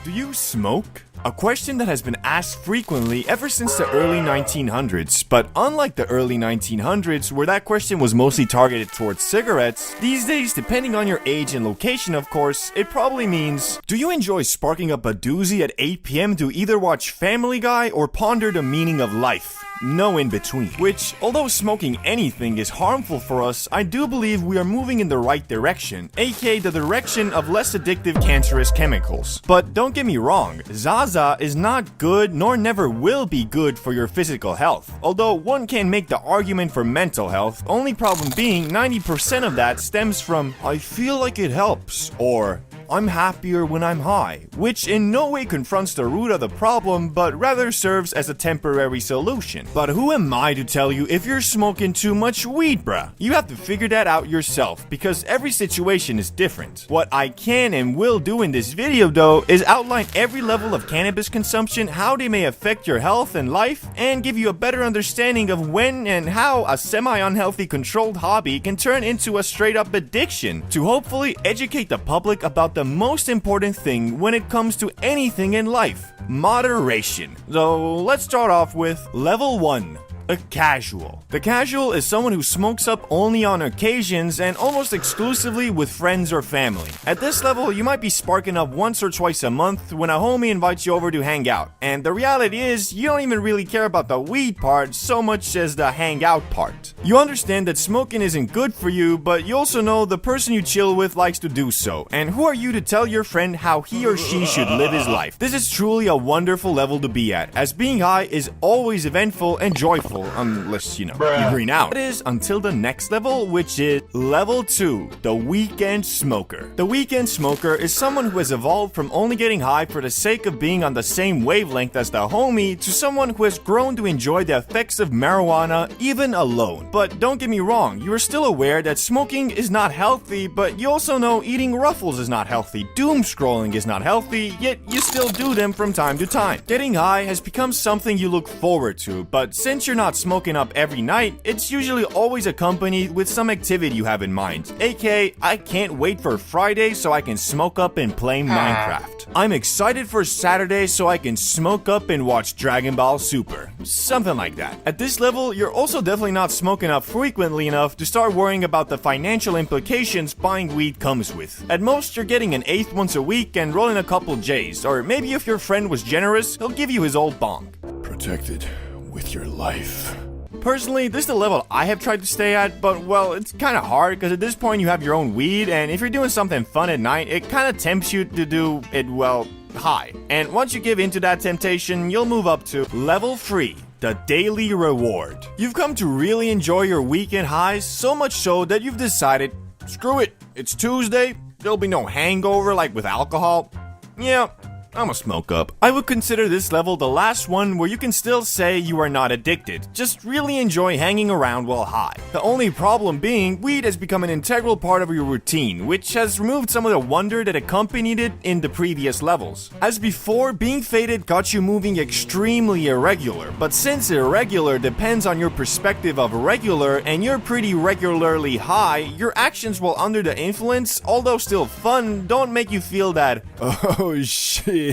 Do you smoke? A question that has been asked frequently ever since the early 1900s, but unlike the early 1900s where that question was mostly targeted towards cigarettes, these days, depending on your age and location of course, it probably means, do you enjoy sparking up a doozy at 8 p.m. to either watch Family Guy or ponder the meaning of life? No in between. Which, although smoking anything is harmful for us, I do believe we are moving in the right direction, aka the direction of less addictive cancerous chemicals. But don't get me wrong, Zaza is not good nor never will be good for your physical health, although one can make the argument for mental health, only problem being 90% of that stems from, I feel like it helps, or I'm happier when I'm high, which in no way confronts the root of the problem, but rather serves as a temporary solution. But who am I to tell you if you're smoking too much weed, bruh? You have to figure that out yourself, because every situation is different. What I can and will do in this video though, is outline every level of cannabis consumption, how they may affect your health and life, and give you a better understanding of when and how a semi-unhealthy controlled hobby can turn into a straight-up addiction, to hopefully educate the public about the most important thing when it comes to anything in life: moderation. So let's start off with level 1. A casual. The casual is someone who smokes up only on occasions and almost exclusively with friends or family. At this level, you might be sparking up once or twice a month when a homie invites you over to hang out. And the reality is, you don't even really care about the weed part so much as the hang out part. You understand that smoking isn't good for you, but you also know the person you chill with likes to do so. And who are you to tell your friend how he or she should live his life? This is truly a wonderful level to be at, as being high is always eventful and joyful. Unless, you green out. It is until the next level, which is level 2, the weekend smoker. The weekend smoker is someone who has evolved from only getting high for the sake of being on the same wavelength as the homie to someone who has grown to enjoy the effects of marijuana even alone. But don't get me wrong, you are still aware that smoking is not healthy, but you also know eating Ruffles is not healthy, doom scrolling is not healthy, yet you still do them from time to time. Getting high has become something you look forward to, but since you're not smoking up every night, it's usually always accompanied with some activity you have in mind, aka I can't wait for Friday so I can smoke up and play Minecraft. I'm excited for Saturday so I can smoke up and watch Dragon Ball Super. Something like that. At this level, you're also definitely not smoking up frequently enough to start worrying about the financial implications buying weed comes with. At most, you're getting an eighth once a week and rolling a couple J's, or maybe if your friend was generous, he'll give you his old bong. Protected with your life. Personally, this is the level I have tried to stay at, but well, it's kind of hard because at this point you have your own weed, and if you're doing something fun at night, it kind of tempts you to do it, well, high. And once you give into that temptation, you'll move up to level 3. The daily reward. You've come to really enjoy your weekend highs, so much so that you've decided, screw it, it's Tuesday, there'll be no hangover like with alcohol. Yeah, I'ma smoke up. I would consider this level the last one where you can still say you are not addicted, just really enjoy hanging around while high. The only problem being, weed has become an integral part of your routine, which has removed some of the wonder that accompanied it in the previous levels. As before, being faded got you moving extremely irregular, but since irregular depends on your perspective of regular and you're pretty regularly high, your actions while under the influence, although still fun, don't make you feel that, oh shit.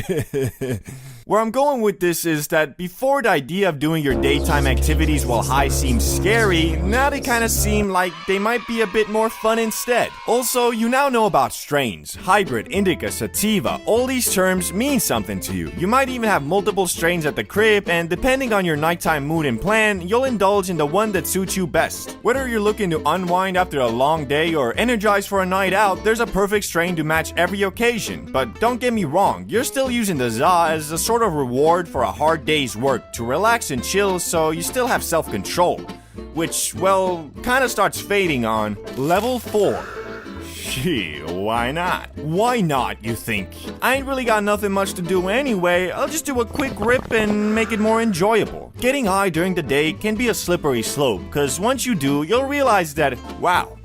Where I'm going with this is that before the idea of doing your daytime activities while high seems scary, now they kind of seem like they might be a bit more fun instead. Also, you now know about strains, hybrid, indica, sativa. All these terms mean something to you. You might even have multiple strains at the crib, and depending on your nighttime mood and plan, you'll indulge in the one that suits you best. Whether you're looking to unwind after a long day or energize for a night out, there's a perfect strain to match every occasion. But don't get me wrong, you're still using the ZA as a sort of reward for a hard day's work to relax and chill, so you still have self-control, which, well, kind of starts fading on level 4. Gee, why not? Why not, you think? I ain't really got nothing much to do anyway, I'll just do a quick rip and make it more enjoyable. Getting high during the day can be a slippery slope, cause once you do, you'll realize that, wow,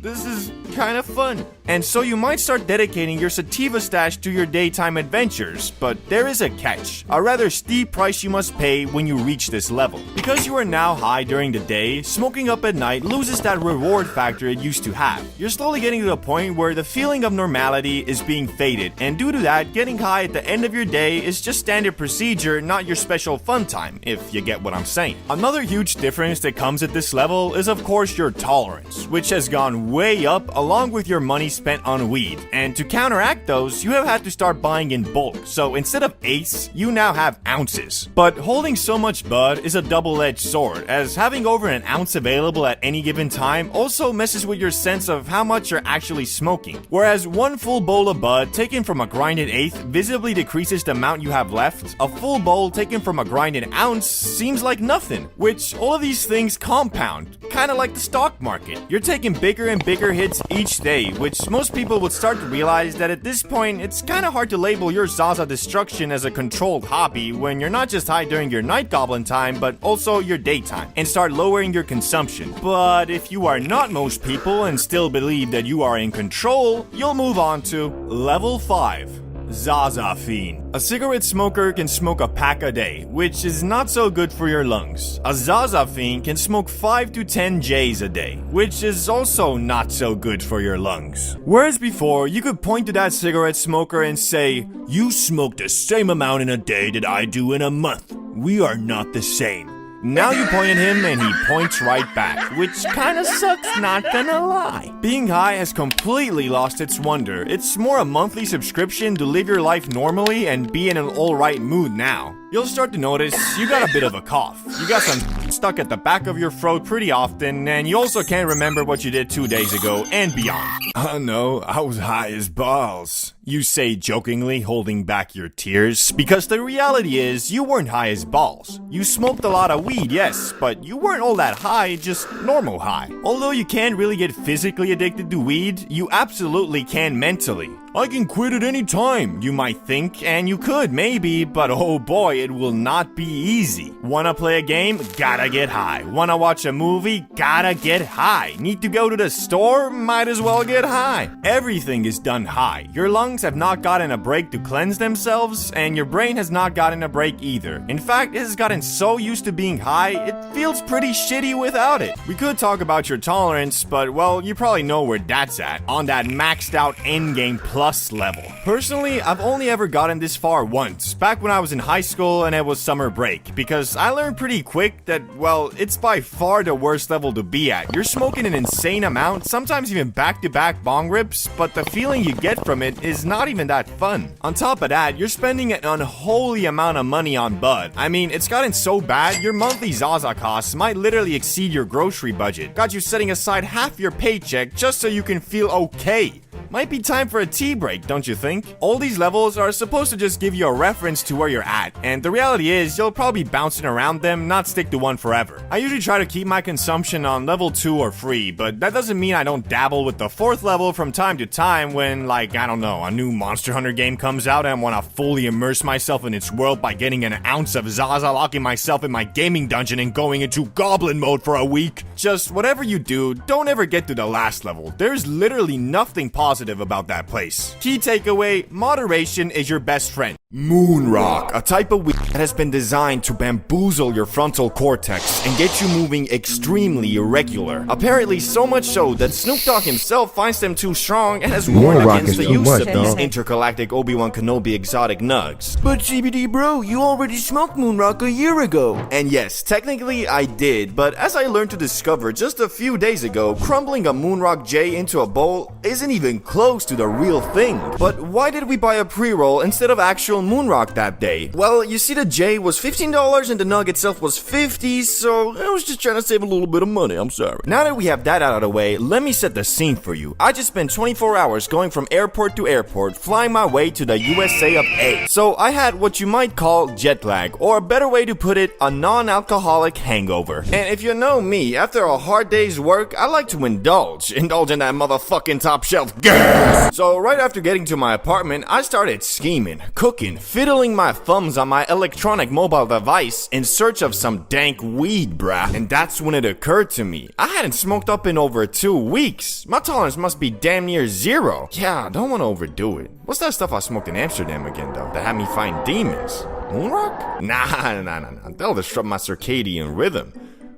this is kind of fun. And so you might start dedicating your sativa stash to your daytime adventures, but there is a catch, a rather steep price you must pay when you reach this level. Because you are now high during the day, smoking up at night loses that reward factor it used to have. You're slowly getting to the point where the feeling of normality is being faded, and due to that, getting high at the end of your day is just standard procedure, not your special fun time, if you get what I'm saying. Another huge difference that comes at this level is of course your tolerance, which has gone way up along with your money spent on weed. And to counteract those, you have had to start buying in bulk, so instead of eighths, you now have ounces. But holding so much bud is a double-edged sword, as having over an ounce available at any given time also messes with your sense of how much you're actually smoking. Whereas one full bowl of bud taken from a grinded eighth visibly decreases the amount you have left, a full bowl taken from a grinded ounce seems like nothing, which all of these things compound, kinda like the stock market. You're taking bigger and bigger hits each day, which most people would start to realize that at this point, it's kinda hard to label your Zaza destruction as a controlled hobby when you're not just high during your night goblin time, but also your daytime, and start lowering your consumption. But if you are not most people and still believe that you are in control, you'll move on to level 5. Zaza Fiend. A cigarette smoker can smoke a pack a day, which is not so good for your lungs. A Zaza Fiend can smoke 5 to 10 J's a day, which is also not so good for your lungs. Whereas before, you could point to that cigarette smoker and say, "You smoke the same amount in a day that I do in a month. We are not the same." Now you point at him and he points right back, which kinda sucks, not gonna lie. Being high has completely lost its wonder. It's more a monthly subscription to live your life normally and be in an alright mood now. You'll start to notice you got a bit of a cough. You got some stuck at the back of your throat pretty often, and you also can't remember what you did 2 days ago and beyond. "Oh no, I was high as balls," you say jokingly, holding back your tears, because the reality is you weren't high as balls. You smoked a lot of weed, yes, but you weren't all that high, just normal high. Although you can't really get physically addicted to weed, you absolutely can mentally. "I can quit at any time," you might think, and you could maybe, but oh boy, it will not be easy. Wanna play a game? Gotta get high. Wanna watch a movie? Gotta get high. Need to go to the store? Might as well get high. Everything is done high. Your lungs have not gotten a break to cleanse themselves, and your brain has not gotten a break either. In fact, it has gotten so used to being high, it feels pretty shitty without it. We could talk about your tolerance, but well, you probably know where that's at, on that maxed out endgame plus level. Personally, I've only ever gotten this far once, back when I was in high school and it was summer break, because I learned pretty quick that, well, it's by far the worst level to be at. You're smoking an insane amount, sometimes even back-to-back bong rips, but the feeling you get from it is not even that fun. On top of that, you're spending an unholy amount of money on bud. I mean, it's gotten so bad, your monthly Zaza costs might literally exceed your grocery budget. Got you setting aside half your paycheck just so you can feel okay. Might be time for a tea break, don't you think? All these levels are supposed to just give you a reference to where you're at, and the reality is you'll probably be bouncing around them, not stick to one forever. I usually try to keep my consumption on level 2 or 3, but that doesn't mean I don't dabble with the 4th level from time to time when, like, I don't know, a new Monster Hunter game comes out and I want to fully immerse myself in its world by getting an ounce of Zaza, locking myself in my gaming dungeon and going into goblin mode for a week. Just whatever you do, don't ever get to the last level. There's literally nothing positive about that place. Key takeaway, moderation is your best friend. Moon rock, a type of weed that has been designed to bamboozle your frontal cortex and get you moving extremely irregular. Apparently so much so that Snoop Dogg himself finds them too strong and has warned against the use of these intergalactic Obi-Wan Kenobi exotic nugs. But CBD bro, you already smoked moon rock a year ago. And yes, technically I did, but as I learned to discover just a few days ago, crumbling a moon rock J into a bowl isn't even close to the real thing. But why did we buy a pre-roll instead of actual moon rock that day? Well, you see, the J was $15 and the nug itself was $50, so I was just trying to save a little bit of money, I'm sorry. Now that we have that out of the way, let me set the scene for you. I just spent 24 hours going from airport to airport, flying my way to the USA of A. So I had what you might call jet lag, or a better way to put it, a non-alcoholic hangover. And if you know me, after a hard day's work, I like to indulge in that motherfucking top shelf gas. So right after getting to my apartment, I started scheming, cooking, broken, fiddling my thumbs on my electronic mobile device in search of some dank weed, bruh. And that's when it occurred to me. I hadn't smoked up in over 2 weeks. My tolerance must be damn near 0. Yeah, I don't want to overdo it. What's that stuff I smoked in Amsterdam again, though, that had me find demons? Moonrock? Nah. That'll disrupt my circadian rhythm.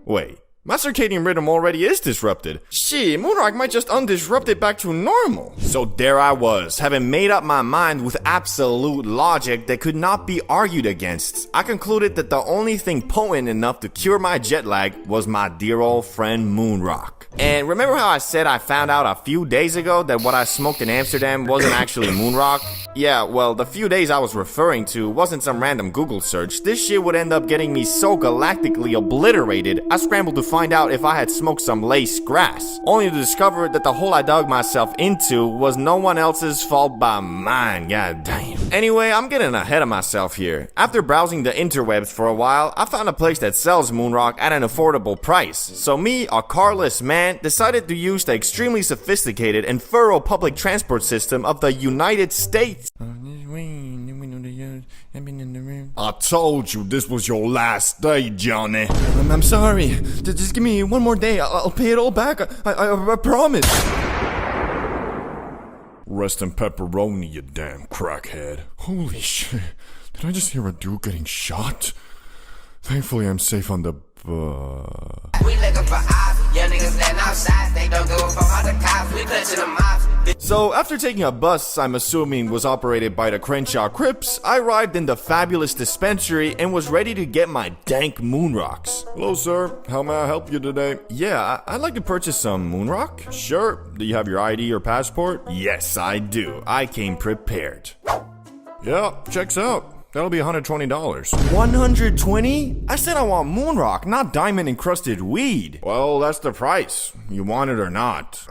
Wait. My circadian rhythm already is disrupted. Shit, Moonrock might just undisrupt it back to normal. So there I was, having made up my mind with absolute logic that could not be argued against. I concluded that the only thing potent enough to cure my jet lag was my dear old friend Moonrock. And remember how I said I found out a few days ago that what I smoked in Amsterdam wasn't actually Moonrock? Yeah, well, the few days I was referring to wasn't some random Google search. This shit would end up getting me so galactically obliterated, I scrambled to find out if I had smoked some lace grass, only to discover that the hole I dug myself into was no one else's fault but mine, god damn. Anyway, I'm getting ahead of myself here. After browsing the interwebs for a while, I found a place that sells Moonrock at an affordable price. So me, a carless man, decided to use the extremely sophisticated and thorough public transport system of the United States. I told you this was your last day, Johnny. I'm sorry. Just give me one more day. I'll pay it all back. I promise. Rest in pepperoni, you damn crackhead. Holy shit. Did I just hear a dude getting shot? Thankfully, I'm safe on the So, after taking a bus I'm assuming was operated by the Crenshaw Crips, I arrived in the fabulous dispensary and was ready to get my dank Moonrocks. Hello, sir. How may I help you today? Yeah, I'd like to purchase some Moonrock. Sure. Do you have your ID or passport? Yes, I do. I came prepared. Yeah, checks out. That'll be $120. $120? I said I want Moonrock, not diamond-encrusted weed. Well, that's the price. You want it or not.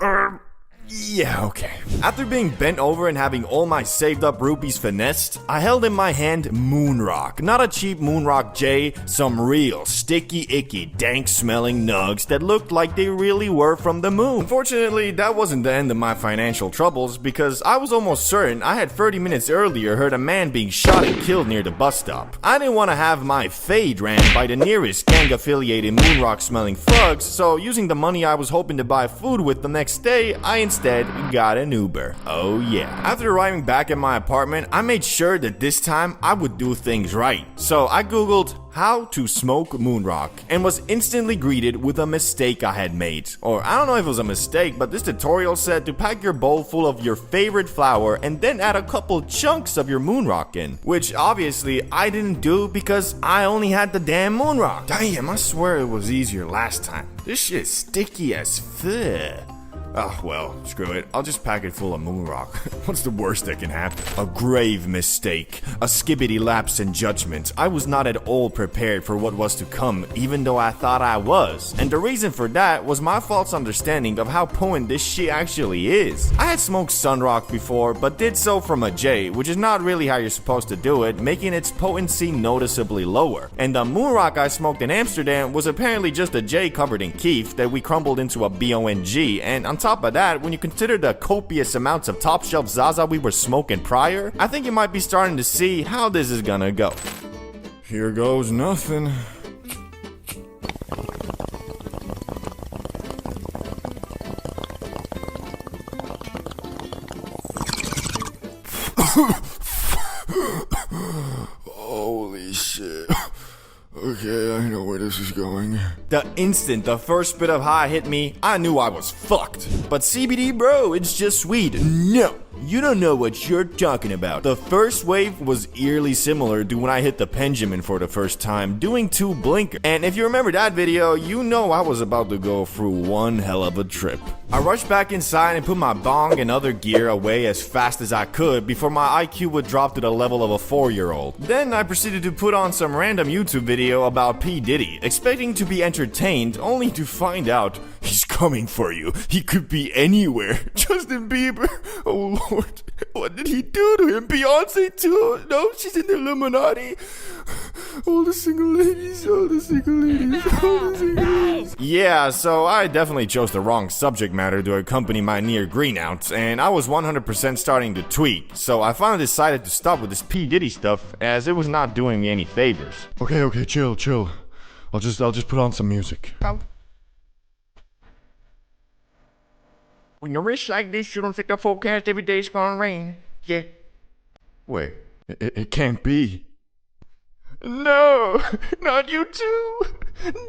Yeah, okay. After being bent over and having all my saved up rupees finessed, I held in my hand Moonrock. Not a cheap Moonrock J, some real sticky icky dank smelling nugs that looked like they really were from the moon. Unfortunately, that wasn't the end of my financial troubles because I was almost certain I had 30 minutes earlier heard a man being shot and killed near the bus stop. I didn't want to have my fade ran by the nearest gang affiliated Moonrock smelling thugs, so using the money I was hoping to buy food with the next day, I instead got an Uber. Oh yeah. After arriving back at my apartment, I made sure that this time I would do things right. So I googled how to smoke Moonrock and was instantly greeted with a mistake I had made. Or I don't know if it was a mistake, but this tutorial said to pack your bowl full of your favorite flower and then add a couple chunks of your Moonrock in. Which obviously I didn't do because I only had the damn Moonrock. Damn, I swear it was easier last time. This shit's sticky as fuck. Oh, well, screw it. I'll just pack it full of Moonrock. What's the worst that can happen? A grave mistake. A skibbity lapse in judgment. I was not at all prepared for what was to come, even though I thought I was. And the reason for that was my false understanding of how potent this shit actually is. I had smoked Sunrock before, but did so from a J, which is not really how you're supposed to do it, making its potency noticeably lower. And the Moonrock I smoked in Amsterdam was apparently just a J covered in keef that we crumbled into a BONG, and on top of that, when you consider the copious amounts of top shelf Zaza we were smoking prior, I think you might be starting to see how this is gonna go. Here goes nothing. Holy shit. Okay, I know where this is going. The instant the first bit of high hit me, I knew I was fucked. But CBD, bro, it's just weed. No, you don't know what you're talking about. The first wave was eerily similar to when I hit the Benjamin for the first time, doing 2 blinkers. And if you remember that video, you know I was about to go through one hell of a trip. I rushed back inside and put my bong and other gear away as fast as I could before my IQ would drop to the level of a 4-year-old. Then I proceeded to put on some random YouTube video about P. Diddy, expecting to be entertained, only to find out he's coming for you. He could be anywhere. Justin Bieber. Oh Lord, what did he do to him? Beyonce too? No, she's in the Illuminati. All the single ladies, all the single ladies, all the single ladies. Yeah, so I definitely chose the wrong subject matter to accompany my near greenouts, and I was 100% starting to tweak, so I finally decided to stop with this P. Diddy stuff, as it was not doing me any favors. Okay, chill. I'll just put on some music. When you're rich like this, you don't think the forecast every day's gonna rain. Yeah. Wait, it can't be. No, not you too.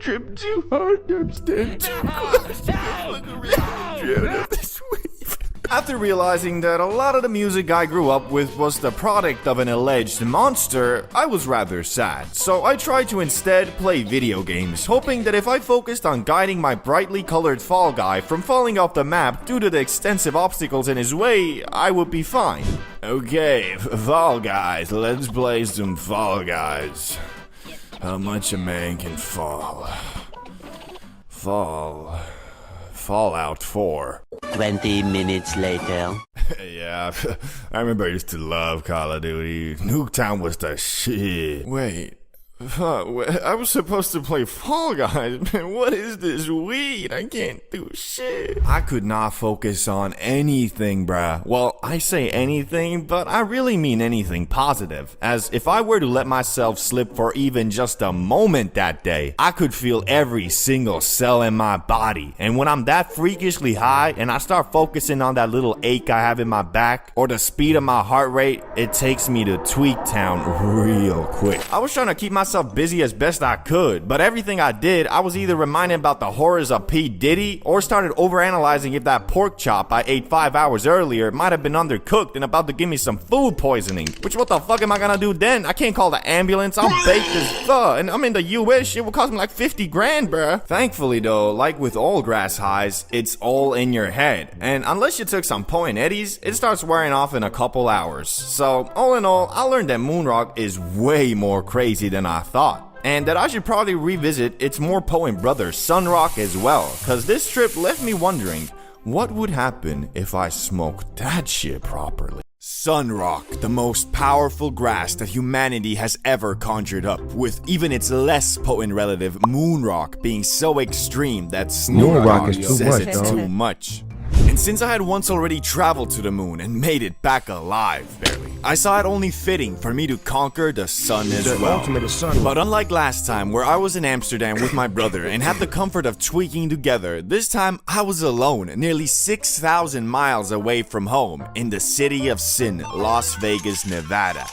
Drip too hard, don't stand too close. Look around, drown up this wave. After realizing that a lot of the music I grew up with was the product of an alleged monster, I was rather sad. So I tried to instead play video games, hoping that if I focused on guiding my brightly colored Fall Guy from falling off the map due to the extensive obstacles in his way, I would be fine. Okay, Fall Guys, let's play some Fall Guys. How much a man can fall. Fallout 4. 20 minutes later. Yeah, I remember I used to love Call of Duty. Nuketown was the shit. Wait, I was supposed to play Fall Guys, man. What is this weed? I can't do shit. I could not focus on anything, bruh. Well, I say anything, but I really mean anything positive. As if I were to let myself slip for even just a moment that day, I could feel every single cell in my body. And when I'm that freakishly high and I start focusing on that little ache I have in my back or the speed of my heart rate, it takes me to Tweak Town real quick. I was trying to keep myself busy as best I could, but everything I did, I was either reminded about the horrors of P. Diddy or started overanalyzing if that pork chop I ate 5 hours earlier might have been undercooked and about to give me some food poisoning. Which, what the fuck am I gonna do then? I can't call the ambulance. I'm baked as fuck, and I'm in the US. It will cost me like 50 grand, bruh. Thankfully though, like with all grass highs, it's all in your head, and unless you took some potent eddies, it starts wearing off in a couple hours. So all in all, I learned that moonrock is way more crazy than I thought, and that I should probably revisit its more potent brother Sunrock as well, cause this trip left me wondering what would happen if I smoked that shit properly. Sunrock, the most powerful grass that humanity has ever conjured up, with even its less potent relative Moonrock being so extreme that Moonrock is too says much, it's dog. too much. And since I had once already traveled to the moon and made it back alive, barely, I saw it only fitting for me to conquer the sun as well. But unlike last time, where I was in Amsterdam with my brother and had the comfort of tweaking together, this time I was alone, nearly 6,000 miles away from home, in the city of sin, Las Vegas, Nevada.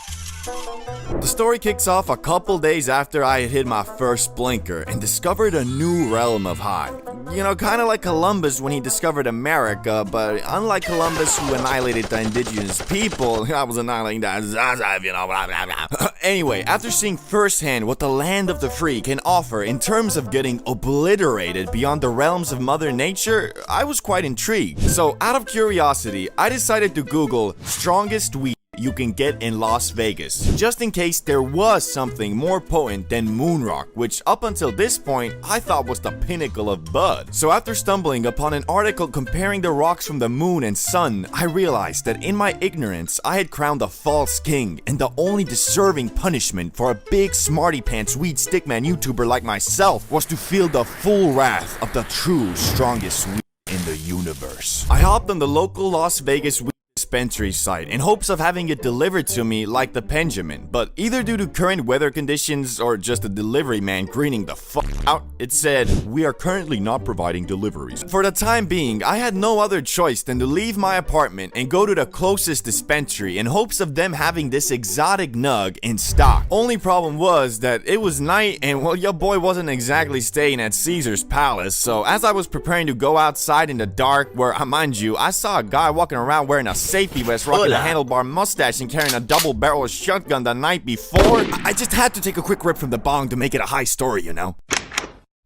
The story kicks off a couple days after I had hit my first blinker and discovered a new realm of high. You know, kinda like Columbus when he discovered America, but unlike Columbus who annihilated the indigenous people, I was annihilating that Zaza, you know, blah, blah, blah. Anyway, after seeing firsthand what the land of the free can offer in terms of getting obliterated beyond the realms of Mother Nature, I was quite intrigued. So out of curiosity, I decided to Google strongest weed you can get in Las Vegas, just in case there was something more potent than Moonrock, which up until this point I thought was the pinnacle of bud. So after stumbling upon an article comparing the rocks from the moon and sun, I realized that in my ignorance I had crowned a false king, and the only deserving punishment for a big smarty pants weed stickman YouTuber like myself was to feel the full wrath of the true strongest weed in the universe. I hopped on the local Las Vegas weed dispensary site in hopes of having it delivered to me like the Benjamin, but either due to current weather conditions or just a delivery man greening the fuck out, it said, "We are currently not providing deliveries." For the time being, I had no other choice than to leave my apartment and go to the closest dispensary in hopes of them having this exotic nug in stock. Only problem was that it was night and, well, your boy wasn't exactly staying at Caesar's Palace, so as I was preparing to go outside in the dark, where, mind you, I saw a guy walking around wearing a safety vest, rocking a handlebar mustache, and carrying a double-barrel shotgun the night before, I just had to take a quick rip from the bong to make it a high story, you know?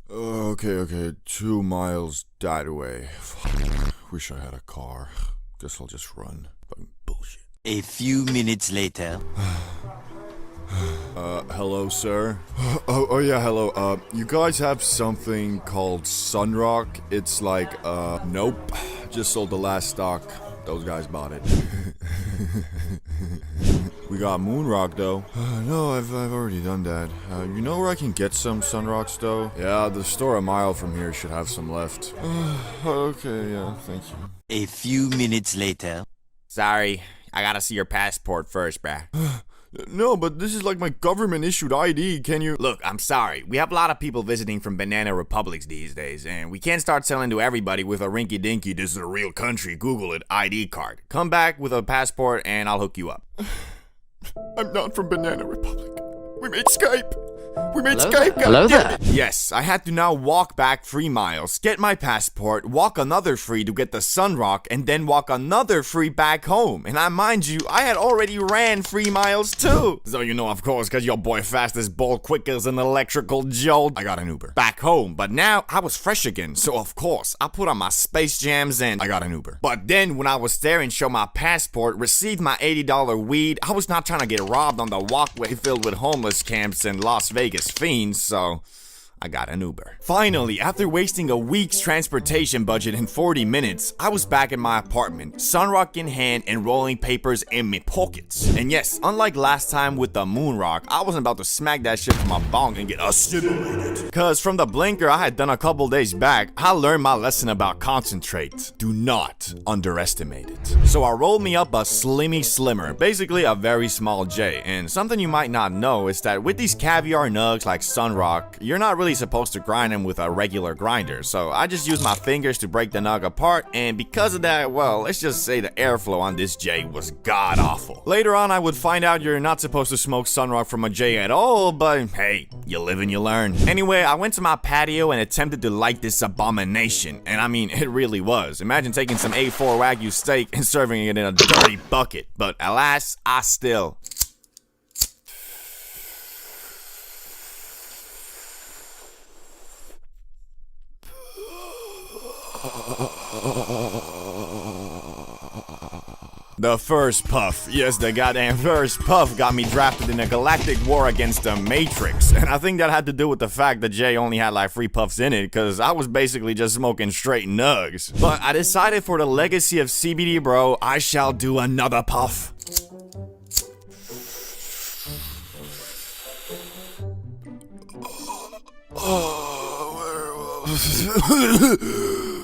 Okay, 2 miles that way. Wish I had a car. Guess I'll just run. Fucking bullshit. A few minutes later. Hello, sir? Oh yeah, hello. You guys have something called Sunrock? It's like, nope. Just sold the last stock. Those guys bought it. We got moon rock though. No, I've already done that. You know where I can get some sun rocks though? Yeah, the store a mile from here should have some left. Okay, yeah, thank you. A few minutes later. Sorry, I gotta see your passport first, bruh. No, but this is like my government issued ID. Can you? Look, I'm sorry. We have a lot of people visiting from banana republics these days, and we can't start selling to everybody with a rinky-dinky, this is a real country, Google it, ID card. Come back with a passport and I'll hook you up. I'm not from Banana Republic. We made Skype. We made Hello Skype. there. Hello there. Yes, I had to now walk back 3 miles, get my passport, walk another 3 to get the sunrock, and then walk another 3 back home. And mind you, I had already ran 3 miles too. So you know, of course, cause your boy fast as ball, quick as an electrical jolt, I got an Uber back home. But now I was fresh again, so of course I put on my Space Jams and I got an Uber. But then when I was there and showed my passport, received my $80 weed, I was not trying to get robbed on the walkway filled with homeless camps in Las Vegas fiends, so I got an Uber. Finally, after wasting a week's transportation budget in 40 minutes, I was back in my apartment, sunrock in hand and rolling papers in my pockets. And yes, unlike last time with the moonrock, I wasn't about to smack that shit from my bong and get assimilated. Cause from the blinker I had done a couple days back, I learned my lesson about concentrate. Do not underestimate it. So I rolled me up a Slimmy Slimmer, basically a very small J. And something you might not know is that with these caviar nugs like sunrock, you're not really supposed to grind them with a regular grinder, so I just used my fingers to break the nug apart, and because of that, well, let's just say the airflow on this J was god awful. Later on I would find out you're not supposed to smoke sunrock from a J at all, but hey, you live and you learn. Anyway, I went to my patio and attempted to light this abomination, and I mean, it really was. Imagine taking some A4 Wagyu steak and serving it in a dirty bucket, but alas, I still... The first puff, yes, the goddamn first puff got me drafted in a galactic war against the Matrix. And I think that had to do with the fact that Jay only had like 3 puffs in it, because I was basically just smoking straight nugs. But I decided for the legacy of CBD bro, I shall do another puff.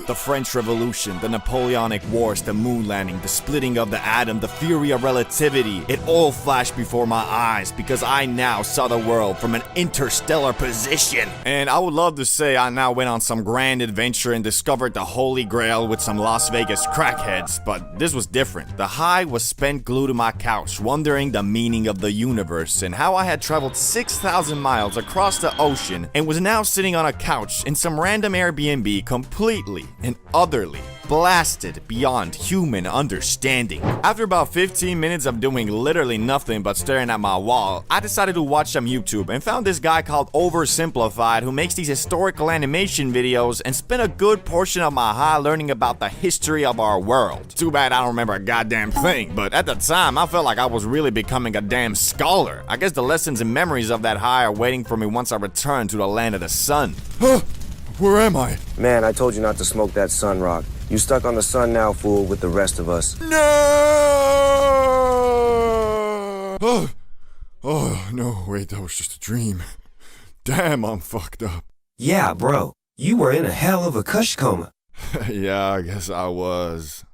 The French Revolution, the Napoleonic Wars, the moon landing, the splitting of the atom, the theory of relativity, it all flashed before my eyes because I now saw the world from an interstellar position. And I would love to say I now went on some grand adventure and discovered the Holy Grail with some Las Vegas crackheads, but this was different. The high was spent glued to my couch, wondering the meaning of the universe and how I had traveled 6,000 miles across the ocean and was now sitting on a couch in some random Airbnb completely and utterly blasted beyond human understanding. After about 15 minutes of doing literally nothing but staring at my wall, I decided to watch some YouTube and found this guy called Oversimplified who makes these historical animation videos and spent a good portion of my high learning about the history of our world. Too bad I don't remember a goddamn thing, but at the time I felt like I was really becoming a damn scholar. I guess the lessons and memories of that high are waiting for me once I return to the land of the sun. Where am I? Man, I told you not to smoke that sun rock. You stuck on the sun now, fool, with the rest of us. No! Oh, no, wait, that was just a dream. Damn, I'm fucked up. Yeah, bro. You were in a hell of a kush coma. Yeah, I guess I was.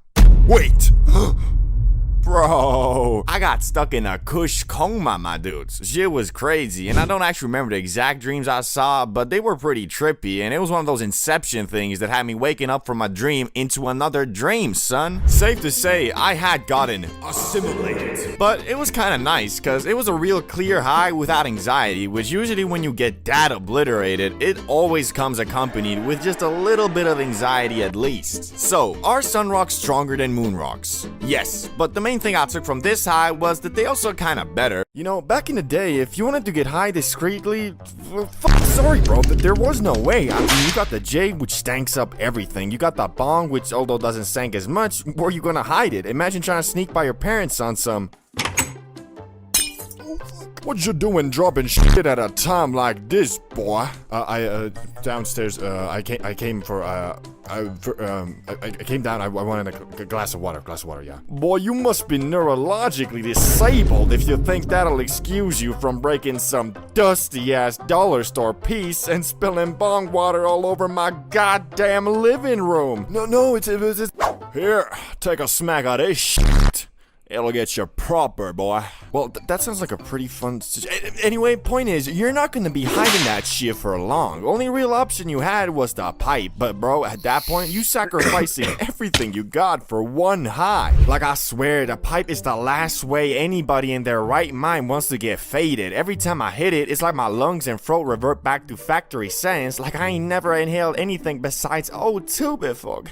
Wait! Bro, I got stuck in a kush coma, my dudes. Shit was crazy, and I don't actually remember the exact dreams I saw, but they were pretty trippy, and it was one of those inception things that had me waking up from a dream into another dream, son. Safe to say, I had gotten assimilated. But it was kind of nice, because it was a real clear high without anxiety, which usually when you get that obliterated, it always comes accompanied with just a little bit of anxiety at least. So, are sun rocks stronger than moon rocks? Yes, but the main thing I took from this high was that they also kinda better. You know, back in the day, if you wanted to get high discreetly, well, sorry bro, but there was no way. I mean, you got the J, which stanks up everything. You got the bong, which although doesn't stank as much, where are you gonna hide it? Imagine trying to sneak by your parents on some... Oh fuck. What you doing dropping shit at a time like this, boy? Downstairs, I came for, I came down, I wanted a glass of water, yeah. Boy, you must be neurologically disabled if you think that'll excuse you from breaking some dusty-ass dollar store piece and spilling bong water all over my goddamn living room. No, it's... Here, take a smack of this shit. It'll get you proper, boy. Well, that sounds like a pretty fun... Anyway, point is, you're not gonna be hiding that shit for long. Only real option you had was the pipe. But bro, at that point, you sacrificing everything you got for one high. Like, I swear, the pipe is the last way anybody in their right mind wants to get faded. Every time I hit it, it's like my lungs and throat revert back to factory settings. Like I ain't never inhaled anything besides O2 before.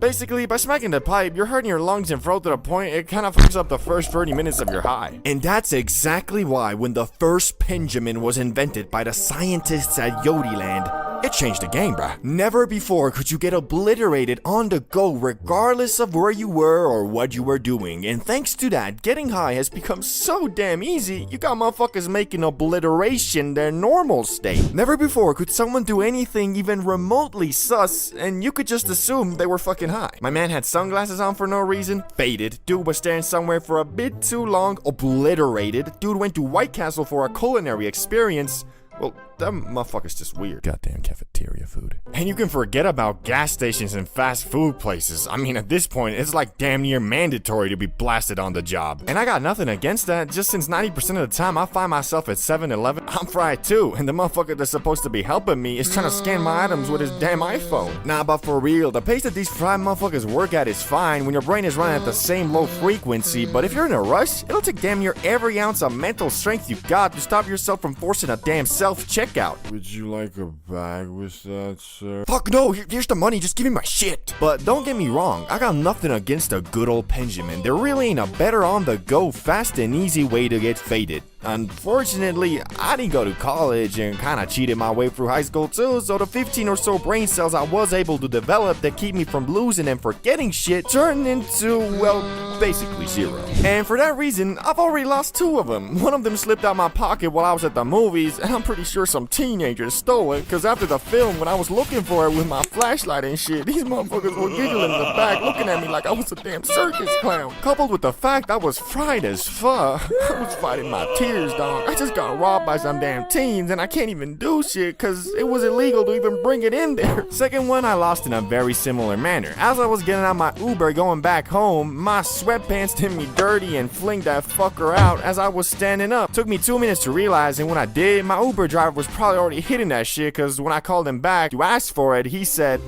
Basically, by smacking the pipe, you're hurting your lungs and throat to the point it kind of up the first 30 minutes of your high. And that's exactly why when the first Benjamin was invented by the scientists at Yodiland, it changed the game, bruh. Never before could you get obliterated on the go regardless of where you were or what you were doing. And thanks to that, getting high has become so damn easy, you got motherfuckers making obliteration their normal state. Never before could someone do anything even remotely sus and you could just assume they were fucking high. My man had sunglasses on for no reason, faded. Dude was staring somewhere for a bit too long, obliterated. Dude went to White Castle for a culinary experience. Well, that motherfucker's just weird. Goddamn cafeteria food. And you can forget about gas stations and fast food places. I mean, at this point, it's like damn near mandatory to be blasted on the job. And I got nothing against that, just since 90% of the time I find myself at 7-Eleven, I'm fried too. And the motherfucker that's supposed to be helping me is trying to scan my items with his damn iPhone. Nah, but for real, the pace that these fried motherfuckers work at is fine when your brain is running at the same low frequency, but if you're in a rush, it'll take damn near every ounce of mental strength you got to stop yourself from forcing a damn self-checkout. Would you like a bag with that, sir? Fuck no, here's the money, just give me my shit. But don't get me wrong, I got nothing against a good old Benjamin. There really ain't a better on-the-go, fast and easy way to get faded. Unfortunately, I didn't go to college and kinda cheated my way through high school too, so the 15 or so brain cells I was able to develop that keep me from losing and forgetting shit turned into, well, basically zero. And for that reason, I've already lost 2 of them. One of them slipped out my pocket while I was at the movies, and I'm pretty sure some teenagers stole it, cause after the film, when I was looking for it with my flashlight and shit, these motherfuckers were giggling in the back, looking at me like I was a damn circus clown. Coupled with the fact I was fried as fuck, I was fighting my tears. Dog. I just got robbed by some damn teens and I can't even do shit cause it was illegal to even bring it in there. Second one I lost in a very similar manner. As I was getting out my Uber going back home, my sweatpants did me dirty and flinged that fucker out as I was standing up. Took me 2 minutes to realize, and when I did, my Uber driver was probably already hitting that shit cause when I called him back to ask for it, he said,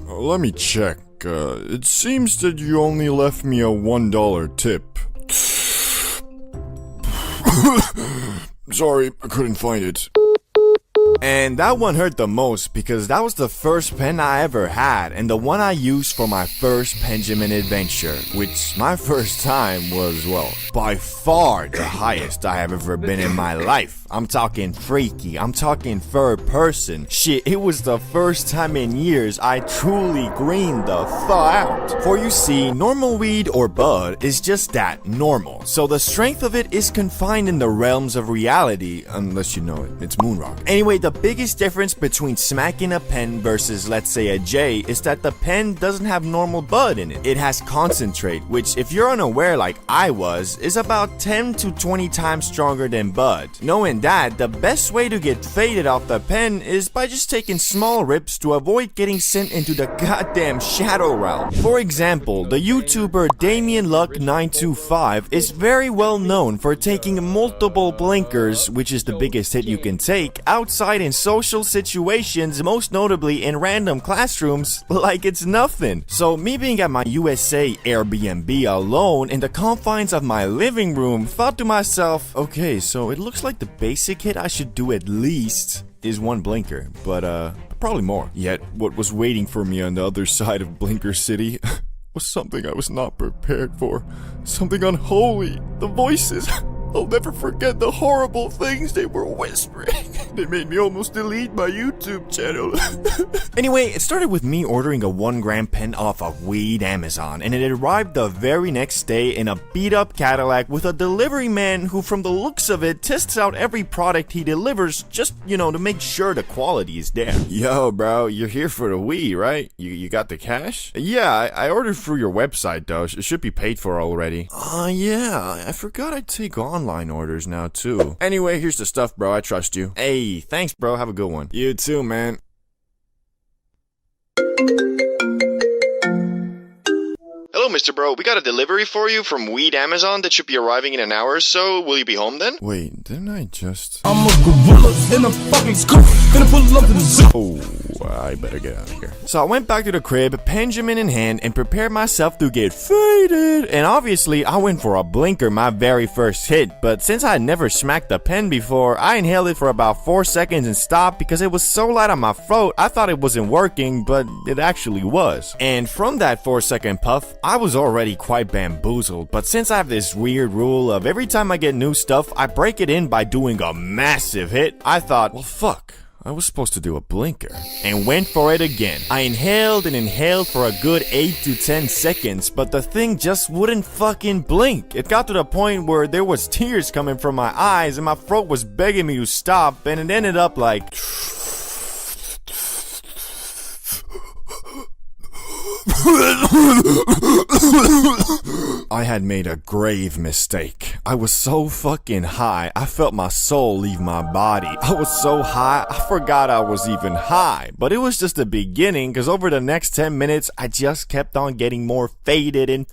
let me check. It seems that you only left me a $1 tip. Sorry, I couldn't find it. And that one hurt the most because that was the first pen I ever had and the one I used for my first Benjamin adventure, which my first time was, well, by far the highest I have ever been in my life. I'm talking freaky, I'm talking third person. Shit, it was the first time in years I truly greened the thaw out. For you see, normal weed or bud is just that, normal. So the strength of it is confined in the realms of reality, unless you know it, it's moon rock. Anyway, the biggest difference between smacking a pen versus, let's say, a J is that the pen doesn't have normal bud in it. It has concentrate, which if you're unaware like I was, is about 10 to 20 times stronger than bud. Knowing that, the best way to get faded off the pen is by just taking small rips to avoid getting sent into the goddamn shadow realm. For example, the YouTuber Damien Luck 925 is very well known for taking multiple blinkers, which is the biggest hit you can take, outside in social situations, most notably in random classrooms, like it's nothing. So me being at my USA Airbnb alone in the confines of my living room, thought to myself, okay, so it looks like the basic hit I should do at least is 1 blinker, but probably more. Yet what was waiting for me on the other side of Blinker City was something I was not prepared for. Something unholy. The voices. I'll never forget the horrible things they were whispering. They made me almost delete my YouTube channel. Anyway, it started with me ordering a 1-gram pen off of Weed Amazon, and it arrived the very next day in a beat-up Cadillac with a delivery man who, from the looks of it, tests out every product he delivers just, to make sure the quality is there. Yo, bro, you're here for the weed, right? You got the cash? Yeah, I ordered through your website, though. It should be paid for already. Yeah, I forgot I take online orders now, too. Anyway, here's the stuff, bro. I trust you. Hey, thanks, bro. Have a good one. You too, man. Hello, Mr. Bro. We got a delivery for you from Weed Amazon that should be arriving in an hour or so. Will you be home then? Wait, didn't I just... I'm a gorilla in a fucking scoop. Gonna pull up to the zoo. Oh, I better get out of here. So I went back to the crib, Benjamin in hand, and prepared myself to get faded. And obviously, I went for a blinker my very first hit. But since I had never smacked a pen before, I inhaled it for about 4 seconds and stopped because it was so light on my throat, I thought it wasn't working, but it actually was. And from that 4-second puff, I was already quite bamboozled, but since I have this weird rule of every time I get new stuff, I break it in by doing a massive hit, I thought, well fuck, I was supposed to do a blinker, and went for it again. I inhaled and inhaled for a good 8 to 10 seconds, but the thing just wouldn't fucking blink. It got to the point where there was tears coming from my eyes and my throat was begging me to stop, and it ended up like... I had made a grave mistake. I was so fucking high, I felt my soul leave my body. I was so high, I forgot I was even high. But it was just the beginning, cause over the next 10 minutes, I just kept on getting more faded, and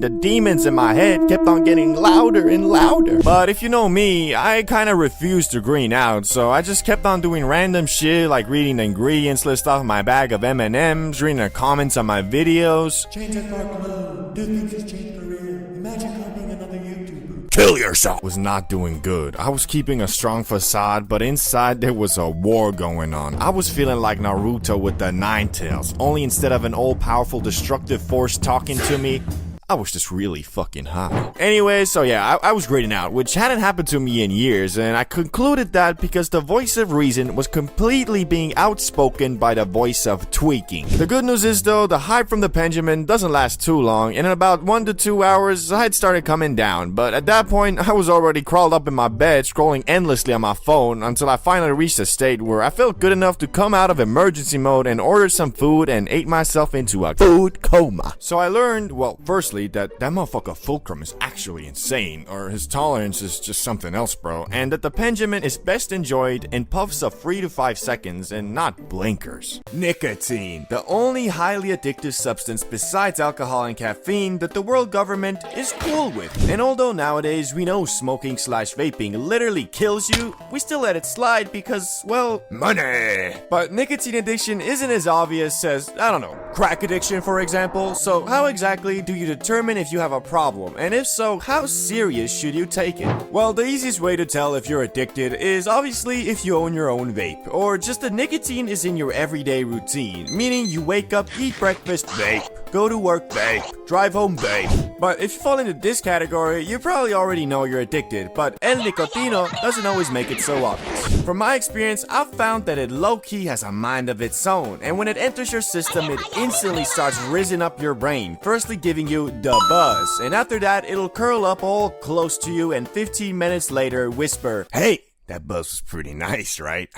the demons in my head kept on getting louder and louder. But if you know me, I kinda refused to green out, so I just kept on doing random shit like reading the ingredients list off my bag of M&Ms, reading the comments on my videos. Change that dark blue. Do things has changed career. Imagine her being another YouTuber. Kill yourself. Was not doing good. I was keeping a strong facade, but inside there was a war going on. I was feeling like Naruto with the 9 tails, only instead of an all-powerful destructive force talking to me, I was just really fucking high. Anyway, so yeah, I was grading out, which hadn't happened to me in years, and I concluded that because the voice of reason was completely being outspoken by the voice of tweaking. The good news is though, the hype from the Benjamin doesn't last too long, and in about 1 to 2 hours, I had started coming down, but at that point, I was already crawled up in my bed, scrolling endlessly on my phone, until I finally reached a state where I felt good enough to come out of emergency mode and order some food and ate myself into a food coma. So I learned, well, firstly, that motherfucker Fulcrum is actually insane, or his tolerance is just something else, bro, and that the Benjamin is best enjoyed in puffs of 3 to 5 seconds and not blinkers. Nicotine, the only highly addictive substance besides alcohol and caffeine that the world government is cool with. And although nowadays we know smoking/vaping literally kills you, we still let it slide because, well, money. But nicotine addiction isn't as obvious as, I don't know, crack addiction for example. So how exactly do you determine if you have a problem, and if so, how serious should you take it? Well, the easiest way to tell if you're addicted is obviously if you own your own vape, or just the nicotine is in your everyday routine, meaning you wake up, eat breakfast, vape, go to work, vape, drive home, vape. But if you fall into this category, you probably already know you're addicted, but el nicotino doesn't always make it so obvious. From my experience, I've found that it low-key has a mind of its own, and when it enters your system, it instantly starts rizzing up your brain, firstly giving you the buzz, and after that, it'll curl up all close to you and 15 minutes later whisper, "Hey, that buzz was pretty nice, right?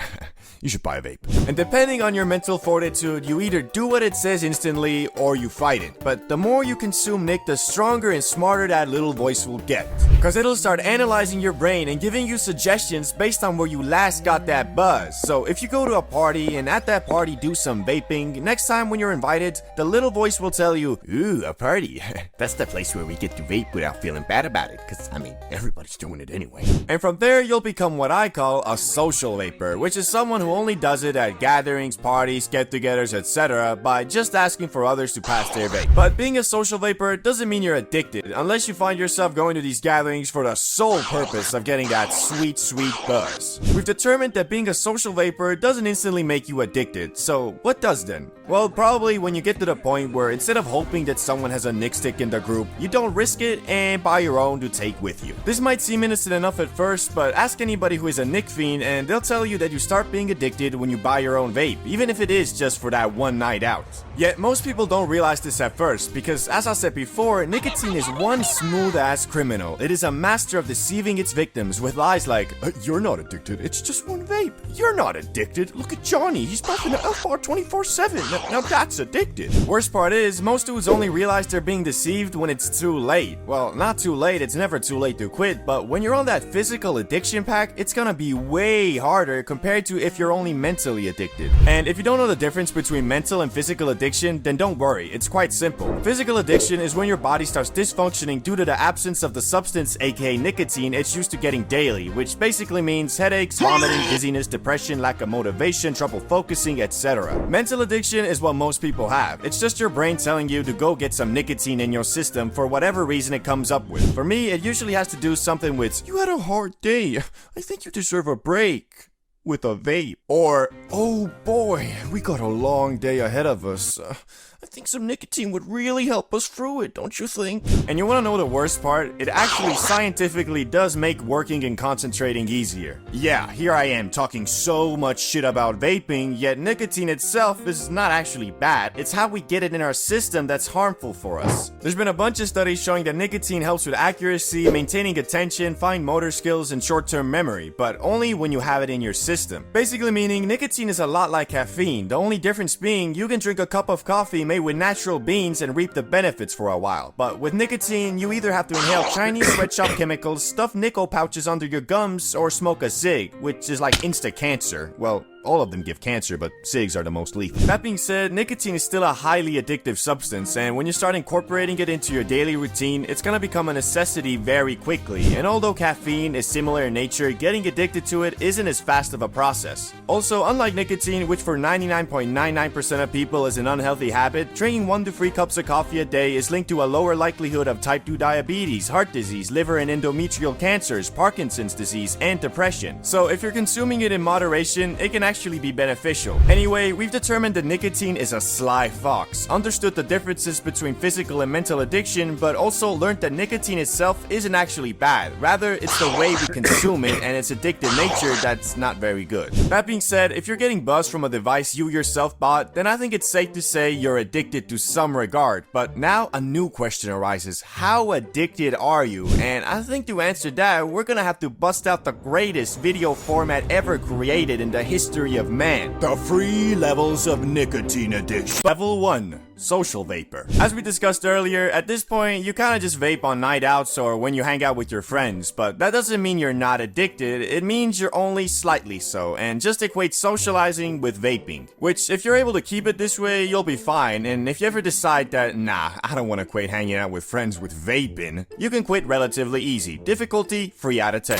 You should buy a vape." And depending on your mental fortitude, you either do what it says instantly or you fight it. But the more you consume Nick, the stronger and smarter that little voice will get. Cause it'll start analyzing your brain and giving you suggestions based on where you last got that buzz. So if you go to a party and at that party do some vaping, next time when you're invited, the little voice will tell you, "Ooh, a party. That's the place where we get to vape without feeling bad about it. Cause I mean, everybody's doing it anyway." And from there, you'll become what I I call a social vapor, which is someone who only does it at gatherings, parties, get-togethers, etc. by just asking for others to pass their vape. But being a social vapor doesn't mean you're addicted, unless you find yourself going to these gatherings for the sole purpose of getting that sweet, sweet buzz. We've determined that being a social vapor doesn't instantly make you addicted, so what does then? Well, probably when you get to the point where instead of hoping that someone has a Nick stick in the group, you don't risk it and buy your own to take with you. This might seem innocent enough at first, but ask anybody who is a Nick fiend and they'll tell you that you start being addicted when you buy your own vape, even if it is just for that one night out. Yet most people don't realize this at first, because as I said before, nicotine is one smooth-ass criminal. It is a master of deceiving its victims with lies like, you're not addicted, it's just one vape. You're not addicted, look at Johnny, he's puffing the F-bar 24/7. Now that's addicted. Worst part is, most dudes only realize they're being deceived when it's too late. Well, not too late, it's never too late to quit, but when you're on that physical addiction pack, it's gonna be way harder compared to if you're only mentally addicted. And if you don't know the difference between mental and physical addiction, then don't worry, it's quite simple. Physical addiction is when your body starts dysfunctioning due to the absence of the substance, aka nicotine, it's used to getting daily, which basically means headaches, vomiting, dizziness, depression, lack of motivation, trouble focusing, etc. Mental addiction is what most people have. It's just your brain telling you to go get some nicotine in your system for whatever reason it comes up with. For me, it usually has to do something with, you had a hard day, I think you deserve a break. With a vape. Or, oh boy, we got a long day ahead of us. I think some nicotine would really help us through it, don't you think? And you wanna know the worst part? It actually scientifically does make working and concentrating easier. Yeah, here I am talking so much shit about vaping, yet nicotine itself is not actually bad. It's how we get it in our system that's harmful for us. There's been a bunch of studies showing that nicotine helps with accuracy, maintaining attention, fine motor skills, and short-term memory, but only when you have it in your system. Basically meaning nicotine is a lot like caffeine, the only difference being you can drink a cup of coffee made with natural beans and reap the benefits for a while. But with nicotine, you either have to inhale Chinese sweatshop chemicals, stuff nickel pouches under your gums, or smoke a cig, which is like insta-cancer. Well, all of them give cancer, but cigs are the most lethal. That being said, nicotine is still a highly addictive substance, and when you start incorporating it into your daily routine, it's gonna become a necessity very quickly. And although caffeine is similar in nature, getting addicted to it isn't as fast of a process. Also, unlike nicotine, which for 99.99% of people is an unhealthy habit, drinking 1 to 3 cups of coffee a day is linked to a lower likelihood of type 2 diabetes, heart disease, liver and endometrial cancers, Parkinson's disease, and depression. So if you're consuming it in moderation, it can actually be beneficial. Anyway, we've determined that nicotine is a sly fox, understood the differences between physical and mental addiction, but also learned that nicotine itself isn't actually bad. Rather, it's the way we consume it and its addictive nature that's not very good. That being said, if you're getting buzzed from a device you yourself bought, then I think it's safe to say you're addicted to some regard. But now a new question arises. How addicted are you? And I think to answer that, we're gonna have to bust out the greatest video format ever created in the history of man. The 3 levels of nicotine addiction. Level 1. Social vapor. As we discussed earlier, at this point, you kinda just vape on night outs or when you hang out with your friends, but that doesn't mean you're not addicted, it means you're only slightly so, and just equate socializing with vaping. Which, if you're able to keep it this way, you'll be fine, and if you ever decide that, nah, I don't wanna quit hanging out with friends with vaping, you can quit relatively easy. Difficulty, 3 out of 10.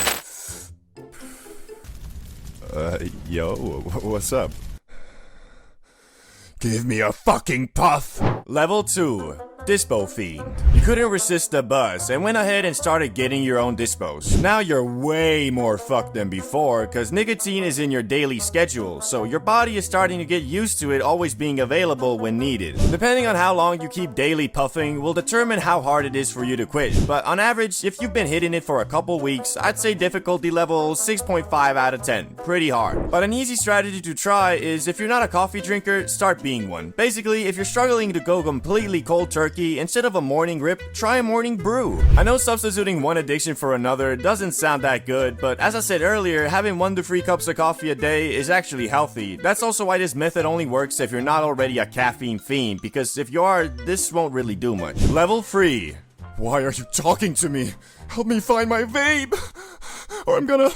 Yo, what's up? Give me a fucking puff! Level 2. Dispo Fiend. You couldn't resist the buzz and went ahead and started getting your own dispos. Now you're way more fucked than before cause nicotine is in your daily schedule, so your body is starting to get used to it always being available when needed. Depending on how long you keep daily puffing will determine how hard it is for you to quit, but on average, if you've been hitting it for a couple weeks, I'd say difficulty level 6.5 out of 10. Pretty hard. But an easy strategy to try is if you're not a coffee drinker, start being one. Basically, if you're struggling to go completely cold turkey, instead of a morning rip, try a morning brew. I know substituting one addiction for another doesn't sound that good, but as I said earlier, having 1 to 3 cups of coffee a day is actually healthy. That's also why this method only works if you're not already a caffeine fiend, because if you are, this won't really do much. Level 3. Why are you talking to me? Help me find my vape, or I'm gonna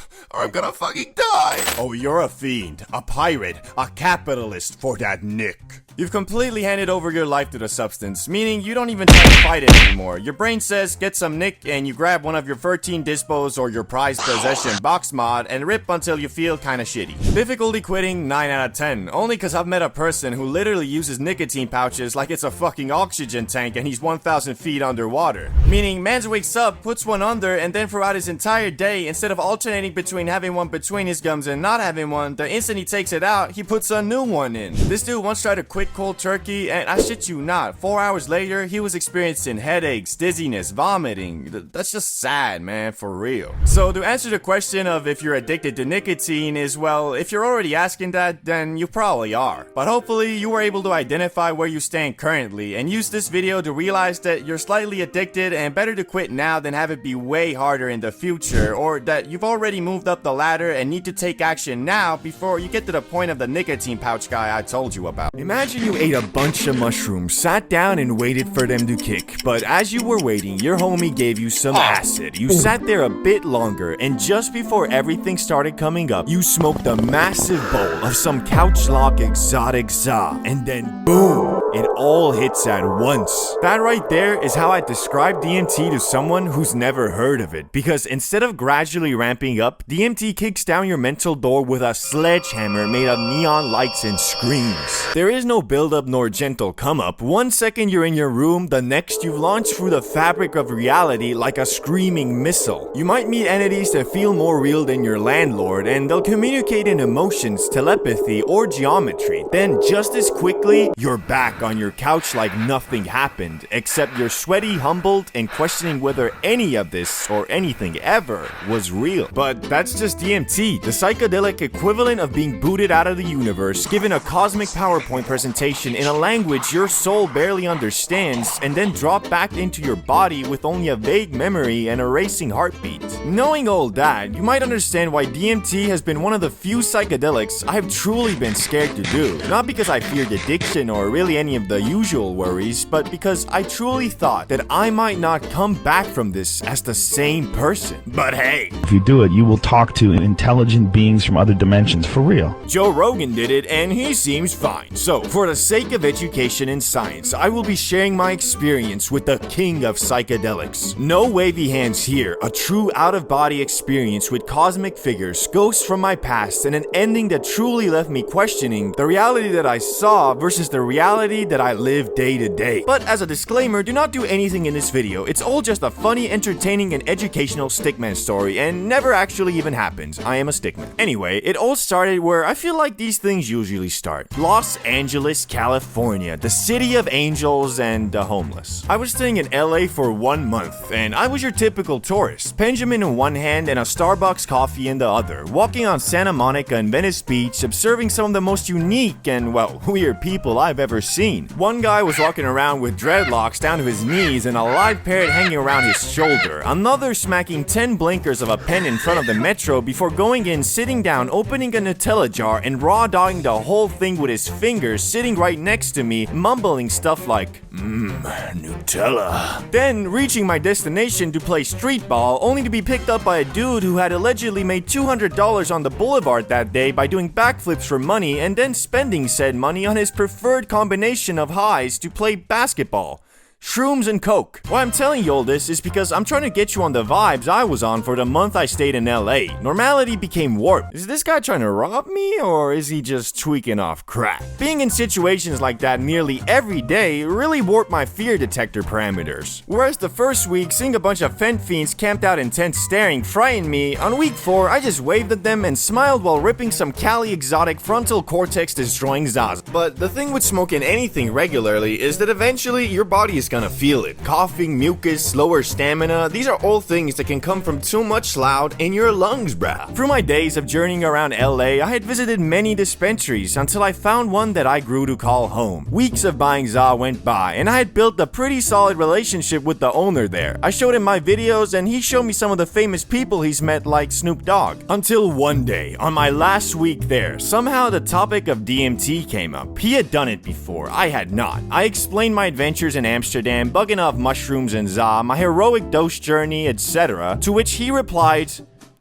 fucking die. Oh, you're a fiend, a pirate, a capitalist for that nick. You've completely handed over your life to the substance, meaning you don't even try to fight it anymore. Your brain says, get some nick, and you grab one of your 13 dispos or your prized possession box mod and rip until you feel kinda shitty. Difficulty quitting 9 out of 10, only cause I've met a person who literally uses nicotine pouches like it's a fucking oxygen tank and he's 1,000 feet underwater. Meaning, mans wakes up, puts one under, and then throughout his entire day, instead of alternating between having one between his gums and not having one, the instant he takes it out, he puts a new one in. This dude once tried to quit cold turkey, and I shit you not, 4 hours later, he was experiencing headaches, dizziness, vomiting. That's just sad, man, for real. So to answer the question of if you're addicted to nicotine is, well, if you're already asking that, then you probably are. But hopefully you were able to identify where you stand currently and use this video to realize that you're slightly addicted and better to quit now than have it be way harder in the future, or that you've already moved up the ladder and need to take action now before you get to the point of the nicotine pouch guy I told you about. Imagine you ate a bunch of mushrooms, sat down and waited for them to kick, but as you were waiting, your homie gave you some acid. You sat there a bit longer, and just before everything started coming up, you smoked a massive bowl of some couch lock exotic za, and then boom, it all hits at once. That right there is how I describe DMT to someone who's never heard of it, because instead of gradually ramping up, DMT kicks down your mental door with a sledgehammer made of neon lights and screams. There is no build-up nor gentle come-up. 1 second you're in your room, the next you've launched through the fabric of reality like a screaming missile. You might meet entities that feel more real than your landlord, and they'll communicate in emotions, telepathy, or geometry. Then just as quickly, you're back on your couch like nothing happened, except you're sweaty, humbled, and questioning whether any of this, or anything ever, was real. But that's just DMT, the psychedelic equivalent of being booted out of the universe, given a cosmic PowerPoint presentation in a language your soul barely understands, and then drop back into your body with only a vague memory and a racing heartbeat. Knowing all that, you might understand why DMT has been one of the few psychedelics I have truly been scared to do. Not because I feared addiction or really any of the usual worries, but because I truly thought that I might not come back from this as the same person. But hey, if you do it, you will talk to intelligent beings from other dimensions, for real. Joe Rogan did it, and he seems fine. So, for the sake of education and science, I will be sharing my experience with the king of psychedelics. No wavy hands here, a true out-of-body experience with cosmic figures, ghosts from my past, and an ending that truly left me questioning the reality that I saw versus the reality that I live day to day. But as a disclaimer, do not do anything in this video. It's all just a funny, entertaining, and educational stickman story, and never actually even happened. I am a stickman. Anyway, it all started where I feel like these things usually start. Los Angeles, California, the city of angels and the homeless. I was staying in LA for 1 month, and I was your typical tourist. Benjamin in one hand and a Starbucks coffee in the other, walking on Santa Monica and Venice Beach, observing some of the most unique and, well, weird people I've ever seen. One guy was walking around with dreadlocks down to his knees and a live parrot hanging around his shoulder. Another smacking 10 blinkers of a pen in front of the metro before going in, sitting down, opening a Nutella jar, and raw dogging the whole thing with his fingers, sitting right next to me, mumbling stuff like, Nutella. Then reaching my destination to play street ball, only to be picked up by a dude who had allegedly made $200 on the boulevard that day by doing backflips for money and then spending said money on his preferred combination of highs to play basketball. Shrooms and coke. Why I'm telling you all this is because I'm trying to get you on the vibes I was on for the month I stayed in LA. Normality became warped. Is this guy trying to rob me, or is he just tweaking off crack? Being in situations like that nearly every day really warped my fear detector parameters. Whereas the first week, seeing a bunch of fent fiends camped out in tents staring frightened me, on week 4 I just waved at them and smiled while ripping some Cali exotic frontal cortex destroying Zaz. But the thing with smoking anything regularly is that eventually your body is gonna feel it. Coughing, mucus, lower stamina, these are all things that can come from too much loud in your lungs, bruh. Through my days of journeying around LA, I had visited many dispensaries until I found one that I grew to call home. Weeks of buying za went by, and I had built a pretty solid relationship with the owner there. I showed him my videos, and he showed me some of the famous people he's met, like Snoop Dogg. Until one day, on my last week there, somehow the topic of DMT came up. He had done it before, I had not. I explained my adventures in Amsterdam Amsterdam, bugging off mushrooms and za, my heroic dose journey, etc. To which he replied,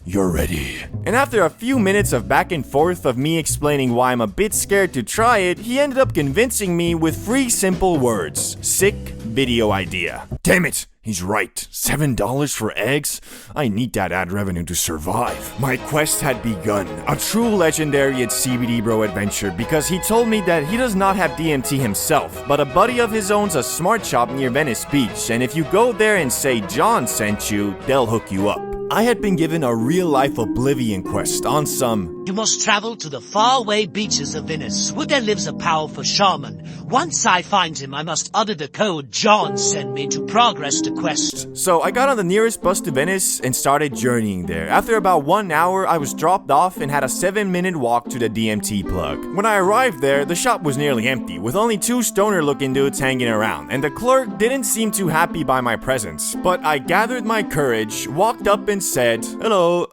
"You're ready." And after a few minutes of back and forth of me explaining why I'm a bit scared to try it, he ended up convincing me with 3 simple words. Sick video idea. Damn it! He's right. $7 for eggs? I need that ad revenue to survive. My quest had begun. A true legendary at CBD Bro adventure, because he told me that he does not have DMT himself, but a buddy of his owns a smart shop near Venice Beach, and if you go there and say John sent you, they'll hook you up. I had been given a real-life oblivion quest on some... You must travel to the faraway beaches of Venice, where there lives a powerful shaman. Once I find him, I must utter the code John sent me to progress the quest. So I got on the nearest bus to Venice and started journeying there. After about 1 hour, I was dropped off and had a 7-minute walk to the DMT plug. When I arrived there, the shop was nearly empty, with only 2 stoner-looking dudes hanging around, and the clerk didn't seem too happy by my presence. But I gathered my courage, walked up and said, "Hello,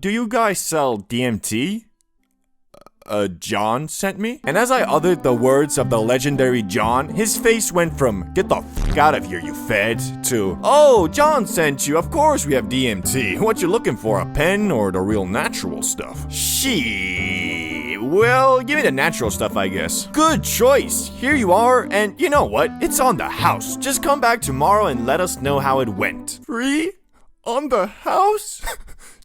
do you guys sell DMT?" John sent me? And as I uttered the words of the legendary John, his face went from, "Get the f*** out of here, you fed," to, "Oh, John sent you, of course we have DMT. What you looking for, a pen or the real natural stuff?" Shit. Well, give me the natural stuff, I guess. Good choice. Here you are, and you know what? It's on the house. Just come back tomorrow and let us know how it went. Free? On the house?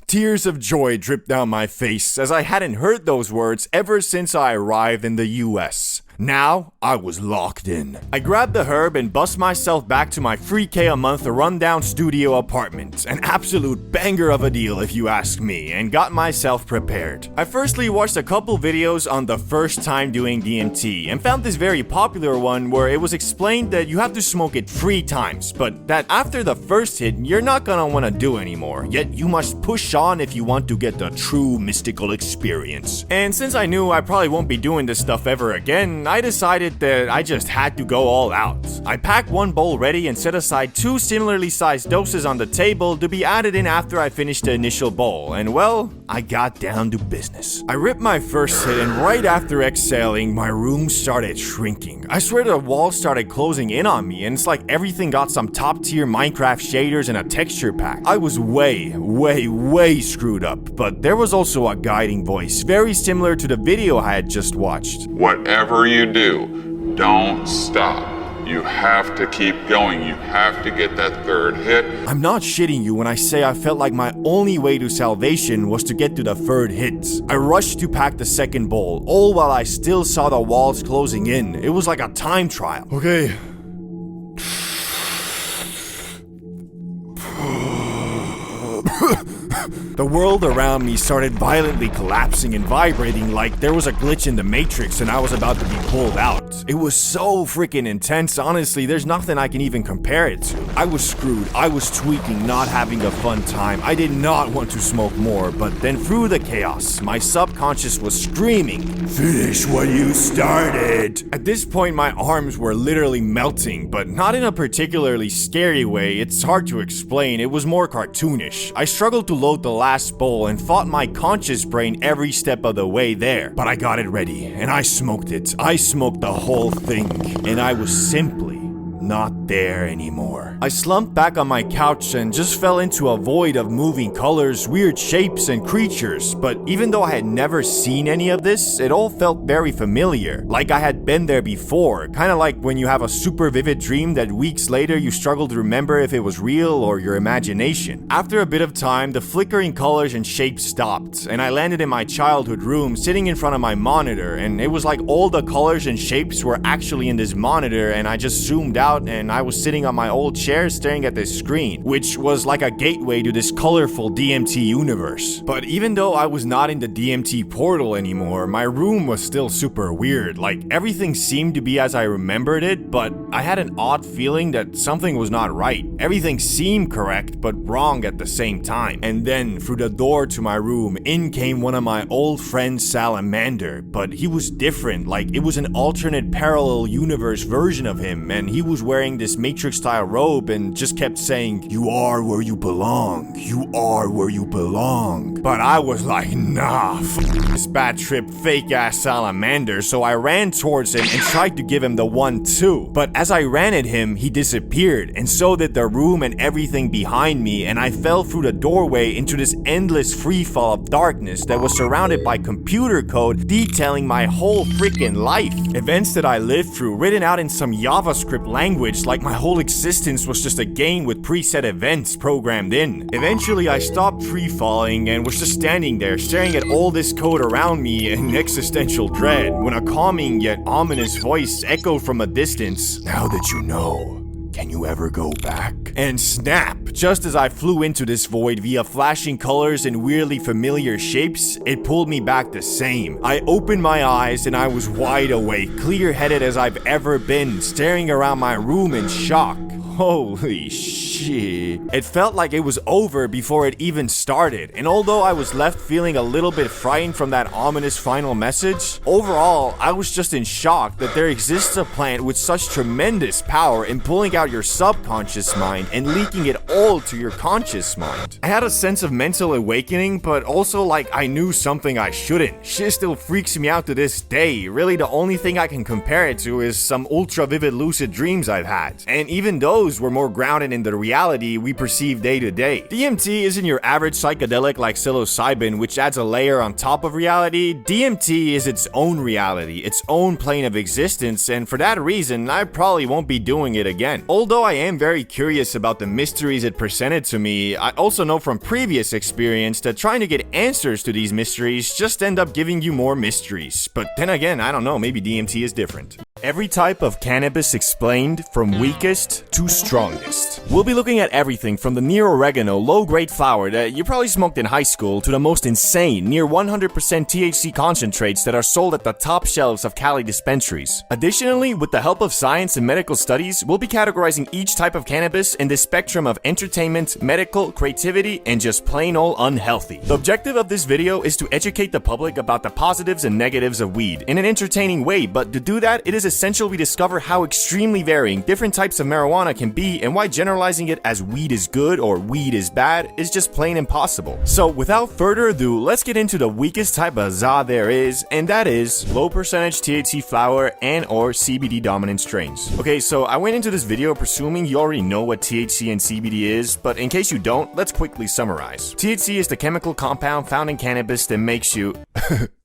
Tears of joy dripped down my face as I hadn't heard those words ever since I arrived in the US. Now, I was locked in. I grabbed the herb and bust myself back to my 3K a month rundown studio apartment. An absolute banger of a deal if you ask me, and got myself prepared. I firstly watched a couple videos on the first time doing DMT and found this very popular one where it was explained that you have to smoke it 3 times, but that after the first hit, you're not gonna wanna do anymore, yet you must push on if you want to get the true mystical experience. And since I knew I probably won't be doing this stuff ever again, I decided that I just had to go all out. I packed 1 bowl ready and set aside 2 similarly sized doses on the table to be added in after I finished the initial bowl, and well, I got down to business. I ripped my first hit, and right after exhaling, my room started shrinking. I swear the walls started closing in on me, and it's like everything got some top tier Minecraft shaders and a texture pack. I was way screwed up, but there was also a guiding voice, very similar to the video I had just watched. Whatever you do, don't stop. You have to keep going. You have to get that 3rd hit. I'm not shitting you when I say I felt like my only way to salvation was to get to the 3rd hit. I rushed to pack the 2nd bowl, all while I still saw the walls closing in. It was like a time trial. Okay. The world around me started violently collapsing and vibrating like there was a glitch in the Matrix and I was about to be pulled out. It was so freaking intense, honestly, there's nothing I can even compare it to. I was screwed, I was tweaking, not having a fun time. I did not want to smoke more, but then through the chaos, my subconscious was screaming, "Finish what you started!" At this point, my arms were literally melting, but not in a particularly scary way. It's hard to explain, it was more cartoonish. I struggled to load the last bowl and fought my conscious brain every step of the way there. But I got it ready, and I smoked it. I smoked the whole thing, and I was simply not there anymore. I slumped back on my couch and just fell into a void of moving colors, weird shapes, and creatures. But even though I had never seen any of this, it all felt very familiar, like I had been there before, kind of like when you have a super vivid dream that weeks later you struggle to remember if it was real or your imagination. After a bit of time, the flickering colors and shapes stopped, and I landed in my childhood room sitting in front of my monitor, and it was like all the colors and shapes were actually in this monitor, and I just zoomed out and I was sitting on my old chair staring at this screen, which was like a gateway to this colorful DMT universe. But even though I was not in the DMT portal anymore, my room was still super weird. Like everything seemed to be as I remembered it, but I had an odd feeling that something was not right. Everything seemed correct, but wrong at the same time. And then through the door to my room, in came one of my old friends, Salamander, but he was different. Like it was an alternate parallel universe version of him, and he was wearing this Matrix-style robe and just kept saying, "You are where you belong. You are where you belong." But I was like, nah, this bad trip fake-ass salamander, so I ran towards him and tried to give him the 1-2. But as I ran at him, he disappeared, and so did the room and everything behind me, and I fell through the doorway into this endless freefall of darkness that was surrounded by computer code detailing my whole freaking life. Events that I lived through, written out in some JavaScript language, like my whole existence was just a game with preset events programmed in. Eventually, I stopped free-falling and was just standing there, staring at all this code around me in existential dread, when a calming yet ominous voice echoed from a distance. "Now that you know, can you ever go back?" And snap! Just as I flew into this void via flashing colors and weirdly familiar shapes, it pulled me back the same. I opened my eyes and I was wide awake, clear-headed as I've ever been, staring around my room in shock. Holy shit. It felt like it was over before it even started, and although I was left feeling a little bit frightened from that ominous final message, overall, I was just in shock that there exists a plant with such tremendous power in pulling out your subconscious mind and leaking it all to your conscious mind. I had a sense of mental awakening, but also like I knew something I shouldn't. Shit still freaks me out to this day. Really, the only thing I can compare it to is some ultra vivid lucid dreams I've had, and even those were more grounded in the reality we perceive day to day. DMT isn't your average psychedelic like psilocybin, which adds a layer on top of reality. DMT is its own reality, its own plane of existence, and for that reason, I probably won't be doing it again. Although I am very curious about the mysteries it presented to me, I also know from previous experience that trying to get answers to these mysteries just end up giving you more mysteries. But then again, I don't know, maybe DMT is different. Every type of cannabis explained, from weakest to strongest. We'll be looking at everything from the near oregano, low-grade flower that you probably smoked in high school to the most insane, near 100% THC concentrates that are sold at the top shelves of Cali dispensaries. Additionally, with the help of science and medical studies, we'll be categorizing each type of cannabis in the spectrum of entertainment, medical, creativity, and just plain old unhealthy. The objective of this video is to educate the public about the positives and negatives of weed in an entertaining way, but to do that, it is essential we discover how extremely varying different types of marijuana can be and why generalizing it as weed is good or weed is bad is just plain impossible. So without further ado, let's get into the weakest type of za there is, and that is low percentage THC flower and or CBD dominant strains. Okay, so I went into this video presuming you already know what THC and CBD is, but in case you don't, let's quickly summarize. THC is the chemical compound found in cannabis that makes you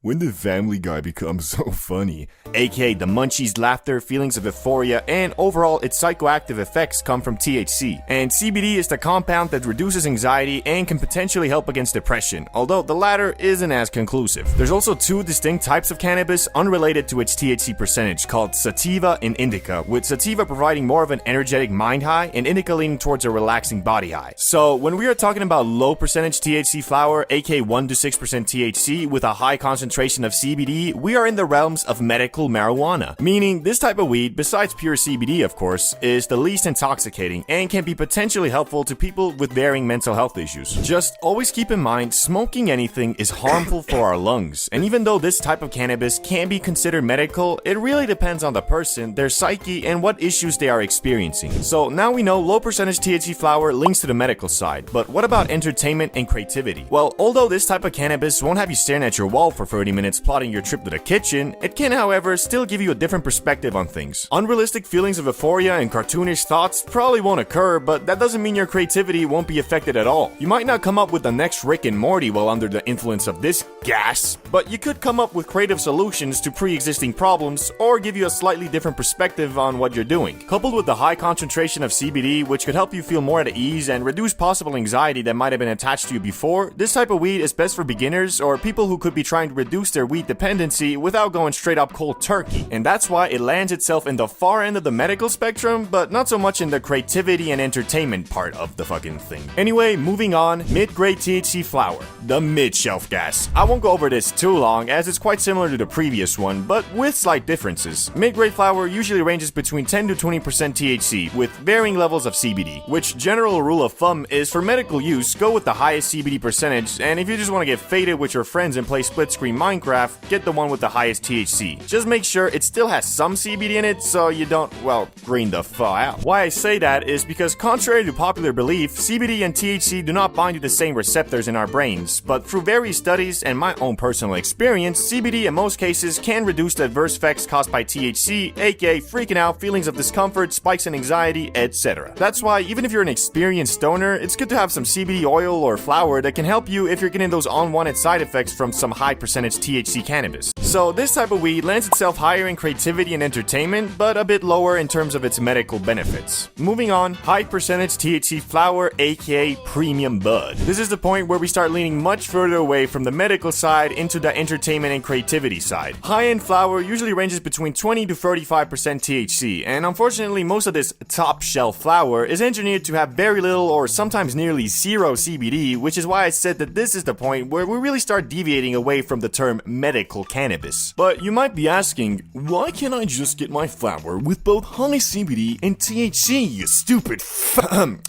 when did Family Guy become so funny? aka the munchies, laughter, feelings of euphoria, and overall its psychoactive effects come from THC. And CBD is the compound that reduces anxiety and can potentially help against depression, although the latter isn't as conclusive. There's also two distinct types of cannabis unrelated to its THC percentage, called sativa and indica, with sativa providing more of an energetic mind high and indica leaning towards a relaxing body high. So when we are talking about low percentage THC flower, aka 1 to 6% THC with a high concentration of CBD, we are in the realms of medical marijuana, meaning this type of weed, besides pure CBD of course, is the least intoxicating and can be potentially helpful to people with varying mental health issues. Just always keep in mind, smoking anything is harmful for our lungs, and even though this type of cannabis can be considered medical, it really depends on the person, their psyche, and what issues they are experiencing. So now we know low percentage THC flower links to the medical side, but what about entertainment and creativity? Well, although this type of cannabis won't have you staring at your wall for 30 minutes plotting your trip to the kitchen, it can, however, still give you a different perspective on things. Unrealistic feelings of euphoria and cartoonish thoughts probably won't occur, but that doesn't mean your creativity won't be affected at all. You might not come up with the next Rick and Morty while under the influence of this gas, but you could come up with creative solutions to pre-existing problems or give you a slightly different perspective on what you're doing. Coupled with the high concentration of CBD, which could help you feel more at ease and reduce possible anxiety that might have been attached to you before, this type of weed is best for beginners or people who could be trying to reduce their weed dependency without going straight up cold turkey. And that's why it lands itself in the far end of the medical spectrum, but not so much in the creativity and entertainment part of the fucking thing. Anyway, moving on, mid-grade THC flower, the mid-shelf gas. I won't go over this too long as it's quite similar to the previous one, but with slight differences. Mid-grade flower usually ranges between 10 to 20% THC with varying levels of CBD, which general rule of thumb is for medical use, go with the highest CBD percentage, and if you just want to get faded with your friends and play split screen Minecraft, get the one with the highest THC. Just make sure it still has some CBD in it so you don't, well, green the fuck out. Why I say that is because contrary to popular belief, CBD and THC do not bind to the same receptors in our brains, but through various studies and my own personal experience, CBD in most cases can reduce the adverse effects caused by THC, aka freaking out, feelings of discomfort, spikes in anxiety, etc. That's why even if you're an experienced stoner, it's good to have some CBD oil or flower that can help you if you're getting those unwanted side effects from some high percentage THC cannabis. So this type of weed lends itself higher in creativity and entertainment, but a bit lower in terms of its medical benefits. Moving on, high percentage THC flower, aka premium bud. This is the point where we start leaning much further away from the medical side into the entertainment and creativity side. High-end flower usually ranges between 20 to 35% THC, and unfortunately most of this top shelf flower is engineered to have very little or sometimes nearly zero CBD, which is why I said that this is the point where we really start deviating away from the term medical cannabis. But you might be asking, why can't I just get my flower with both high CBD and THC, you stupid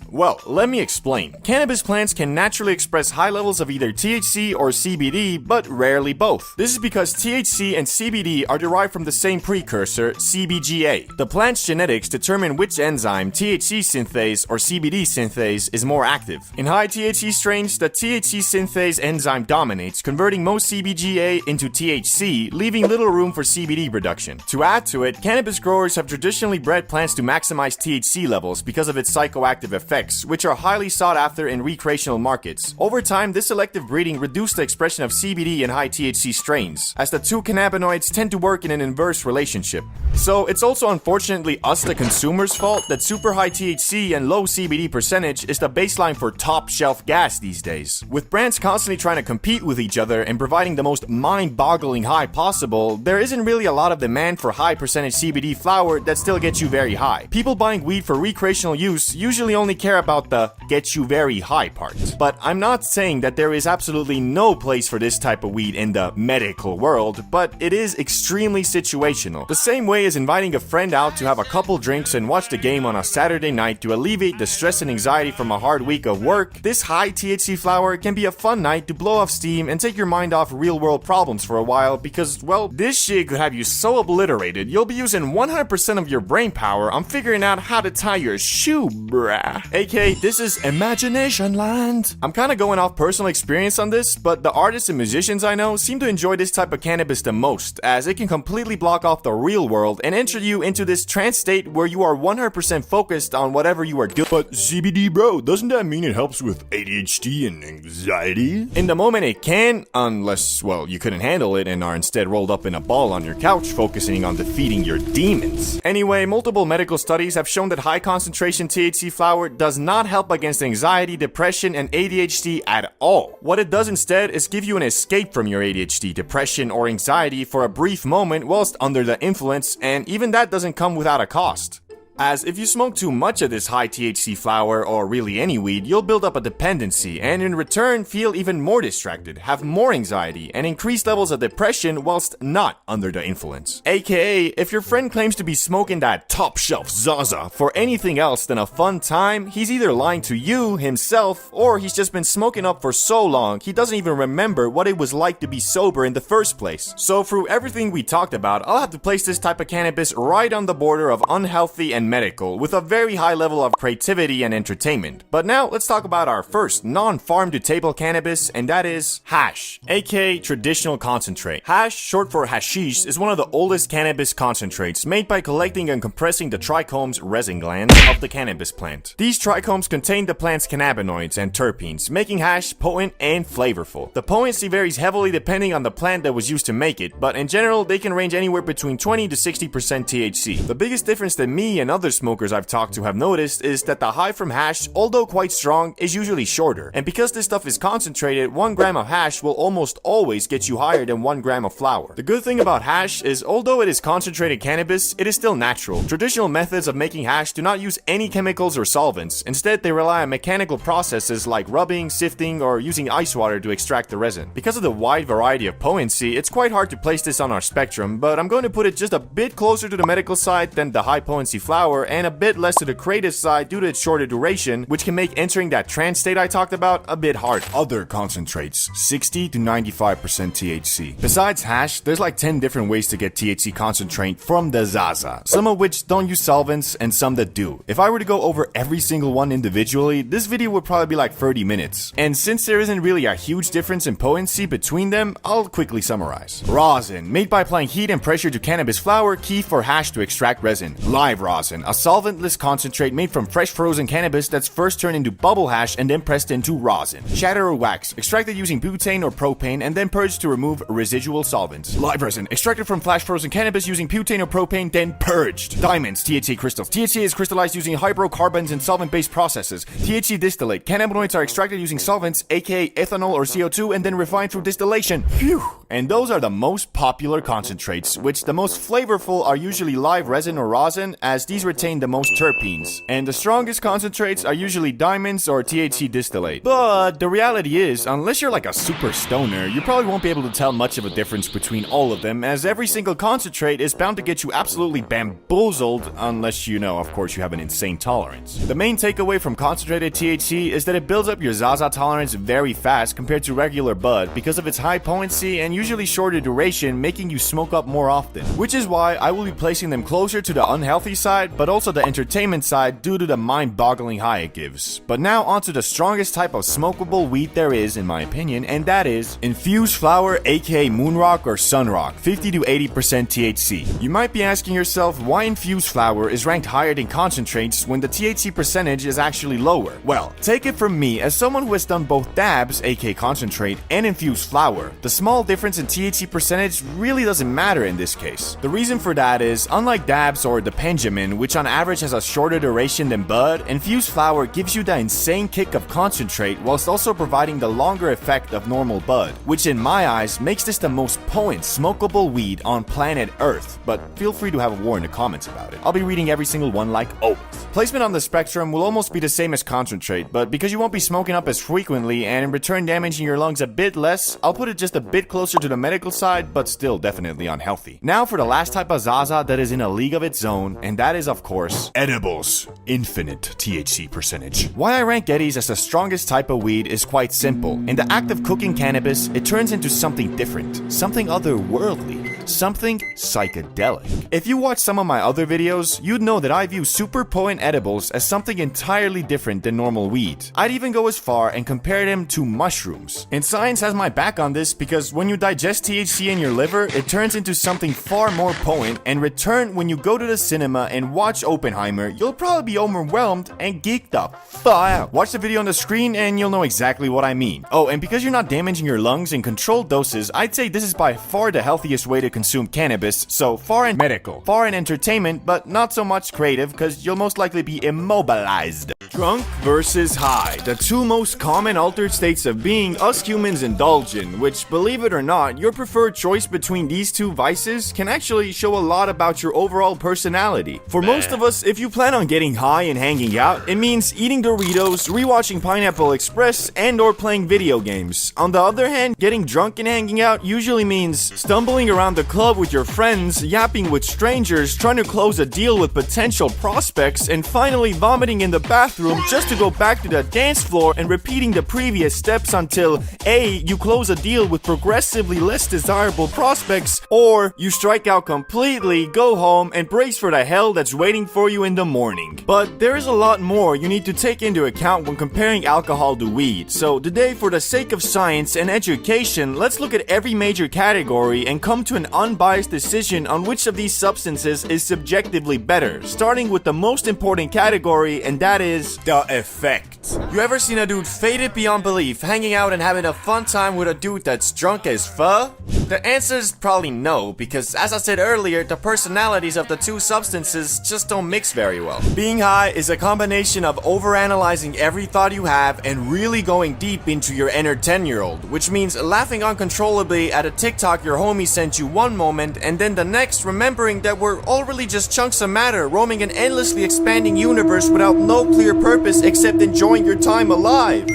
Well, let me explain. Cannabis plants can naturally express high levels of either THC or CBD, but rarely both. This is because THC and CBD are derived from the same precursor, CBGA. The plant's genetics determine which enzyme, THC synthase or CBD synthase, is more active. In high THC strains, the THC synthase enzyme dominates, converting most CBGA into THC, leaving little room for CBD production. To add to it, cannabis growers have traditionally bred plants to maximize THC levels because of its psychoactive effects, which are highly sought after in recreational markets. Over time, this selective breeding reduced the expression of CBD in high THC strains, as the two cannabinoids tend to work in an inverse relationship. So it's also unfortunately us the consumers' fault that super high THC and low CBD percentage is the baseline for top shelf gas these days. With brands constantly trying to compete with each other and providing the most mind-boggling high possible, there isn't really a lot of demand for high percentage CBD flower that still gets you very high. People buying weed for recreational use usually only care about the get you very high part. But I'm not saying that there is absolutely no place for this type of weed in the medical world, but it is extremely situational. The same way as inviting a friend out to have a couple drinks and watch the game on a Saturday night to alleviate the stress and anxiety from a hard week of work, this high THC flower can be a fun night to blow off steam and take your mind off real world problems for a while because, well, this shit could have you so obliterated you'll be using 100% of your brain power on figuring out how to tie your shoe, bruh. AKA, this is imagination land. I'm kinda going off personal experience on this, but the artists and musicians I know seem to enjoy this type of cannabis the most, as it can completely block off the real world and enter you into this trance state where you are 100% focused on whatever you are doing. But CBD, bro, doesn't that mean it helps with ADHD and anxiety? In the moment it can, unless, well, you couldn't handle it and are instead rolled up in a ball on your couch focusing on defeating your demons. Anyway, multiple medical studies have shown that high concentration THC flower does not help against anxiety, depression, and ADHD at all. What it does instead is give you an escape from your ADHD, depression, or anxiety for a brief moment whilst under the influence, and even that doesn't come without a cost. As if you smoke too much of this high THC flower, or really any weed, you'll build up a dependency and in return feel even more distracted, have more anxiety, and increased levels of depression whilst not under the influence. AKA, if your friend claims to be smoking that top shelf Zaza for anything else than a fun time, he's either lying to you, himself, or he's just been smoking up for so long he doesn't even remember what it was like to be sober in the first place. So through everything we talked about, I'll have to place this type of cannabis right on the border of unhealthy and medical, with a very high level of creativity and entertainment. But now let's talk about our first non-farm to table cannabis, and that is hash, aka traditional concentrate. Hash, short for hashish, is one of the oldest cannabis concentrates made by collecting and compressing the trichomes, resin glands, of the cannabis plant. These trichomes contain the plant's cannabinoids and terpenes, making hash potent and flavorful. The potency varies heavily depending on the plant that was used to make it, but in general they can range anywhere between 20 to 60% THC. The biggest difference that me and other smokers I've talked to have noticed is that the high from hash, although quite strong, is usually shorter. And because this stuff is concentrated, 1 gram of hash will almost always get you higher than 1 gram of flower. The good thing about hash is, although it is concentrated cannabis, it is still natural. Traditional methods of making hash do not use any chemicals or solvents. Instead, they rely on mechanical processes like rubbing, sifting, or using ice water to extract the resin. Because of the wide variety of potency, it's quite hard to place this on our spectrum, but I'm going to put it just a bit closer to the medical side than the high potency flower, flower, and a bit less to the creative side due to its shorter duration, which can make entering that trance state I talked about a bit hard. Other concentrates, 60 to 95% THC. Besides hash, there's like 10 different ways to get THC concentrate from the Zaza, some of which don't use solvents and some that do. If I were to go over every single one individually, this video would probably be like 30 minutes. And since there isn't really a huge difference in potency between them, I'll quickly summarize. Rosin, made by applying heat and pressure to cannabis flower, key for hash to extract resin. Live rosin, a solventless concentrate made from fresh frozen cannabis that's first turned into bubble hash and then pressed into rosin. Shatter or wax, extracted using butane or propane and then purged to remove residual solvents. Live resin, extracted from flash frozen cannabis using butane or propane, then purged. Diamonds, THC crystals. THC is crystallized using hydrocarbons and solvent-based processes. THC distillate, cannabinoids are extracted using solvents, aka ethanol or CO2, and then refined through distillation. Phew! And those are the most popular concentrates, which the most flavorful are usually live resin or rosin, as these retain the most terpenes. And the strongest concentrates are usually diamonds or THC distillate. But the reality is, unless you're like a super stoner, you probably won't be able to tell much of a difference between all of them, as every single concentrate is bound to get you absolutely bamboozled, unless you know, of course, you have an insane tolerance. The main takeaway from concentrated THC is that it builds up your Zaza tolerance very fast compared to regular bud because of its high potency and usually shorter duration, making you smoke up more often. Which is why I will be placing them closer to the unhealthy side, but also the entertainment side due to the mind-boggling high it gives. But now onto the strongest type of smokable weed there is, in my opinion, and that is infused flower, aka moonrock or sunrock, 50 to 80% THC. You might be asking yourself why infused flower is ranked higher than concentrates when the THC percentage is actually lower. Well, take it from me, as someone who has done both dabs, aka concentrate, and infused flower, the small difference in THC percentage really doesn't matter in this case. The reason for that is, unlike dabs or the Benjamin, which on average has a shorter duration than bud, infused flower gives you the insane kick of concentrate whilst also providing the longer effect of normal bud, which in my eyes makes this the most potent smokable weed on planet Earth. But feel free to have a war in the comments about it. I'll be reading every single one like always. Placement on the spectrum will almost be the same as concentrate, but because you won't be smoking up as frequently and in return damaging your lungs a bit less, I'll put it just a bit closer to the medical side, but still definitely unhealthy. Now for the last type of Zaza that is in a league of its own, and that is of course edibles, infinite THC percentage. Why I rank Eddies as the strongest type of weed is quite simple. In the act of cooking cannabis, it turns into something different, something otherworldly, something psychedelic. If you watch some of my other videos, you'd know that I view super potent edibles as something entirely different than normal weed. I'd even go as far and compare them to mushrooms. And science has my back on this because when you digest THC in your liver, it turns into something far more potent, and return when you go to the cinema and watch Oppenheimer, you'll probably be overwhelmed and geeked the fuck out. Watch the video on the screen and you'll know exactly what I mean. Oh, and because you're not damaging your lungs in controlled doses, I'd say this is by far the healthiest way to consume cannabis, so far in medical, far in entertainment, but not so much creative because you'll most likely be immobilized. Drunk versus high, the two most common altered states of being us humans indulge in, which, believe it or not, your preferred choice between these two vices can actually show a lot about your overall personality. For most of us, if you plan on getting high and hanging out, it means eating Doritos, rewatching Pineapple Express, and or playing video games. On the other hand, getting drunk and hanging out usually means stumbling around the club with your friends, yapping with strangers, trying to close a deal with potential prospects, and finally vomiting in the bathroom just to go back to the dance floor and repeating the previous steps until A, you close a deal with progressively less desirable prospects, or you strike out completely, go home, and brace for the hell that's waiting for you in the morning. But there is a lot more you need to take into account when comparing alcohol to weed, so today, for the sake of science and education, let's look at every major category and come to an unbiased decision on which of these substances is subjectively better, starting with the most important category, and that is the effect. You ever seen a dude faded beyond belief, hanging out and having a fun time with a dude that's drunk as fuck? The answer is probably no, because as I said earlier, the personalities of the two substances just don't mix very well. Being high is a combination of overanalyzing every thought you have and really going deep into your inner 10-year-old, which means laughing uncontrollably at a TikTok your homie sent you one moment and then the next remembering that we're all really just chunks of matter roaming an endlessly expanding universe without no clear purpose except enjoying your time alive.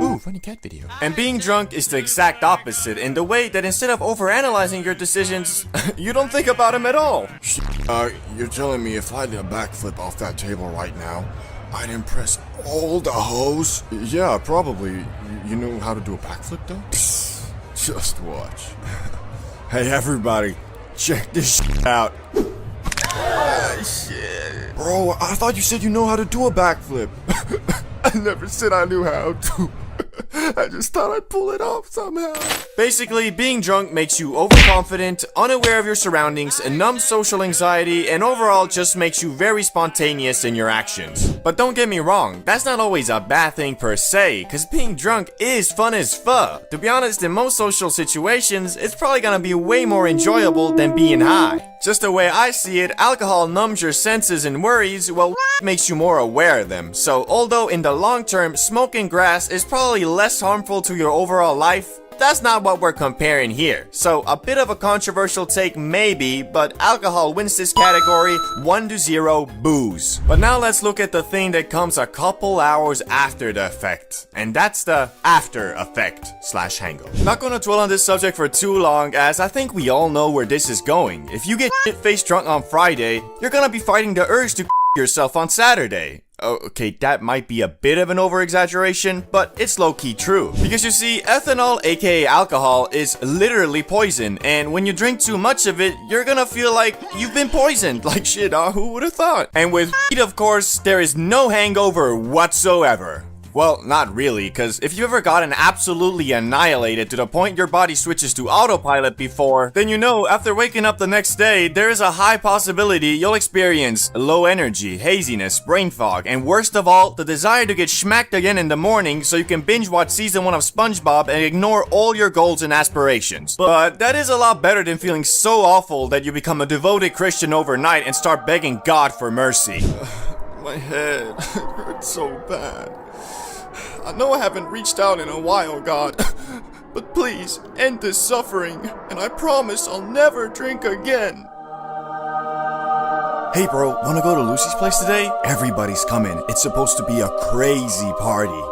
Ooh, funny cat. cat video. And being drunk is the exact opposite in the way that instead of overanalyzing your decisions, you don't think about them at all. You're telling me if I did a backflip off that table right now, I'd impress all the hoes? Yeah, probably. You know how to do a backflip though? Just watch. Hey everybody, check this shit out. Shit. Bro, I thought you said you know how to do a backflip. I never said I knew how to. I just thought I'd pull it off somehow. Basically, being drunk makes you overconfident, unaware of your surroundings, numb social anxiety, and overall just makes you very spontaneous in your actions. But don't get me wrong, that's not always a bad thing per se, cause being drunk is fun as fuck. To be honest, in most social situations, it's probably gonna be way more enjoyable than being high. Just the way I see it, alcohol numbs your senses and worries, while makes you more aware of them. So although in the long term, smoking grass is probably less harmful to your overall life, that's not what we're comparing here. So a bit of a controversial take maybe, but alcohol wins this category 1-0 booze. But now let's look at the thing that comes a couple hours after the effect. And that's the after effect / hangover. Not gonna dwell on this subject for too long, as I think we all know where this is going. If you get shit-faced drunk on Friday, you're gonna be fighting the urge to yourself on Saturday. Oh, okay, that might be a bit of an over-exaggeration, but it's low-key true. Because you see, ethanol, aka alcohol, is literally poison, and when you drink too much of it, you're gonna feel like you've been poisoned. Like shit, who would've thought? And with weed, of course, there is no hangover whatsoever. Well, not really, cause if you ever gotten absolutely annihilated to the point your body switches to autopilot before, then you know after waking up the next day, there is a high possibility you'll experience low energy, haziness, brain fog, and worst of all, the desire to get schmacked again in the morning so you can binge watch season 1 of SpongeBob and ignore all your goals and aspirations. But that is a lot better than feeling so awful that you become a devoted Christian overnight and start begging God for mercy. My head hurts so bad. I know I haven't reached out in a while, God, but please end this suffering, and I promise I'll never drink again. Hey bro, wanna go to Lucy's place today? Everybody's coming. It's supposed to be a crazy party.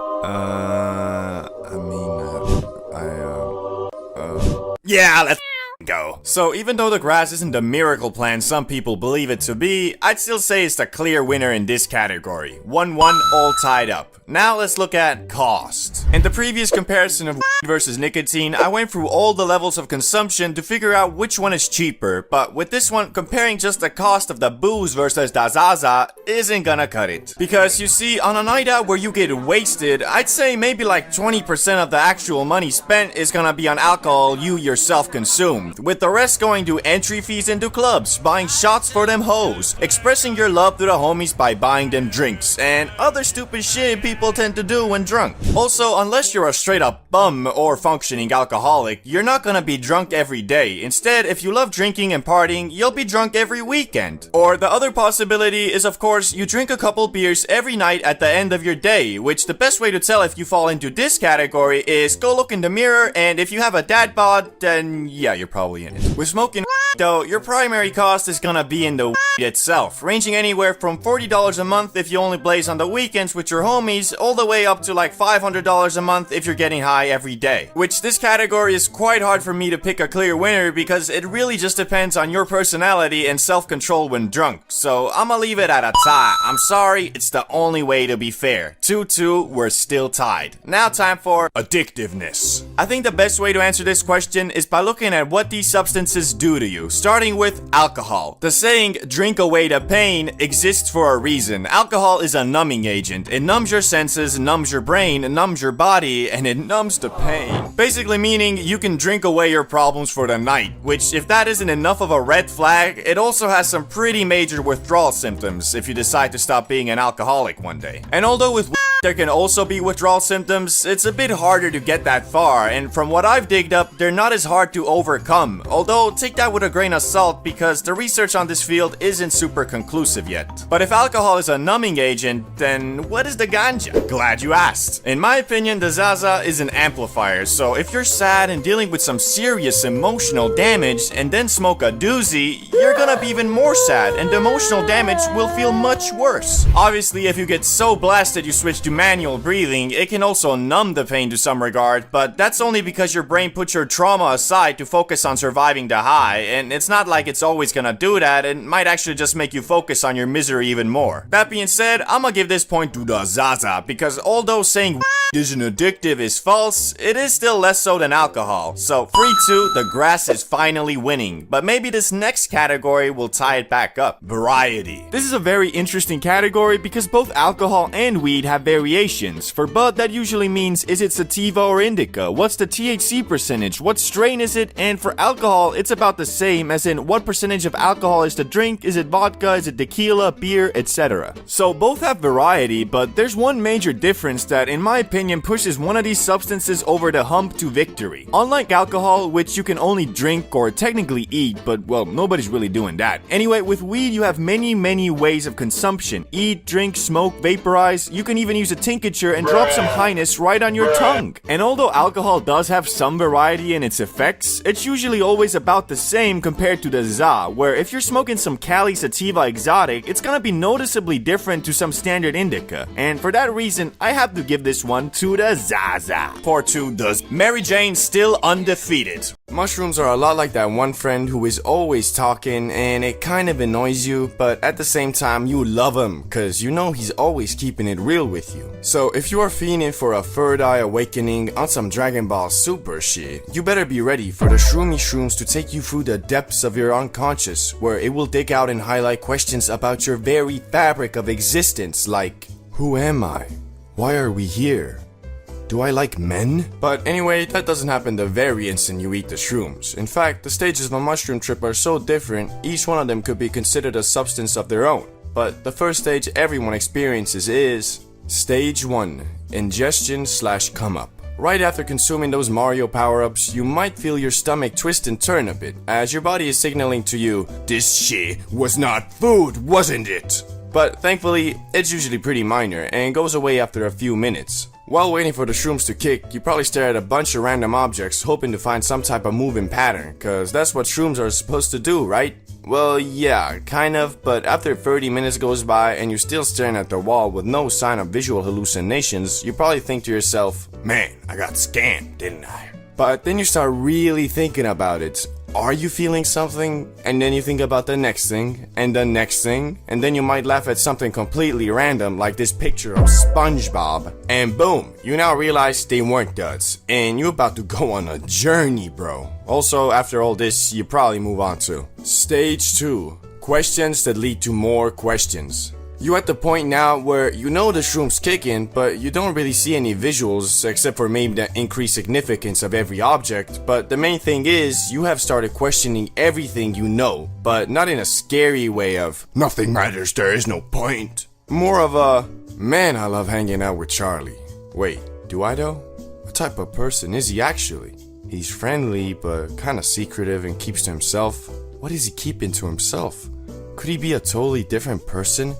Yeah, let's go. So even though the grass isn't the miracle plant some people believe it to be, I'd still say it's the clear winner in this category. 1-1, all tied up. Now let's look at cost. In the previous comparison of weed versus nicotine, I went through all the levels of consumption to figure out which one is cheaper, but with this one, comparing just the cost of the booze versus the Zaza isn't gonna cut it. Because you see, on a night out where you get wasted, I'd say maybe like 20% of the actual money spent is gonna be on alcohol you yourself consumed, with the rest going to entry fees into clubs, buying shots for them hoes, expressing your love to the homies by buying them drinks, and other stupid shit people tend to do when drunk. Also, unless you're a straight up bum or functioning alcoholic, you're not gonna be drunk every day. Instead, if you love drinking and partying, you'll be drunk every weekend. Or the other possibility is, of course, you drink a couple beers every night at the end of your day, which the best way to tell if you fall into this category is go look in the mirror, and if you have a dad bod, then yeah, you're probably in it. With smoking though, your primary cost is gonna be in the itself, ranging anywhere from $40 a month if you only blaze on the weekends with your homies, all the way up to like $500 a month if you're getting high every day. Which this category is quite hard for me to pick a clear winner because it really just depends on your personality and self-control when drunk. So I'ma leave it at a tie. I'm sorry, it's the only way to be fair. 2-2, we're still tied. Now time for addictiveness. I think the best way to answer this question is by looking at what these substances do to you, starting with alcohol. The saying, drink away the pain, exists for a reason. Alcohol is a numbing agent. It numbs your senses, numbs your brain, numbs your body, and it numbs the pain. Basically meaning you can drink away your problems for the night, which if that isn't enough of a red flag, it also has some pretty major withdrawal symptoms if you decide to stop being an alcoholic one day. And although with there can also be withdrawal symptoms, it's a bit harder to get that far, and from what I've digged up, they're not as hard to overcome come, although take that with a grain of salt because the research on this field isn't super conclusive yet. But if alcohol is a numbing agent, then what is the ganja? Glad you asked. In my opinion, the Zaza is an amplifier, so if you're sad and dealing with some serious emotional damage and then smoke a doozy, you're gonna be even more sad and the emotional damage will feel much worse. Obviously, if you get so blasted you switch to manual breathing, it can also numb the pain to some regard, but that's only because your brain puts your trauma aside to focus on surviving the high, and it's not like it's always gonna do that, it might actually just make you focus on your misery even more. That being said, I'm gonna give this point to the Zaza, because although saying isn't addictive is false, it is still less so than alcohol. So 3-2, the grass is finally winning, but maybe this next category will tie it back up. Variety. This is a very interesting category because both alcohol and weed have variations. For bud, that usually means is it sativa or indica? What's the THC percentage? What strain is it? And for alcohol, it's about the same, as in what percentage of alcohol is the drink? Is it vodka? Is it tequila, beer, etc.? So both have variety, but there's one major difference that, in my opinion, pushes one of these substances over the hump to victory. Unlike alcohol, which you can only drink or technically eat, but well, nobody's really doing that. Anyway, with weed, you have many ways of consumption. Eat, drink, smoke, vaporize. You can even use a tincture and drop some highness right on your tongue. And although alcohol does have some variety in its effects, it's usually always about the same compared to the za, where if you're smoking some Cali sativa exotic, it's gonna be noticeably different to some standard indica. And for that reason, I have to give this one to the Zaza. Part 2 does Mary Jane still undefeated. Mushrooms are a lot like that one friend who is always talking and it kind of annoys you, but at the same time you love him cause you know he's always keeping it real with you. So if you are fiending for a third eye awakening on some Dragon Ball Super shit, you better be ready for the shroomy shrooms to take you through the depths of your unconscious, where it will dig out and highlight questions about your very fabric of existence, like, who am I? Why are we here? Do I like men? But anyway, that doesn't happen the very instant you eat the shrooms. In fact, the stages of a mushroom trip are so different, each one of them could be considered a substance of their own. But the first stage everyone experiences is Stage 1, Ingestion/come up. Right after consuming those Mario power-ups, you might feel your stomach twist and turn a bit, as your body is signaling to you, this shit was not food, wasn't it? But thankfully, it's usually pretty minor and goes away after a few minutes. While waiting for the shrooms to kick, you probably stare at a bunch of random objects hoping to find some type of moving pattern, cause that's what shrooms are supposed to do, right? Well, yeah, kind of, but after 30 minutes goes by and you're still staring at the wall with no sign of visual hallucinations, you probably think to yourself, man, I got scammed, didn't I? But then you start really thinking about it. Are you feeling something? And then you think about the next thing, and the next thing, and then you might laugh at something completely random like this picture of SpongeBob, and boom, you now realize they weren't duds, and you're about to go on a journey, bro. Also, after all this, you probably move on to Stage 2, Questions that lead to more questions. You're at the point now where you know the shroom's kicking, but you don't really see any visuals except for maybe the increased significance of every object, but the main thing is you have started questioning everything you know, but not in a scary way of nothing matters, there is no point. More of a, man, I love hanging out with Charlie. Wait, do I though? What type of person is he actually? He's friendly, but kinda secretive and keeps to himself. What is he keeping to himself? Could he be a totally different person?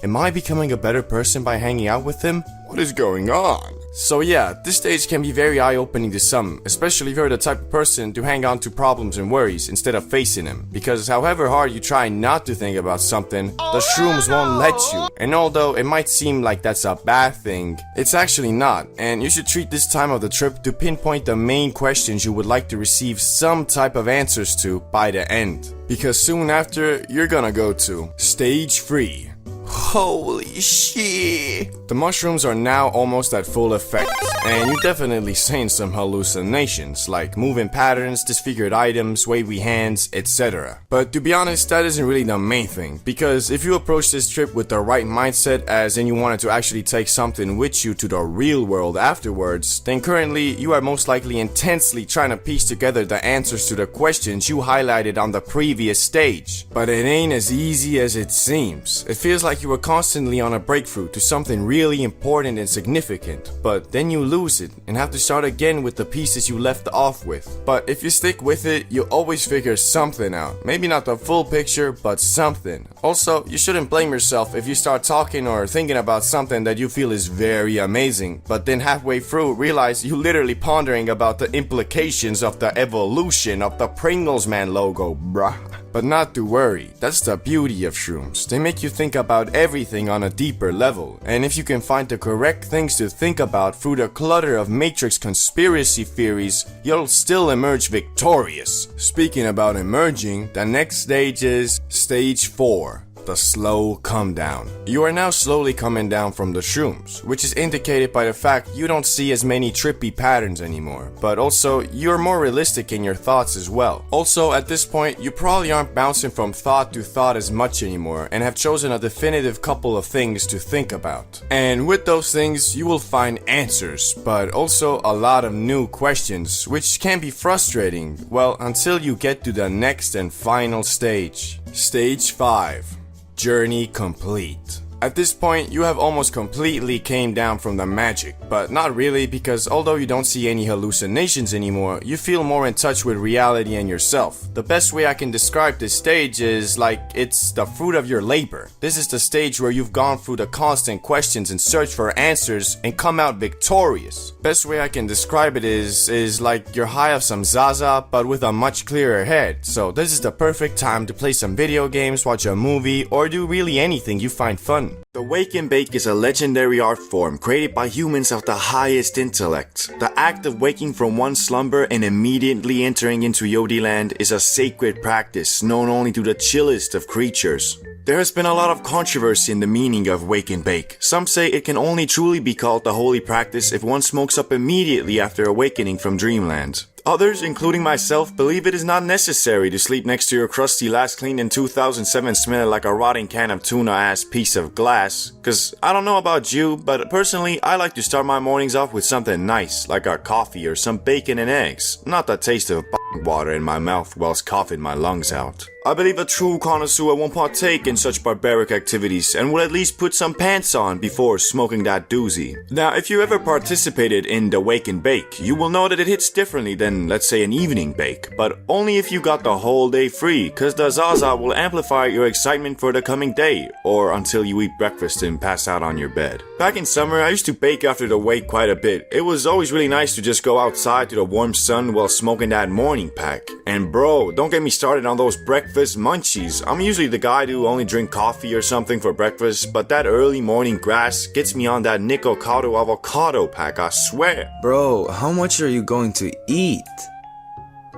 Am I becoming a better person by hanging out with him? What is going on? So yeah, this stage can be very eye-opening to some, especially if you're the type of person to hang on to problems and worries instead of facing them. Because however hard you try not to think about something, the shrooms won't let you. And although it might seem like that's a bad thing, it's actually not. And you should treat this time of the trip to pinpoint the main questions you would like to receive some type of answers to by the end. Because soon after, you're gonna go to Stage 3. Holy shit! The mushrooms are now almost at full effect, and you're definitely seeing some hallucinations, like moving patterns, disfigured items, wavy hands, etc. But to be honest, that isn't really the main thing, because if you approach this trip with the right mindset, as in you wanted to actually take something with you to the real world afterwards, then currently you are most likely intensely trying to piece together the answers to the questions you highlighted on the previous stage. But it ain't as easy as it seems. It feels like like you were constantly on a breakthrough to something really important and significant, but then you lose it and have to start again with the pieces you left off with. But if you stick with it, you'll always figure something out. Maybe not the full picture, but something. Also, you shouldn't blame yourself if you start talking or thinking about something that you feel is very amazing, but then halfway through realize you literally pondering about the implications of the evolution of the Pringles Man logo, bruh. But not to worry, that's the beauty of shrooms. They make you think about everything on a deeper level, and if you can find the correct things to think about through the clutter of Matrix conspiracy theories, you'll still emerge victorious. Speaking about emerging, the next stage is Stage 4. The slow come down. You are now slowly coming down from the shrooms, which is indicated by the fact you don't see as many trippy patterns anymore, but also you're more realistic in your thoughts as well. Also, at this point, you probably aren't bouncing from thought to thought as much anymore and have chosen a definitive couple of things to think about. And with those things, you will find answers, but also a lot of new questions, which can be frustrating, well, until you get to the next and final stage. Stage 5. Journey complete. At this point, you have almost completely came down from the magic, but not really, because although you don't see any hallucinations anymore, you feel more in touch with reality and yourself. The best way I can describe this stage is like it's the fruit of your labor. This is the stage where you've gone through the constant questions and search for answers and come out victorious. Best way I can describe it is like you're high off some Zaza, but with a much clearer head. So this is the perfect time to play some video games, watch a movie, or do really anything you find fun. The wake and bake is a legendary art form created by humans of the highest intellect. The act of waking from one slumber and immediately entering into Yodi land is a sacred practice known only to the chillest of creatures. There has been a lot of controversy in the meaning of wake and bake. Some say it can only truly be called the holy practice if one smokes up immediately after awakening from dreamland. Others, including myself, believe it is not necessary to sleep next to your crusty last cleaned in 2007 smelling like a rotting can of tuna ass piece of glass. Cause I don't know about you, but personally I like to start my mornings off with something nice, like a coffee or some bacon and eggs, not the taste of water in my mouth whilst coughing my lungs out. I believe a true connoisseur won't partake in such barbaric activities and will at least put some pants on before smoking that doozy. Now, if you ever participated in the wake and bake, you will know that it hits differently than, let's say, an evening bake, but only if you got the whole day free, cause the Zaza will amplify your excitement for the coming day, or until you eat breakfast and pass out on your bed. Back in summer, I used to bake after the wake quite a bit. It was always really nice to just go outside to the warm sun while smoking that morning pack. And bro, don't get me started on those breakfast munchies. I'm usually the guy to only drink coffee or something for breakfast, but that early morning grass gets me on that Nicocado avocado pack, I swear. Bro, how much are you going to eat?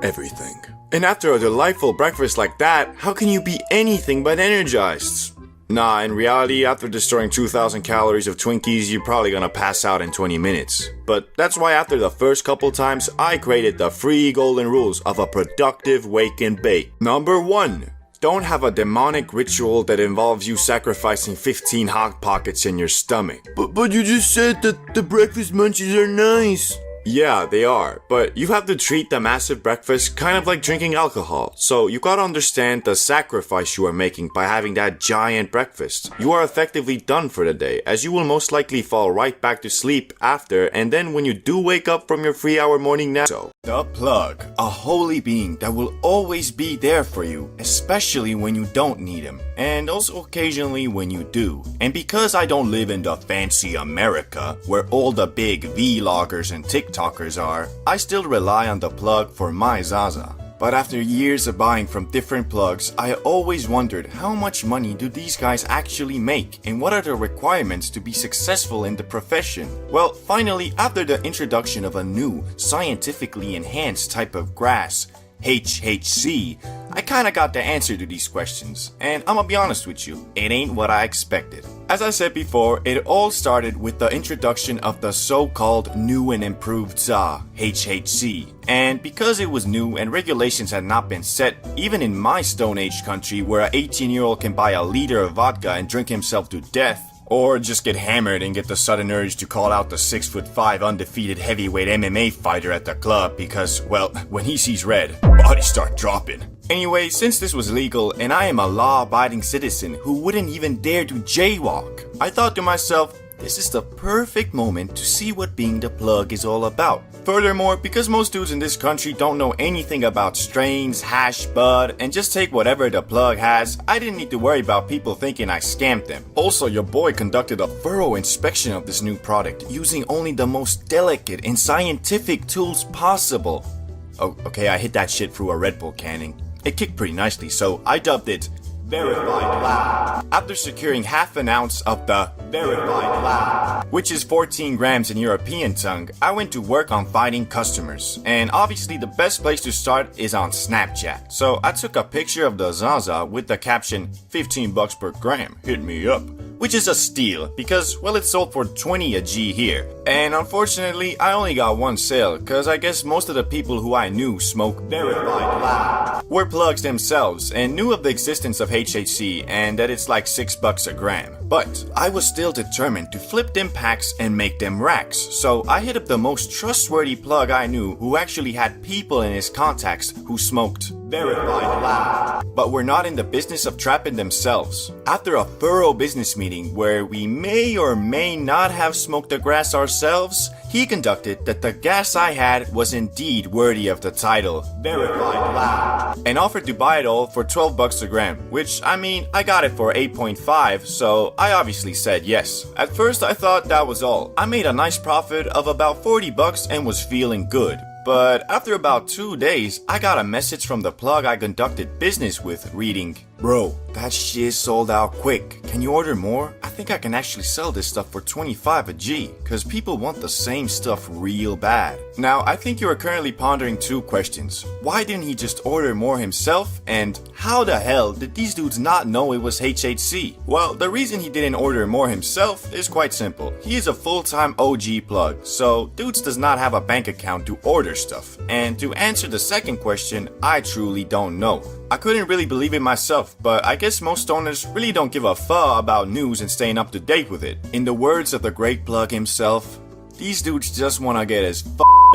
Everything. And after a delightful breakfast like that, how can you be anything but energized? Nah, in reality, after destroying 2,000 calories of Twinkies, you're probably gonna pass out in 20 minutes. But that's why after the first couple times, I created the 3 golden rules of a productive wake and bake. Number 1. Don't have a demonic ritual that involves you sacrificing 15 hot pockets in your stomach. But you just said that the breakfast munchies are nice. Yeah, they are, but you have to treat the massive breakfast kind of like drinking alcohol. So you gotta understand the sacrifice you are making by having that giant breakfast. You are effectively done for the day, as you will most likely fall right back to sleep after, and then when you do wake up from your 3-hour morning nap. So, the plug, a holy being that will always be there for you, especially when you don't need him, and also occasionally when you do. And because I don't live in the fancy America, where all the big vloggers and TikTokers are, I still rely on the plug for my Zaza. But after years of buying from different plugs, I always wondered how much money do these guys actually make and what are the requirements to be successful in the profession? Well, finally, after the introduction of a new, scientifically enhanced type of grass, HHC, I kinda got the answer to these questions, and I'ma be honest with you, it ain't what I expected. As I said before, it all started with the introduction of the so-called new and improved ZA, HHC, and because it was new and regulations had not been set, even in my Stone Age country where an 18-year-old can buy a liter of vodka and drink himself to death, Or just get hammered and get the sudden urge to call out the 6'5" undefeated heavyweight MMA fighter at the club because, well, when he sees red, bodies start dropping. Anyway, since this was legal and I am a law-abiding citizen who wouldn't even dare to jaywalk, I thought to myself, this is the perfect moment to see what being the plug is all about. Furthermore, because most dudes in this country don't know anything about strains, hash, bud, and just take whatever the plug has, I didn't need to worry about people thinking I scammed them. Also, your boy conducted a thorough inspection of this new product using only the most delicate and scientific tools possible. Oh, okay, I hit that shit through a Red Bull canning. It kicked pretty nicely, so I dubbed it Verified Lab. After securing half an ounce of the Verified Lab, which is 14 grams in European tongue, I went to work on finding customers. And obviously the best place to start is on Snapchat. So I took a picture of the Zaza with the caption, 15 bucks per gram, hit me up. Which is a steal, because, well, it sold for 20 a G here. And unfortunately, I only got one sale, cause I guess most of the people who I knew smoke Verified Lab were plugs themselves and knew of the existence of HHC and that it's like 6 bucks a gram. But I was still determined to flip them packs and make them racks, so I hit up the most trustworthy plug I knew who actually had people in his contacts who smoked Verified Lab, but were not in the business of trapping themselves. After a thorough business meeting where we may or may not have smoked the grass ourselves, he conducted that the gas I had was indeed worthy of the title Verified Lab, and offered to buy it all for 12 bucks a gram, which, I mean, I got it for 8.5, so I obviously said yes. At first I thought that was all. I made a nice profit of about 40 bucks and was feeling good. But after about 2 days, I got a message from the plug I conducted business with reading, "Bro, that shit sold out quick. Can you order more? I think I can actually sell this stuff for 25 a G, cause people want the same stuff real bad." Now, I think you are currently pondering two questions. Why didn't he just order more himself? And how the hell did these dudes not know it was HHC? Well, the reason he didn't order more himself is quite simple. He is a full-time OG plug, so dudes does not have a bank account to order stuff. And to answer the second question, I truly don't know. I couldn't really believe it myself, but I guess most stoners really don't give a fuck about news and staying up to date with it. In the words of the great plug himself, these dudes just wanna get as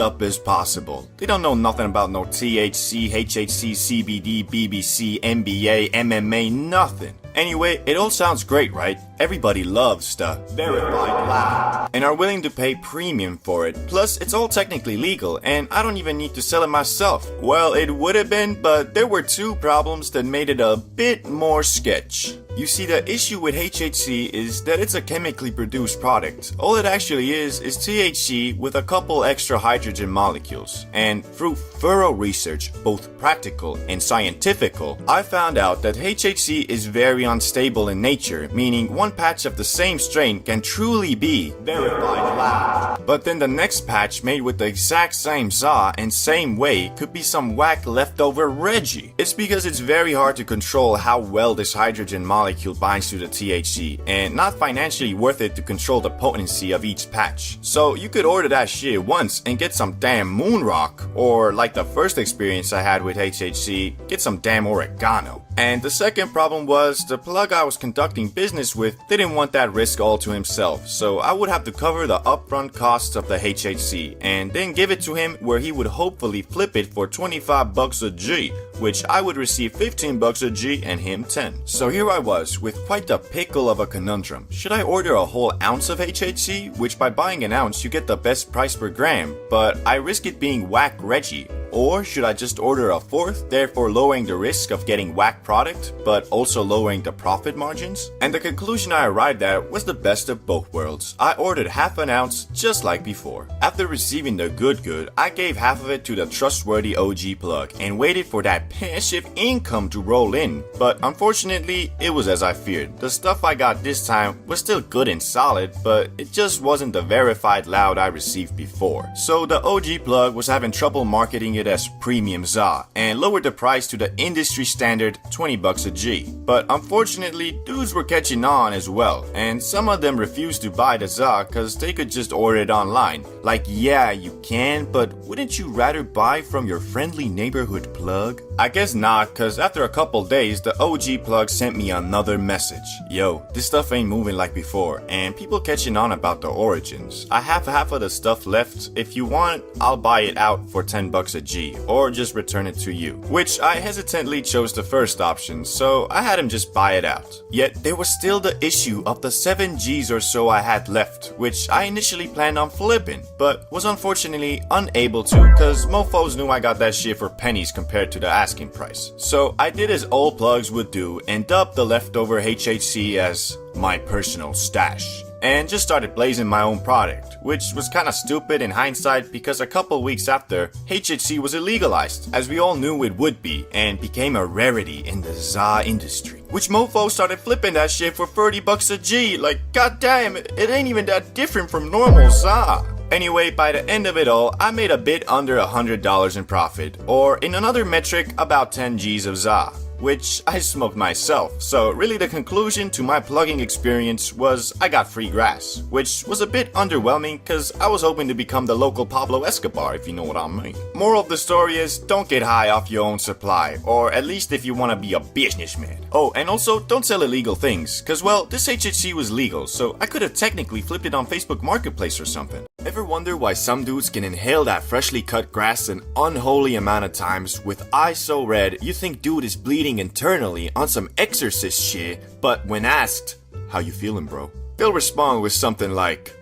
up as possible. They don't know nothing about no THC, HHC, CBD, BBC, NBA, MMA, nothing. Anyway, it all sounds great, right? Everybody loves the Verified Lab and are willing to pay premium for it. Plus, it's all technically legal and I don't even need to sell it myself. Well, it would have been, but there were two problems that made it a bit more sketch. You see, the issue with HHC is that it's a chemically produced product. All it actually is THC with a couple extra hydrogen molecules. And through thorough research, both practical and scientifical, I found out that HHC is very unstable in nature, meaning one patch of the same strain can truly be Verified Lab. But then the next patch made with the exact same ZA and same way could be some whack leftover Reggie. It's because it's very hard to control how well this hydrogen molecule binds to the THC, and not financially worth it to control the potency of each patch. So you could order that shit once and get some damn moon rock, or like the first experience I had with HHC, get some damn oregano. And the second problem was the plug I was conducting business with didn't want that risk all to himself, so I would have to cover the upfront costs of the HHC and then give it to him where he would hopefully flip it for 25 bucks a G, which I would receive 15 bucks a G and him 10. So here I was with quite the pickle of a conundrum. Should I order a whole ounce of HHC, which by buying an ounce you get the best price per gram, but I risk it being whack Reggie? Or should I just order a fourth, therefore lowering the risk of getting whack product, but also lowering the profit margins? And the conclusion I arrived at was the best of both worlds. I ordered half an ounce just like before. After receiving the good, I gave half of it to the trustworthy OG plug and waited for that passive income to roll in. But unfortunately, it was as I feared. The stuff I got this time was still good and solid, but it just wasn't the Verified Loud I received before. So the OG plug was having trouble marketing it it as premium ZA and lowered the price to the industry standard 20 bucks a G. But unfortunately, dudes were catching on as well, and some of them refused to buy the ZA cause they could just order it online. Like, yeah, you can, but wouldn't you rather buy from your friendly neighborhood plug? I guess not, cause after a couple days, the OG plug sent me another message. Yo, this stuff ain't moving like before, and people catching on about the origins. I have half of the stuff left. If you want, I'll buy it out for 10 bucks a G, or just return it to you. Which I hesitantly chose the first option, so I had him just buy it out. Yet, there was still the issue of the 7 Gs or so I had left, which I initially planned on flipping, but was unfortunately unable to, cause mofos knew I got that shit for pennies compared to the asking price. So I did as all plugs would do and dubbed the leftover HHC as my personal stash, and just started blazing my own product, which was kinda stupid in hindsight because a couple weeks after, HHC was illegalized, as we all knew it would be, and became a rarity in the ZA industry. Which mofo started flipping that shit for 30 bucks a G, like goddamn, it ain't even that different from normal ZA. Anyway, by the end of it all, I made a bit under $100 in profit, or in another metric, about 10 Gs of ZA, which I smoked myself. So really the conclusion to my plugging experience was I got free grass, which was a bit underwhelming cause I was hoping to become the local Pablo Escobar, if you know what I mean. Moral of the story is don't get high off your own supply, or at least if you want to be a businessman. Oh, and also don't sell illegal things, cause well, this HHC was legal, so I could have technically flipped it on Facebook Marketplace or something. Ever wonder why some dudes can inhale that freshly cut grass an unholy amount of times with eyes so red you think dude is bleeding internally on some exorcist shit, but when asked, how you feeling bro? They'll respond with something like,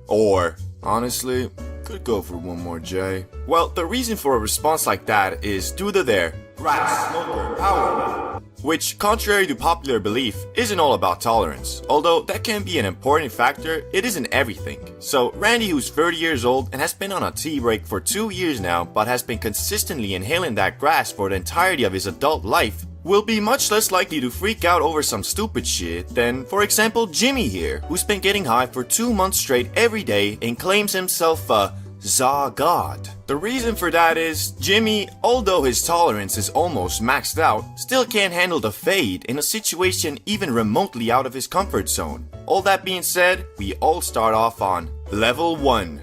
or, honestly, could go for one more J. Well, the reason for a response like that is due to their crack smoker power, which, contrary to popular belief, isn't all about tolerance. Although that can be an important factor, it isn't everything. So Randy, who's 30 years old and has been on a tea break for 2 years now, but has been consistently inhaling that grass for the entirety of his adult life, will be much less likely to freak out over some stupid shit than, for example, Jimmy here, who's been getting high for 2 months straight every day and claims himself a ZA God. The reason for that is, Jimmy, although his tolerance is almost maxed out, still can't handle the fade in a situation even remotely out of his comfort zone. All that being said, we all start off on level 1.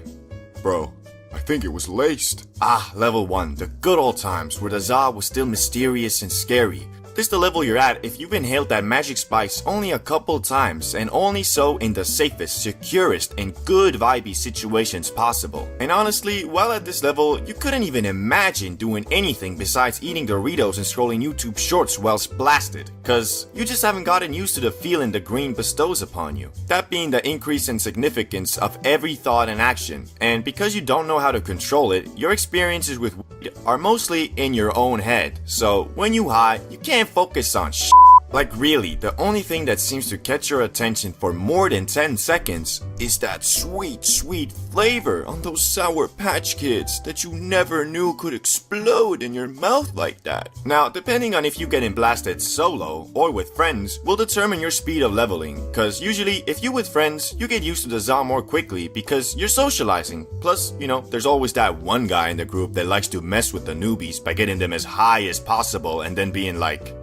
Bro, I think it was laced. Ah, level 1, the good old times where the ZA was still mysterious and scary. This is the level you're at if you've inhaled that magic spice only a couple times, and only so in the safest, securest, and good vibey situations possible. And honestly, while at this level, you couldn't even imagine doing anything besides eating Doritos and scrolling YouTube shorts whilst blasted, cause you just haven't gotten used to the feeling the green bestows upon you. That being the increase in significance of every thought and action, and because you don't know how to control it, your experiences with weed are mostly in your own head. So when you high, you can't focus on shit. Like really, the only thing that seems to catch your attention for more than 10 seconds is that sweet, sweet flavor on those Sour Patch Kids that you never knew could explode in your mouth like that. Now, depending on if you getting blasted solo or with friends will determine your speed of leveling, cause usually if you with friends, you get used to the ZA more quickly because you're socializing. Plus, you know, there's always that one guy in the group that likes to mess with the newbies by getting them as high as possible and then being like,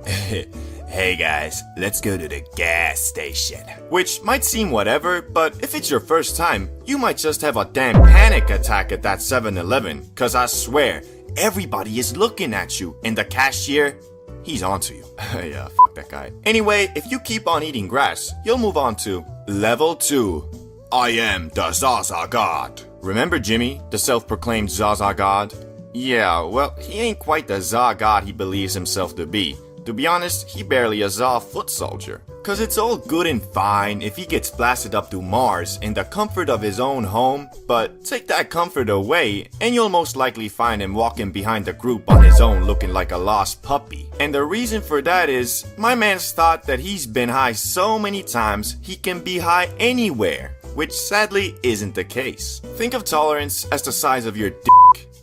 hey guys, let's go to the gas station. Which might seem whatever, but if it's your first time, you might just have a damn panic attack at that 7-Eleven, cause I swear, everybody is looking at you, and the cashier, he's onto you. Yeah, fuck that guy. Anyway, if you keep on eating grass, you'll move on to level 2. I am the Zaza God. Remember Jimmy, the self-proclaimed Zaza God? Yeah, well, he ain't quite the ZA God he believes himself to be. To be honest, he barely a ZA foot soldier. Cause it's all good and fine if he gets blasted up to Mars in the comfort of his own home, but take that comfort away and you'll most likely find him walking behind the group on his own looking like a lost puppy. And the reason for that is, my man's thought that he's been high so many times he can be high anywhere, which sadly isn't the case. Think of tolerance as the size of your dick.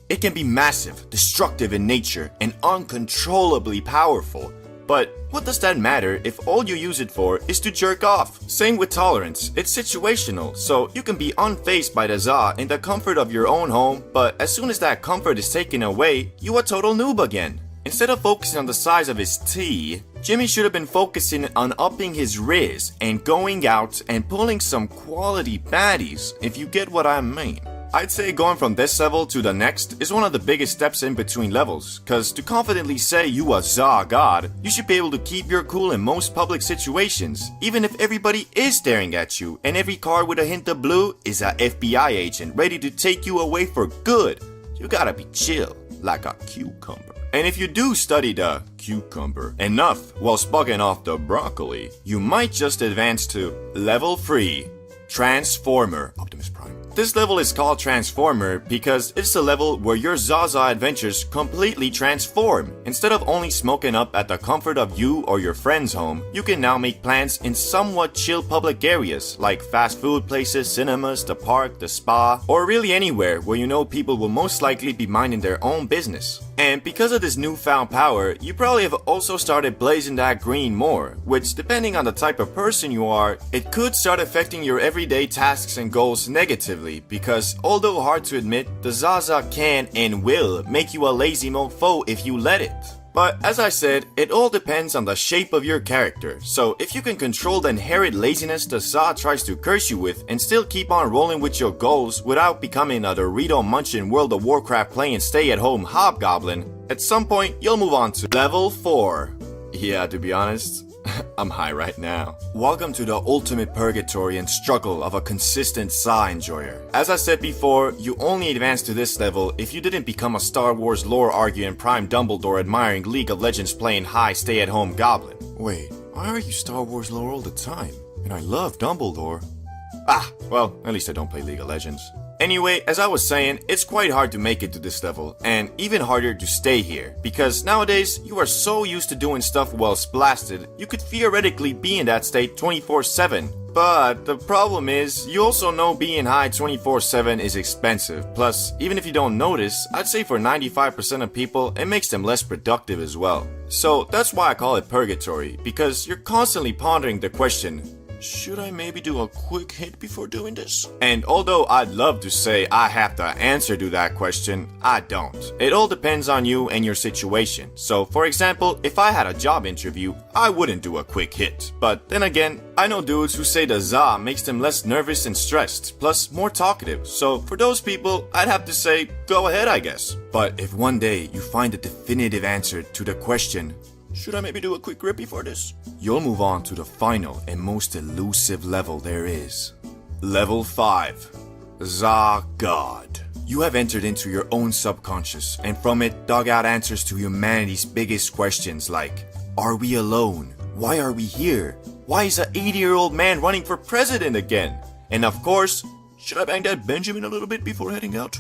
It can be massive, destructive in nature, and uncontrollably powerful. But what does that matter if all you use it for is to jerk off? Same with tolerance, it's situational, so you can be unfazed by the za in the comfort of your own home, but as soon as that comfort is taken away, you a total noob again. Instead of focusing on the size of his T, Jimmy should have been focusing on upping his riz and going out and pulling some quality baddies, if you get what I mean. I'd say going from this level to the next is one of the biggest steps in between levels, cause to confidently say you a za god, you should be able to keep your cool in most public situations, even if everybody is staring at you and every car with a hint of blue is a FBI agent ready to take you away for good. You gotta be chill, like a cucumber. And if you do study the cucumber enough while bugging off the broccoli, you might just advance to level 3, Transformer Optimus Prime. This level is called Transformer because it's the level where your Zaza adventures completely transform. Instead of only smoking up at the comfort of you or your friend's home, you can now make plans in somewhat chill public areas like fast food places, cinemas, the park, the spa, or really anywhere where you know people will most likely be minding their own business. And because of this newfound power, you probably have also started blazing that green more, which depending on the type of person you are, it could start affecting your everyday tasks and goals negatively because although hard to admit, the Zaza can and will make you a lazy mofo if you let it. But as I said, it all depends on the shape of your character, so if you can control the inherent laziness the Za tries to curse you with and still keep on rolling with your goals without becoming a Dorito munching World of Warcraft playing stay-at-home hobgoblin, at some point you'll move on to level 4. Yeah, to be honest, I'm high right now. Welcome to the ultimate purgatory and struggle of a consistent Za enjoyer. As I said before, you only advance to this level if you didn't become a Star Wars lore arguing Prime Dumbledore admiring League of Legends playing high stay-at-home goblin. Wait, why are you Star Wars lore all the time? And I love Dumbledore. Ah, well, at least I don't play League of Legends. Anyway, as I was saying, it's quite hard to make it to this level, and even harder to stay here, because nowadays, you are so used to doing stuff while blasted, you could theoretically be in that state 24/7. But the problem is, you also know being high 24/7 is expensive, plus, even if you don't notice, I'd say for 95% of people, it makes them less productive as well. So that's why I call it purgatory, because you're constantly pondering the question, should I maybe do a quick hit before doing this? And although I'd love to say I have the answer to that question, I don't. It all depends on you and your situation. So for example, if I had a job interview, I wouldn't do a quick hit. But then again, I know dudes who say the Za makes them less nervous and stressed, plus more talkative. So for those people, I'd have to say, go ahead I guess. But if one day you find a definitive answer to the question, should I maybe do a quick rip before this? You'll move on to the final and most elusive level there is. Level 5. Za God. You have entered into your own subconscious and from it dug out answers to humanity's biggest questions like, are we alone? Why are we here? Why is an 80-year-old man running for president again? And of course, should I bang that Benjamin a little bit before heading out?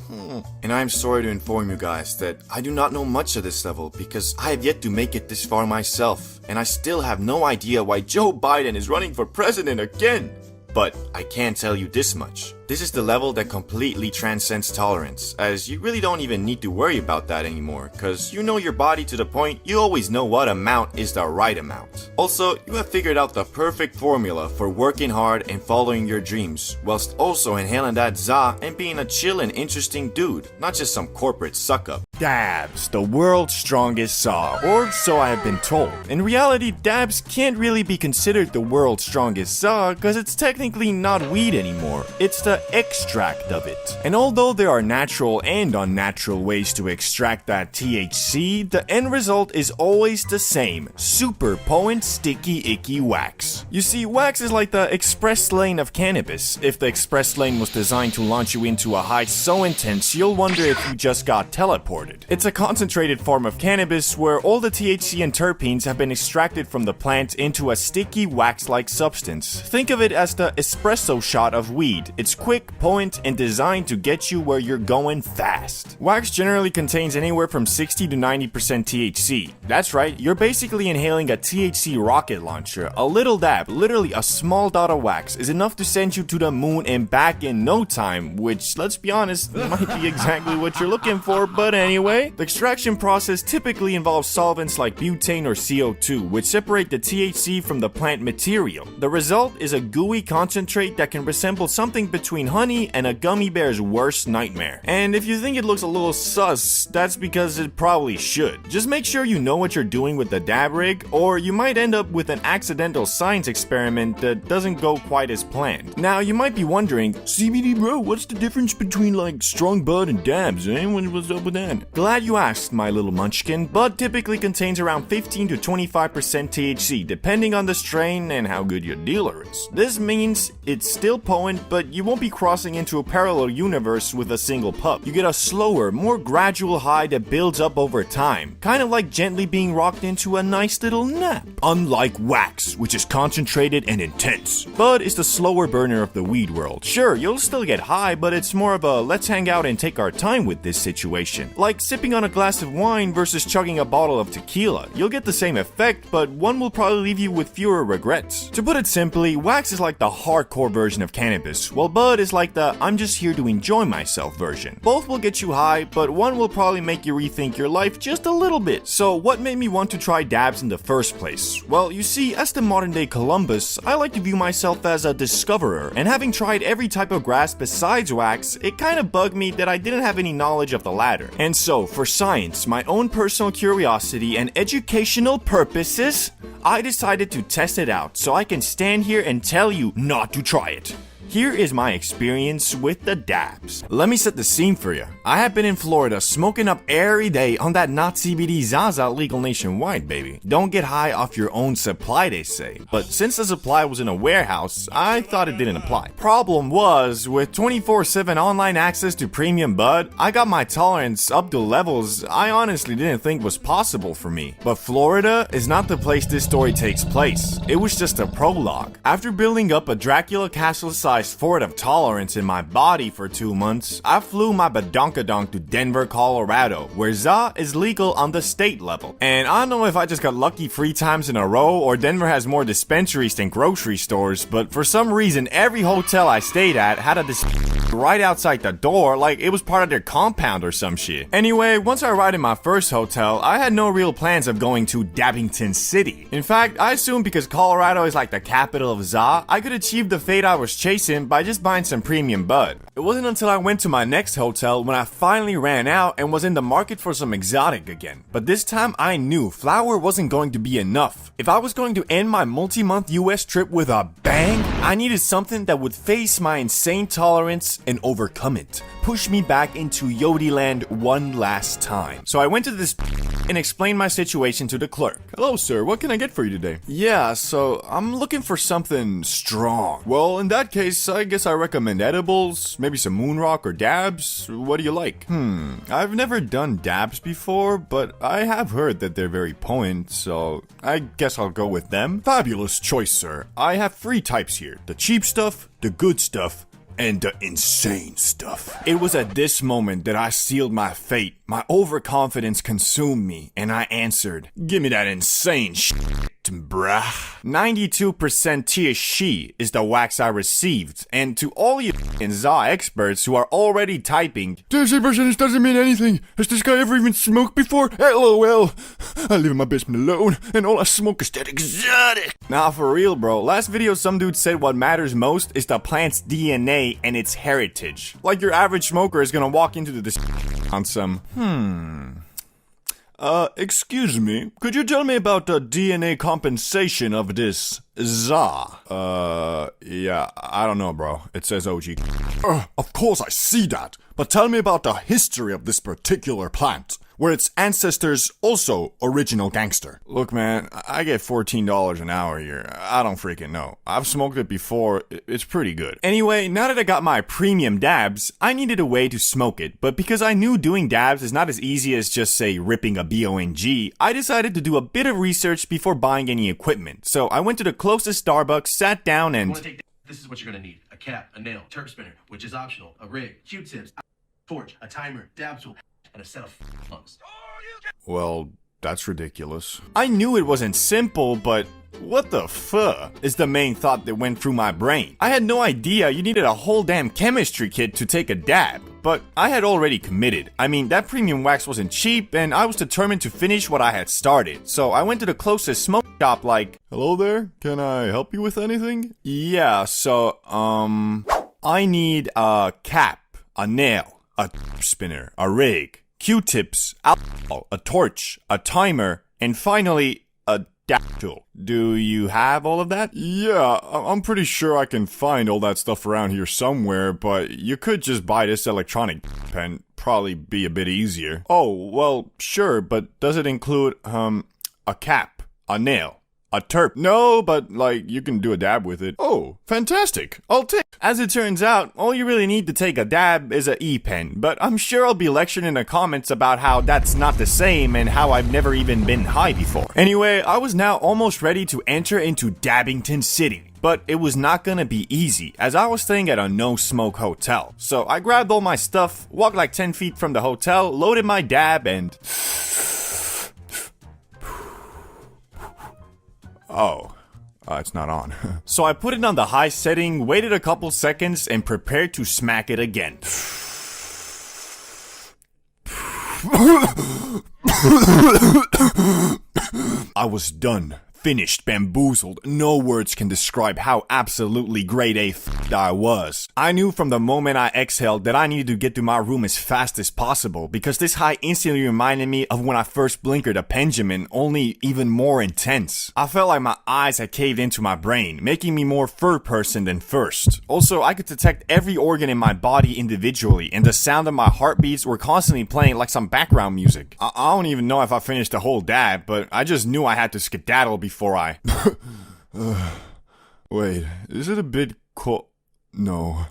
And I'm sorry to inform you guys that I do not know much of this level because I have yet to make it this far myself, and I still have no idea why Joe Biden is running for president again. But I can tell you this much. This is the level that completely transcends tolerance, as you really don't even need to worry about that anymore, cause you know your body to the point you always know what amount is the right amount. Also, you have figured out the perfect formula for working hard and following your dreams, whilst also inhaling that za and being a chill and interesting dude, not just some corporate suck-up. Dabs, the world's strongest Za, or so I have been told. In reality, dabs can't really be considered the world's strongest Za, cause it's technically not weed anymore. It's the extract of it. And although there are natural and unnatural ways to extract that THC, the end result is always the same: super potent, sticky, icky wax. You see, wax is like the express lane of cannabis. If the express lane was designed to launch you into a high so intense, you'll wonder if you just got teleported. It's a concentrated form of cannabis where all the THC and terpenes have been extracted from the plant into a sticky wax-like substance. Think of it as the espresso shot of weed. It's quick, potent, and designed to get you where you're going fast. Wax generally contains anywhere from 60 to 90% THC. That's right, you're basically inhaling a THC rocket launcher. A little dab, literally a small dot of wax, is enough to send you to the moon and back in no time, which, let's be honest, might be exactly what you're looking for, but anyway. Anyway, the extraction process typically involves solvents like butane or CO2, which separate the THC from the plant material. The result is a gooey concentrate that can resemble something between honey and a gummy bear's worst nightmare. And if you think it looks a little sus, that's because it probably should. Just make sure you know what you're doing with the dab rig, or you might end up with an accidental science experiment that doesn't go quite as planned. Now, you might be wondering, CBD bro, what's the difference between like strong bud and dabs, eh? What's up with that? Glad you asked, my little munchkin. Bud typically contains around 15 to 25% THC, depending on the strain and how good your dealer is. This means it's still potent, but you won't be crossing into a parallel universe with a single puff. You get a slower, more gradual high that builds up over time, kind of like gently being rocked into a nice little nap. Unlike wax, which is concentrated and intense, Bud is the slower burner of the weed world. Sure, you'll still get high, but it's more of a let's hang out and take our time with this situation. Like sipping on a glass of wine versus chugging a bottle of tequila. You'll get the same effect, but one will probably leave you with fewer regrets. To put it simply, wax is like the hardcore version of cannabis, while Bud is like the I'm just here to enjoy myself version. Both will get you high, but one will probably make you rethink your life just a little bit. So what made me want to try dabs in the first place? Well, you see, as the modern day Columbus, I like to view myself as a discoverer, and having tried every type of grass besides wax, it kind of bugged me that I didn't have any knowledge of the latter. And so, for science, my own personal curiosity, and educational purposes, I decided to test it out so I can stand here and tell you not to try it. Here is my experience with the dabs. Let me set the scene for you. I have been in Florida smoking up every day on that not CBD Zaza legal nationwide, baby. Don't get high off your own supply, they say. But since the supply was in a warehouse, I thought it didn't apply. Problem was, with 24/7 online access to premium bud, I got my tolerance up to levels I honestly didn't think was possible for me. But Florida is not the place this story takes place. It was just a prologue. After building up a Dracula castle-sized fort of tolerance in my body for 2 months, I flew my badonkadonk to Denver, Colorado, where ZA is legal on the state level. And I don't know if I just got lucky 3 times in a row, or Denver has more dispensaries than grocery stores, but for some reason, every hotel I stayed at had a right outside the door, like it was part of their compound or some shit. Anyway, once I arrived in my first hotel, I had no real plans of going to Dabbington City. In fact, I assumed because Colorado is like the capital of ZA, I could achieve the fate I was chasing by just buying some premium bud. It wasn't until I went to my next hotel when I finally ran out and was in the market for some exotic again. But this time I knew flour wasn't going to be enough. If I was going to end my multi-month US trip with a bang, I needed something that would face my insane tolerance and overcome it. Push me back into Yodi land one last time. So I went to this and explained my situation to the clerk. Hello sir, what can I get for you today? Yeah, so I'm looking for something strong. Well, in that case, I guess I recommend edibles, maybe some moon rock or dabs. What do you like? I've never done dabs before, but I have heard that they're very potent, so I guess I'll go with them. Fabulous choice, sir. I have 3 types here. The cheap stuff, the good stuff, and the insane stuff. It was at this moment that I sealed my fate. My overconfidence consumed me, and I answered, "Give me that insane shit, bruh." 92% THC is the wax I received, and to all you ZA experts who are already typing, "THC% doesn't mean anything. Has this guy ever even smoked before? LOL. I live in my basement alone, and all I smoke is that exotic." Nah, for real, bro. Last video, some dude said what matters most is the plant's DNA and its heritage. Like your average smoker is gonna walk into this on some, excuse me, could you tell me about the DNA compensation of this ZA? Yeah, I don't know, bro. It says OG. Of course I see that, but tell me about the history of this particular plant. Were its ancestors also original gangster? Look, man, I get $14 an hour here. I don't freaking know. I've smoked it before. It's pretty good. Anyway, now that I got my premium dabs, I needed a way to smoke it. But because I knew doing dabs is not as easy as just, say, ripping a BONG, I decided to do a bit of research before buying any equipment. So I went to the closest Starbucks, sat down, and... This is what you're gonna need. A cap, a nail, terp spinner, which is optional, a rig, Q-tips, torch, a timer, dab tool, and a set of lungs. Well, that's ridiculous. I knew it wasn't simple, but What the fuck is the main thought that went through my brain. I had no idea you needed a whole damn chemistry kit to take a dab. But I had already committed. I mean, that premium wax wasn't cheap, and I was determined to finish what I had started. So I went to the closest smoke shop like, "Hello there, can I help you with anything?" Yeah, so, I need a cap, a nail, a spinner, a rig, Q-tips, alcohol, a torch, a timer, and finally, a dactyl. Do you have all of that? Yeah, I'm pretty sure I can find all that stuff around here somewhere, but you could just buy this electronic pen. Probably be a bit easier. Oh, well, sure, but does it include, a cap, a nail, a terp? No, but, like, you can do a dab with it. Oh, fantastic. I'll take. As it turns out, all you really need to take a dab is a e-pen, but I'm sure I'll be lectured in the comments about how that's not the same and how I've never even been high before. Anyway, I was now almost ready to enter into Dabbington City. But it was not gonna be easy, as I was staying at a no-smoke hotel. So I grabbed all my stuff, walked like 10 feet from the hotel, loaded my dab, and... Oh, it's not on. So I put it on the high setting, waited a couple seconds, and prepared to smack it again. I was done. Finished, bamboozled. No words can describe how absolutely grade A I was. I knew from the moment I exhaled that I needed to get to my room as fast as possible because this high instantly reminded me of when I first blinkered a Benjamin, only even more intense. I felt like my eyes had caved into my brain, making me more third person than first. Also, I could detect every organ in my body individually, and the sound of my heartbeats were constantly playing like some background music. I don't even know if I finished the whole dab, but I just knew I had to skedaddle before I... Wait, is it a bit cold? No.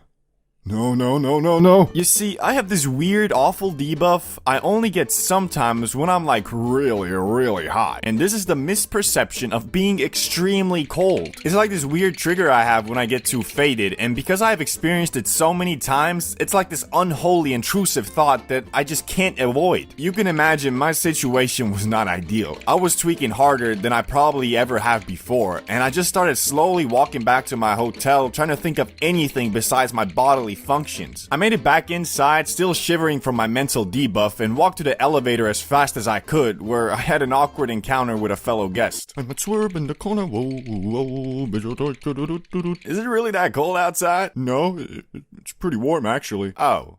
No. You see, I have this weird, awful debuff I only get sometimes when I'm like really hot. And this is the misperception of being extremely cold. It's like this weird trigger I have when I get too faded, and because I've experienced it so many times, it's like this unholy, intrusive thought that I just can't avoid. You can imagine my situation was not ideal. I was tweaking harder than I probably ever have before, and I just started slowly walking back to my hotel, trying to think of anything besides my bodily functions. I made it back inside, still shivering from my mental debuff, and walked to the elevator as fast as I could, where I had an awkward encounter with a fellow guest. I'm a swerve in the corner. Is it really that cold outside? No, it's pretty warm actually. Oh.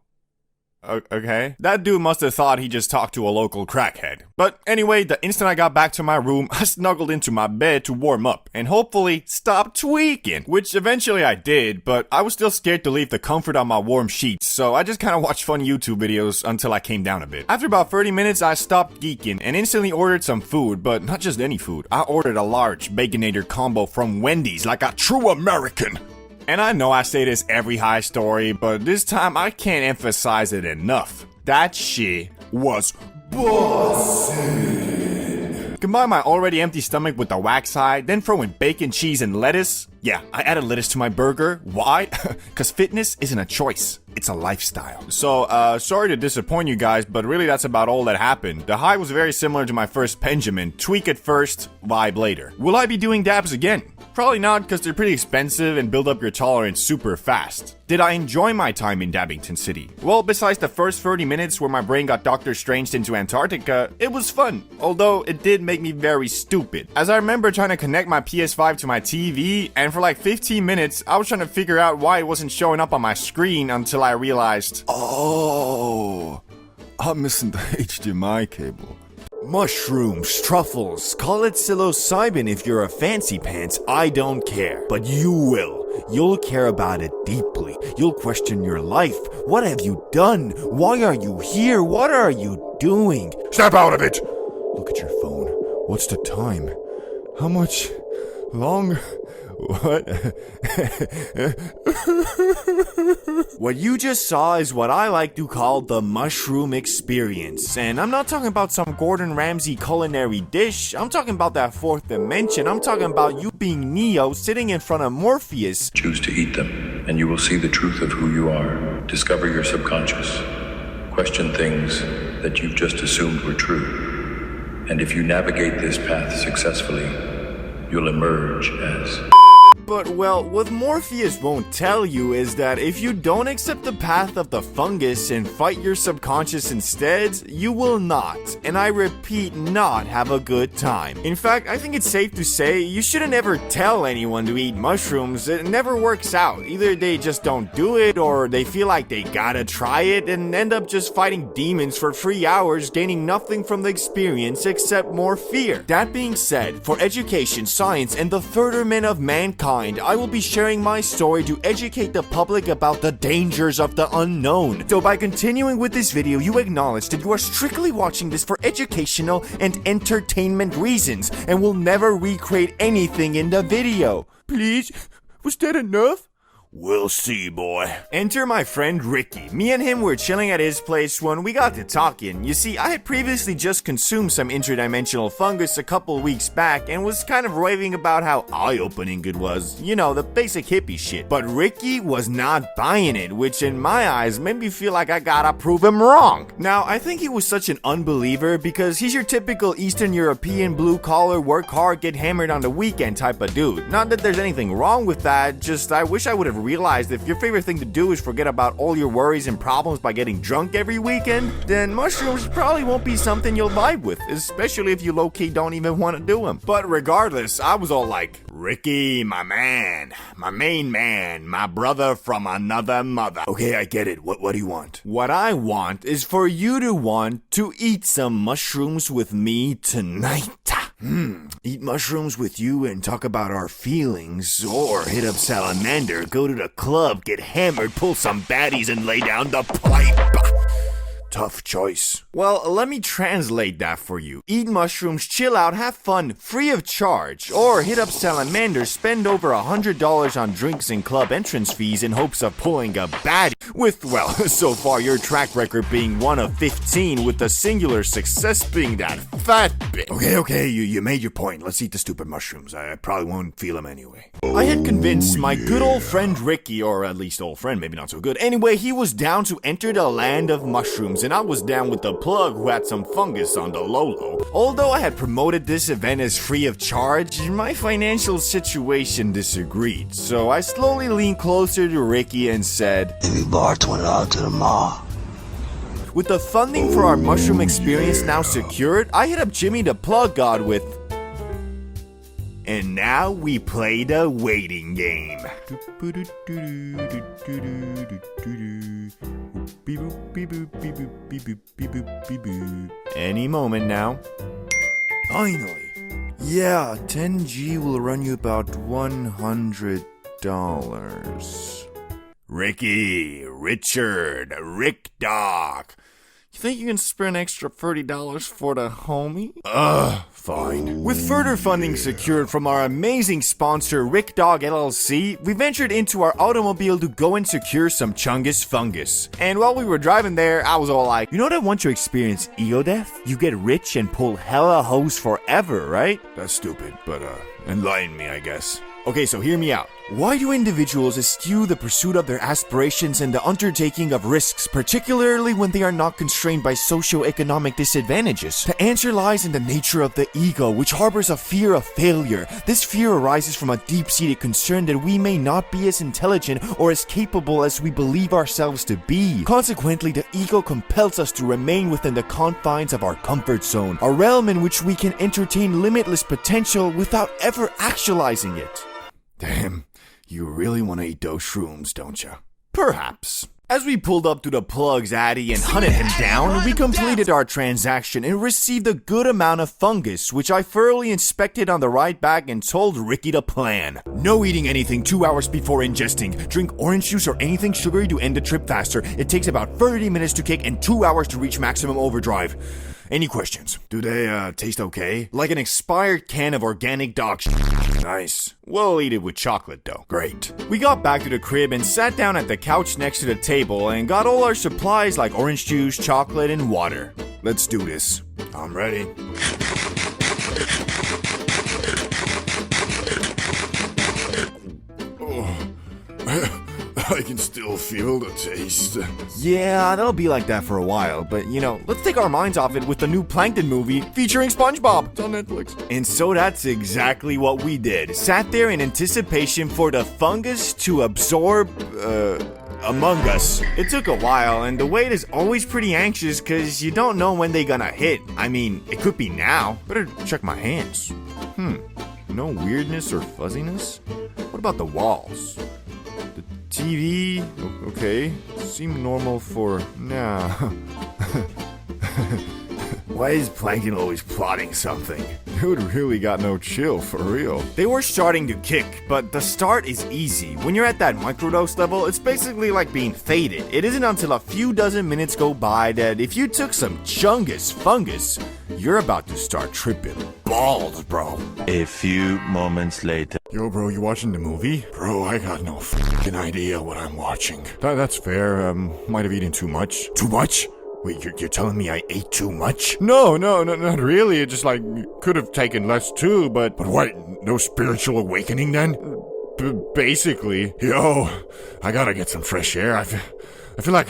Okay. That dude must have thought he just talked to a local crackhead. But anyway, the instant I got back to my room, I snuggled into my bed to warm up and hopefully stop tweaking, which eventually I did, but I was still scared to leave the comfort on my warm sheets, so I just kind of watched fun YouTube videos until I came down a bit. After about 30 minutes, I stopped geeking and instantly ordered some food, but not just any food. I ordered a large Baconator combo from Wendy's like a true American. And I know I say this every high story, but this time I can't emphasize it enough. That shit was bussin'. Combine my already empty stomach with the wax high, then throw in bacon, cheese, and lettuce. Yeah, I added lettuce to my burger. Why? Because fitness isn't a choice. It's a lifestyle. So, sorry to disappoint you guys, but really that's about all that happened. The high was very similar to my first Benjamin. Tweak it first, vibe later. Will I be doing dabs again? Probably not, because they're pretty expensive and build up your tolerance super fast. Did I enjoy my time in Dabbington City? Well, besides the first 30 minutes where my brain got Doctor Stranged into Antarctica, it was fun, although it did make me very stupid. As I remember trying to connect my PS5 to my TV, and for like 15 minutes, I was trying to figure out why it wasn't showing up on my screen until I realized, oh, I'm missing the HDMI cable. Mushrooms, truffles, call it psilocybin if you're a fancy pants, I don't care. But you will. You'll care about it deeply. You'll question your life. What have you done? Why are you here? What are you doing? Snap out of it! Look at your phone. What's the time? How much longer? What? What you just saw is what I like to call the mushroom experience. And I'm not talking about some Gordon Ramsay culinary dish. I'm talking about that fourth dimension. I'm talking about you being Neo sitting in front of Morpheus. Choose to eat them, and you will see the truth of who you are. Discover your subconscious. Question things that you've just assumed were true. And if you navigate this path successfully, you'll emerge as... But, well, what Morpheus won't tell you is that if you don't accept the path of the fungus and fight your subconscious instead, you will not, and I repeat, not have a good time. In fact, I think it's safe to say you shouldn't ever tell anyone to eat mushrooms. It never works out. Either they just don't do it, or they feel like they gotta try it and end up just fighting demons for 3 hours, gaining nothing from the experience except more fear. That being said, for education, science, and the furtherment of mankind, I will be sharing my story to educate the public about the dangers of the unknown. So by continuing with this video, you acknowledge that you are strictly watching this for educational and entertainment reasons and will never recreate anything in the video. Please? Was that enough? We'll see, boy. Enter my friend Ricky. Me and him were chilling at his place when we got to talking. You see, I had previously just consumed some interdimensional fungus a couple weeks back and was kind of raving about how eye-opening it was. You know, the basic hippie shit. But Ricky was not buying it, which in my eyes made me feel like I gotta prove him wrong. Now, I think he was such an unbeliever because he's your typical Eastern European blue-collar, work hard, get hammered on the weekend type of dude. Not that there's anything wrong with that, just I wish I would have realized if your favorite thing to do is forget about all your worries and problems by getting drunk every weekend, then mushrooms probably won't be something you'll vibe with, especially if you low-key don't even want to do them. But regardless, I was all like, Ricky, my man, my main man, my brother from another mother. Okay, I get it. What do you want? What I want is for you to want to eat some mushrooms with me tonight. Eat mushrooms with you and talk about our feelings, or hit up Salamander, go to the club, get hammered, pull some baddies, and lay down the pipe. Tough choice. Well, let me translate that for you. Eat mushrooms, chill out, have fun, free of charge. Or hit up Salamander, spend over $100 on drinks and club entrance fees in hopes of pulling a baddie. With, well, so far your track record being 1 of 15, with the singular success being that fat bitch. Okay, you made your point. Let's eat the stupid mushrooms. I probably won't feel them anyway. I had convinced my good old friend Ricky, or at least old friend, maybe not so good. Anyway, he was down to enter the land of mushrooms, and I was down with the plug who had some fungus on the low-low. Although I had promoted this event as free of charge, my financial situation disagreed. So I slowly leaned closer to Ricky and said, If you borrow $20 to the mall. With the funding for our mushroom experience now secured, I hit up Jimmy the Plug God with... And now we play the waiting game. Any moment now. Finally. Yeah, 10G will run you about $100. Ricky, Richard, Rick Dog. You think you can spare an extra $30 for the homie? Fine. With further funding secured from our amazing sponsor, Rick Dog LLC, we ventured into our automobile to go and secure some Chungus fungus. And while we were driving there, I was all like, you know what I want to experience ego death? You get rich and pull hella hoes forever, right? That's stupid, but enlighten me, I guess. Okay, so hear me out. Why do individuals eschew the pursuit of their aspirations and the undertaking of risks, particularly when they are not constrained by socio-economic disadvantages? The answer lies in the nature of the ego, which harbors a fear of failure. This fear arises from a deep-seated concern that we may not be as intelligent or as capable as we believe ourselves to be. Consequently, the ego compels us to remain within the confines of our comfort zone, a realm in which we can entertain limitless potential without ever actualizing it. Damn, you really want to eat those shrooms, don't you? Perhaps. As we pulled up to the plug's addy and hunted him down, we completed our transaction and received a good amount of fungus, which I thoroughly inspected on the ride back and told Ricky the plan. No eating anything 2 hours before ingesting. Drink orange juice or anything sugary to end the trip faster. It takes about 30 minutes to kick and 2 hours to reach maximum overdrive. Any questions? Do they, taste okay? Like an expired can of organic dog shit. Nice. We'll eat it with chocolate, though. Great. We got back to the crib and sat down at the couch next to the table and got all our supplies like orange juice, chocolate, and water. Let's do this. I'm ready. I can still feel the taste. Yeah, that'll be like that for a while, but you know, let's take our minds off it with the new Plankton movie featuring SpongeBob. It's on Netflix. And so that's exactly what we did. Sat there in anticipation for the fungus to absorb, Among Us. It took a while, and the wait is always pretty anxious because you don't know when they gonna hit. I mean, it could be now. Better check my hands. No weirdness or fuzziness? What about the walls? The TV? Okay. Seem normal for now. Why is Plankton always plotting something? Dude really got no chill, for real. They were starting to kick, but the start is easy. When you're at that microdose level, it's basically like being faded. It isn't until a few dozen minutes go by that if you took some chungus fungus, you're about to start tripping balls, bro. A few moments later. Yo, bro, you watching the movie? Bro, I got no fucking idea what I'm watching. That's fair. Might have eaten too much. Too much? Wait, you're telling me I ate too much? No, not really. It just could have taken less too, but what? No spiritual awakening then? Basically. Yo, I gotta get some fresh air. I feel like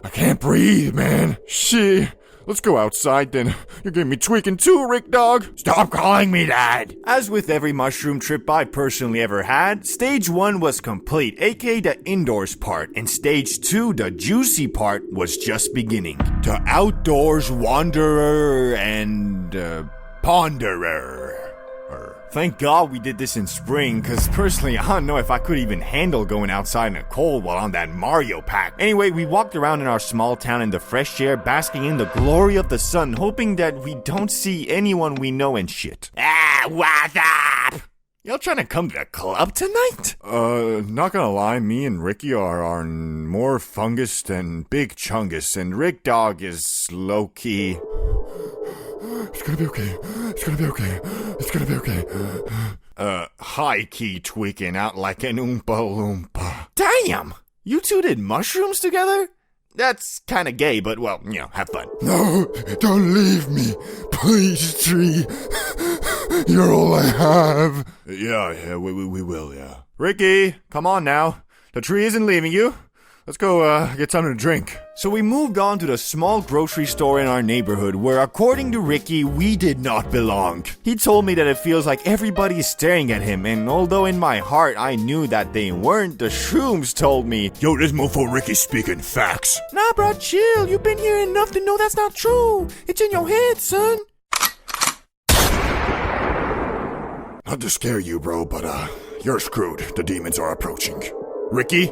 I can't breathe, man. Shit. Let's go outside then. You're getting me tweaking too, Rick Dog. Stop calling me that. As with every mushroom trip I personally ever had, stage 1 was complete, aka the indoors part, and stage 2, the juicy part, was just beginning. The outdoors wanderer and ponderer. Thank God we did this in spring, cause personally I don't know if I could even handle going outside in the cold while on that Mario Pack. Anyway, we walked around in our small town in the fresh air, basking in the glory of the sun, hoping that we don't see anyone we know and shit. What's up? Y'all trying to come to the club tonight? Not gonna lie, me and Ricky are more fungus than Big Chungus, and Rick Dog is low-key. It's gonna be okay. It's gonna be okay. It's gonna be okay. High-key tweaking out like an Oompa Loompa. Damn! You two did mushrooms together? That's kinda gay, but well, you know, have fun. No, don't leave me. Please, Tree. You're all I have. Yeah, we will, yeah. Ricky, come on now. The tree isn't leaving you. Let's go, get something to drink. So we moved on to the small grocery store in our neighborhood where, according to Ricky, we did not belong. He told me that it feels like everybody is staring at him, and although in my heart I knew that they weren't, the shrooms told me, yo, this mofo Ricky's speaking facts. Nah, bro, chill. You've been here enough to know that's not true. It's in your head, son. Not to scare you, bro, but, you're screwed. The demons are approaching. Ricky?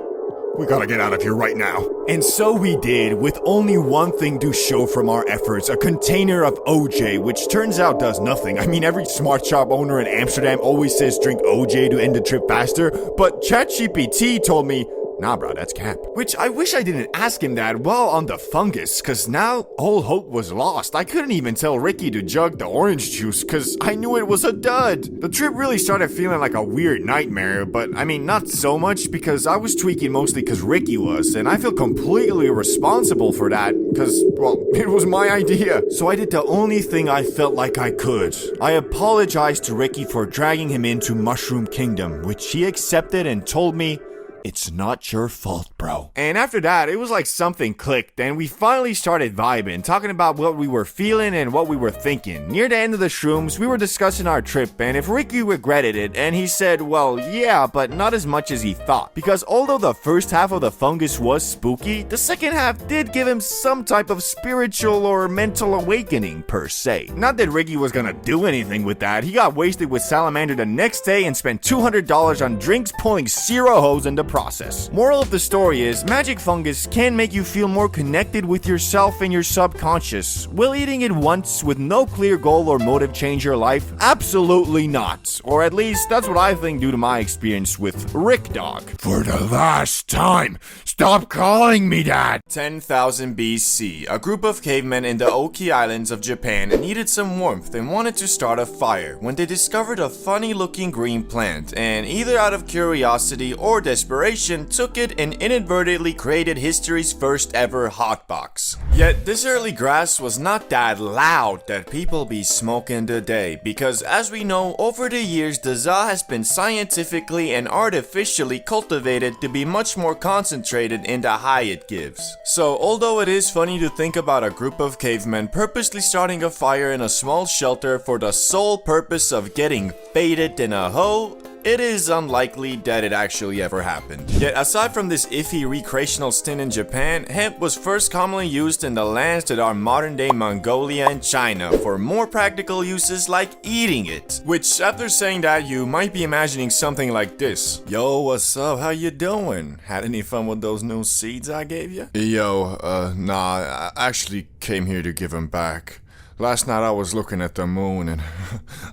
We gotta get out of here right now. And so we did, with only one thing to show from our efforts, a container of OJ, which turns out does nothing. I mean, every smart shop owner in Amsterdam always says drink OJ to end the trip faster, but ChatGPT told me, nah bro, that's cap. Which I wish I didn't ask him that while on the fungus, cause now all hope was lost. I couldn't even tell Ricky to jug the orange juice, cause I knew it was a dud. The trip really started feeling like a weird nightmare, but I mean, not so much because I was tweaking mostly cause Ricky was, and I feel completely responsible for that, cause, well, it was my idea. So I did the only thing I felt like I could. I apologized to Ricky for dragging him into Mushroom Kingdom, which he accepted and told me, it's not your fault, bro. And after that, it was like something clicked, and we finally started vibing, talking about what we were feeling and what we were thinking. Near the end of the shrooms, we were discussing our trip, and if Ricky regretted it, and he said, well, yeah, but not as much as he thought. Because although the first half of the fungus was spooky, the second half did give him some type of spiritual or mental awakening, per se. Not that Ricky was gonna do anything with that. He got wasted with Salamander the next day and spent $200 on drinks, pulling zero hoes in the process. Moral of the story is, magic fungus can make you feel more connected with yourself and your subconscious. Will eating it once with no clear goal or motive change your life? Absolutely not. Or at least, that's what I think due to my experience with Rick Dog. For the last time, stop calling me that! 10,000 BC, a group of cavemen in the Oki Islands of Japan needed some warmth and wanted to start a fire when they discovered a funny looking green plant, and either out of curiosity or desperation took it and inadvertently created history's first ever hotbox. Yet this early grass was not that loud that people be smoking today, because as we know, over the years the za has been scientifically and artificially cultivated to be much more concentrated in the high it gives. So although it is funny to think about a group of cavemen purposely starting a fire in a small shelter for the sole purpose of getting faded in a hoe, it is unlikely that it actually ever happened. Yet aside from this iffy recreational stint in Japan, hemp was first commonly used in the lands that are modern day Mongolia and China for more practical uses like eating it. Which, after saying that, you might be imagining something like this. Yo, what's up? How you doing? Had any fun with those new seeds I gave you? Yo, nah, I actually came here to give them back. Last night I was looking at the moon and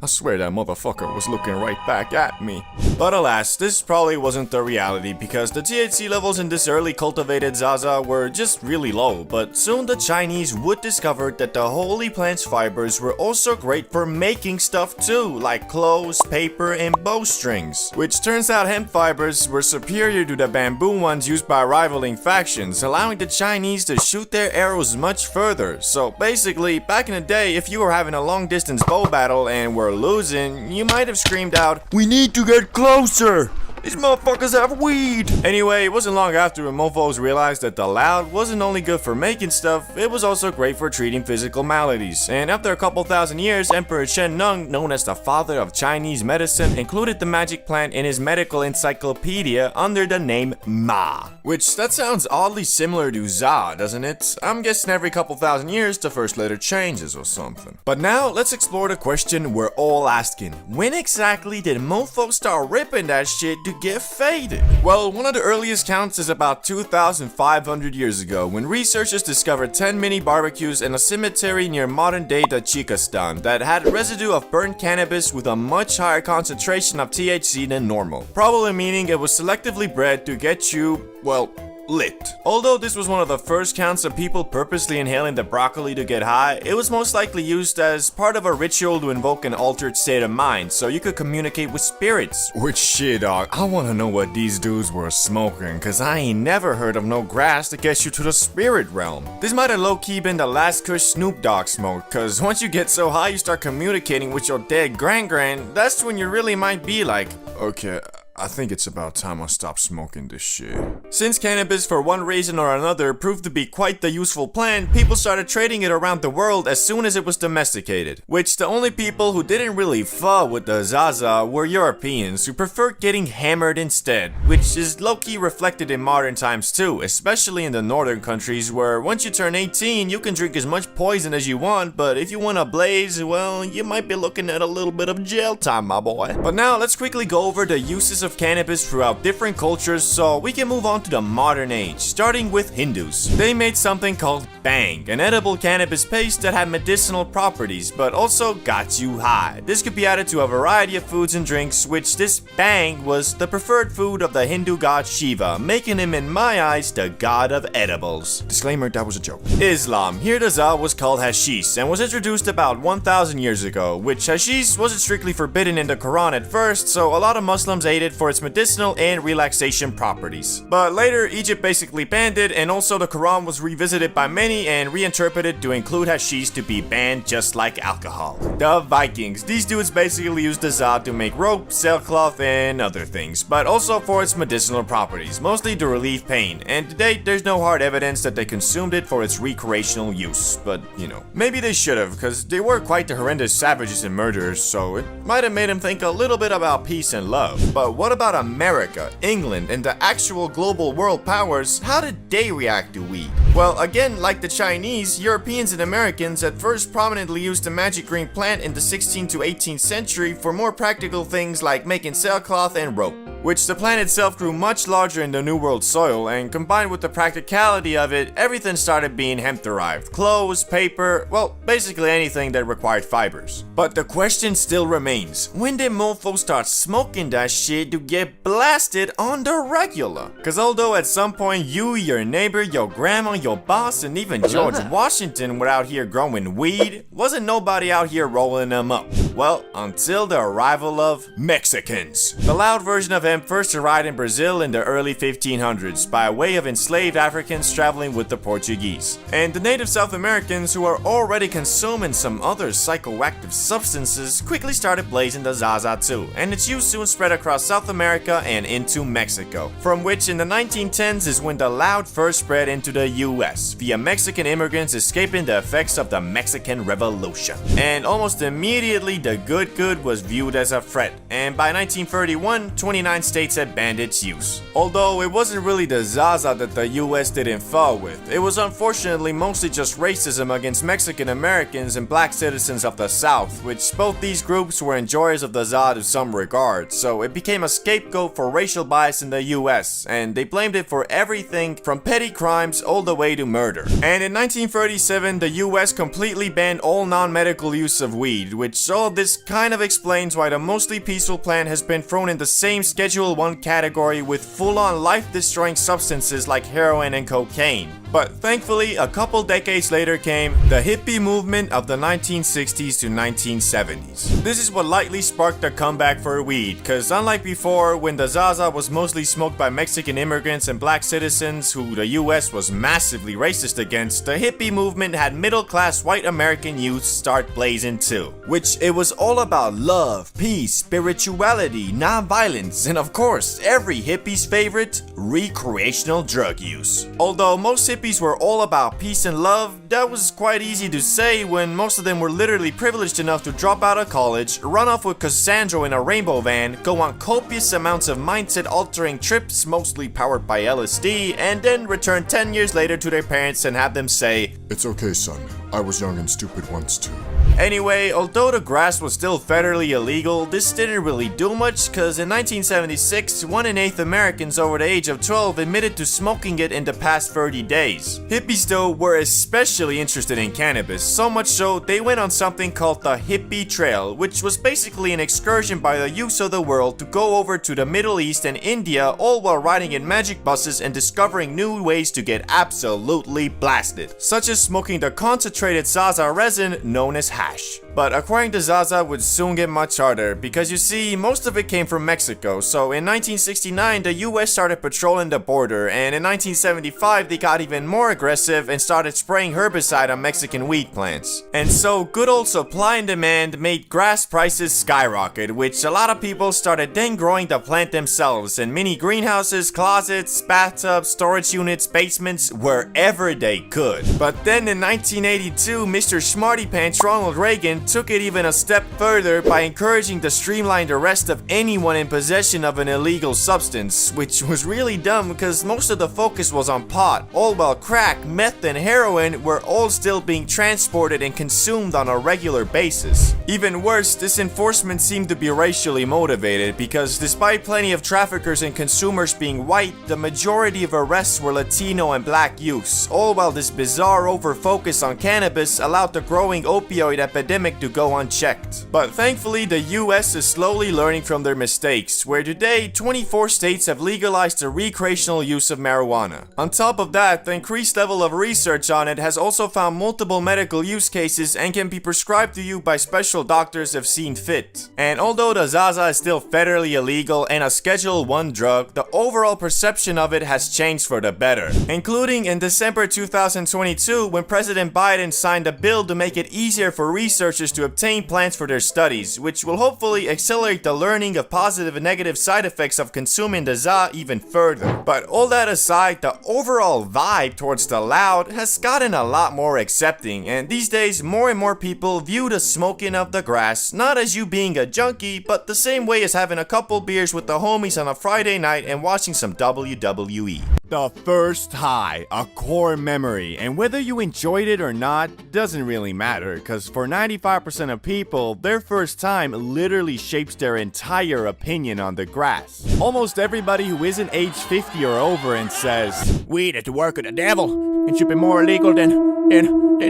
I swear that motherfucker was looking right back at me. But alas, this probably wasn't the reality because the THC levels in this early cultivated Zaza were just really low, but soon the Chinese would discover that the holy plant's fibers were also great for making stuff too, like clothes, paper, and bowstrings. Which turns out hemp fibers were superior to the bamboo ones used by rivaling factions, allowing the Chinese to shoot their arrows much further. So basically, back in the day, if you were having a long distance bow battle and were losing, you might have screamed out, "We need to get closer! These motherfuckers have weed!" Anyway, it wasn't long after when mofos realized that the loud wasn't only good for making stuff, it was also great for treating physical maladies. And after a couple thousand years, Emperor Shen Nung, known as the father of Chinese medicine, included the magic plant in his medical encyclopedia under the name Ma. Which, that sounds oddly similar to Za, doesn't it? I'm guessing every couple thousand years the first letter changes or something. But now, let's explore the question we're all asking. When exactly did mofos start ripping that shit to get faded? Well, one of the earliest counts is about 2,500 years ago, when researchers discovered 10 mini barbecues in a cemetery near modern-day Tajikistan that had residue of burnt cannabis with a much higher concentration of THC than normal, probably meaning it was selectively bred to get you, well, lit. Although this was one of the first counts of people purposely inhaling the broccoli to get high, it was most likely used as part of a ritual to invoke an altered state of mind so you could communicate with spirits. Which shit, dog, I wanna know what these dudes were smoking, cause I ain't never heard of no grass that gets you to the spirit realm. This might have low-key been the last kush Snoop Dogg smoked, cause once you get so high you start communicating with your dead gran-gran, that's when you really might be like, okay, I think it's about time I stop smoking this shit. Since cannabis, for one reason or another, proved to be quite the useful plant, people started trading it around the world as soon as it was domesticated. Which the only people who didn't really fuck with the Zaza were Europeans, who preferred getting hammered instead, which is low-key reflected in modern times too, especially in the northern countries where once you turn 18, you can drink as much poison as you want, but if you want to blaze, well, you might be looking at a little bit of jail time, my boy. But now, let's quickly go over the uses of cannabis throughout different cultures so we can move on to the modern age, starting with Hindus. They made something called bang, an edible cannabis paste that had medicinal properties but also got you high. This could be added to a variety of foods and drinks, which this bang was the preferred food of the Hindu god Shiva, making him in my eyes the god of edibles. Disclaimer, that was a joke. Islam. Here the za was called hashish and was introduced about 1,000 years ago, which hashish wasn't strictly forbidden in the Quran at first, so a lot of Muslims ate it for its medicinal and relaxation properties. But later, Egypt basically banned it, and also the Quran was revisited by many and reinterpreted to include hashish to be banned just like alcohol. The Vikings. These dudes basically used the za to make rope, sailcloth, and other things, but also for its medicinal properties, mostly to relieve pain, and to date, there's no hard evidence that they consumed it for its recreational use, but, you know, maybe they should have, because they were quite the horrendous savages and murderers, so it might have made them think a little bit about peace and love. But what about America, England, and the actual global world powers? How did they react to weed? Well, again, like the Chinese, Europeans and Americans at first prominently used the magic green plant in the 16th to 18th century for more practical things like making sailcloth and rope, which the plant itself grew much larger in the New World soil, and combined with the practicality of it, everything started being hemp-derived. Clothes, paper, well, basically anything that required fibers. But the question still remains, when did mofos start smoking that shit to get blasted on the regular? Cause although at some point you, your neighbor, your grandma, your boss, and even George Washington were out here growing weed, wasn't nobody out here rolling them up. Well, until the arrival of Mexicans. The loud version of them first arrived in Brazil in the early 1500s by way of enslaved Africans traveling with the Portuguese. And the native South Americans, who are already consuming some other psychoactive substances, quickly started blazing the Zaza too, and its use soon spread across South America and into Mexico, from which in the 1910s is when the loud first spread into the US via Mexican immigrants escaping the effects of the Mexican Revolution. And almost immediately the good was viewed as a threat, and by 1931, 29 states had banned its use. Although it wasn't really the Zaza that the US didn't fall with, it was unfortunately mostly just racism against Mexican Americans and black citizens of the South, which both these groups were enjoyers of the Zaza to some regard, so it became a scapegoat for racial bias in the US, and they blamed it for everything from petty crimes all the way to murder. And in 1937, the US completely banned all non-medical use of weed, which all of this kind of explains why the mostly peaceful plant has been thrown in the same Schedule 1 category with full-on life-destroying substances like heroin and cocaine. But thankfully, a couple decades later came the hippie movement of the 1960s to 1970s. This is what lightly sparked the comeback for weed, cause unlike before, when the Zaza was mostly smoked by Mexican immigrants and black citizens who the US was massively racist against, the hippie movement had middle-class white American youth start blazing too. Which it was all about love, peace, spirituality, non-violence, and of course, every hippie's favorite, recreational drug use. Although most hippies were all about peace and love, that was quite easy to say when most of them were literally privileged enough to drop out of college, run off with Cassandra in a rainbow van, go on copious amounts of mindset-altering trips, mostly powered by LSD, and then return 10 years later to their parents and have them say, "It's okay, son. I was young and stupid once too." Anyway, although the grass was still federally illegal, this didn't really do much, cause in 1976, 1 in 8 Americans over the age of 12 admitted to smoking it in the past 30 days. Hippies though were especially interested in cannabis, so much so they went on something called the Hippie Trail, which was basically an excursion by the youths of the world to go over to the Middle East and India, all while riding in magic buses and discovering new ways to get absolutely blasted, such as smoking the concentrated Zaza resin known as hash. But acquiring the Zaza would soon get much harder, because you see, most of it came from Mexico, so in 1969 the US started patrolling the border, and in 1975 they got even more aggressive and started spraying herbicide on Mexican wheat plants. And so good old supply and demand made grass prices skyrocket, which a lot of people started then growing the plant themselves in mini greenhouses, closets, bathtubs, storage units, basements, wherever they could. But then in 1982, Mr. Smarty Pants Ronald Reagan took it even a step further by encouraging the streamlined arrest of anyone in possession of an illegal substance, which was really dumb because most of the focus was on pot, all while crack, meth, and heroin were all still being transported and consumed on a regular basis. Even worse, this enforcement seemed to be racially motivated because despite plenty of traffickers and consumers being white, the majority of arrests were Latino and black youths, all while this bizarre over-focus on cannabis allowed the growing opioid epidemic to go unchecked. But thankfully, the US is slowly learning from their mistakes, where today 24 states have legalized the recreational use of marijuana. On top of that, the increased level of research on it has also found multiple medical use cases and can be prescribed to you by special doctors if seen fit. And although the Zaza is still federally illegal and a Schedule 1 drug, the overall perception of it has changed for the better, including in December 2022 when President Biden signed a bill to make it easier for researchers to obtain plants for their studies, which will hopefully accelerate the learning of positive and negative side effects of consuming the Za even further. But all that aside, the overall vibe towards the loud has gotten a lot more accepting, and these days more and more people view the smoking of the grass not as you being a junkie, but the same way as having a couple beers with the homies on a Friday night and watching some WWE. The first high, a core memory, and whether you enjoyed it or not doesn't really matter, cause for 95% of people, their first time literally shapes their entire opinion on the grass. Almost everybody who isn't age 50 or over and says, "Weed is the work of the devil, and should be more illegal than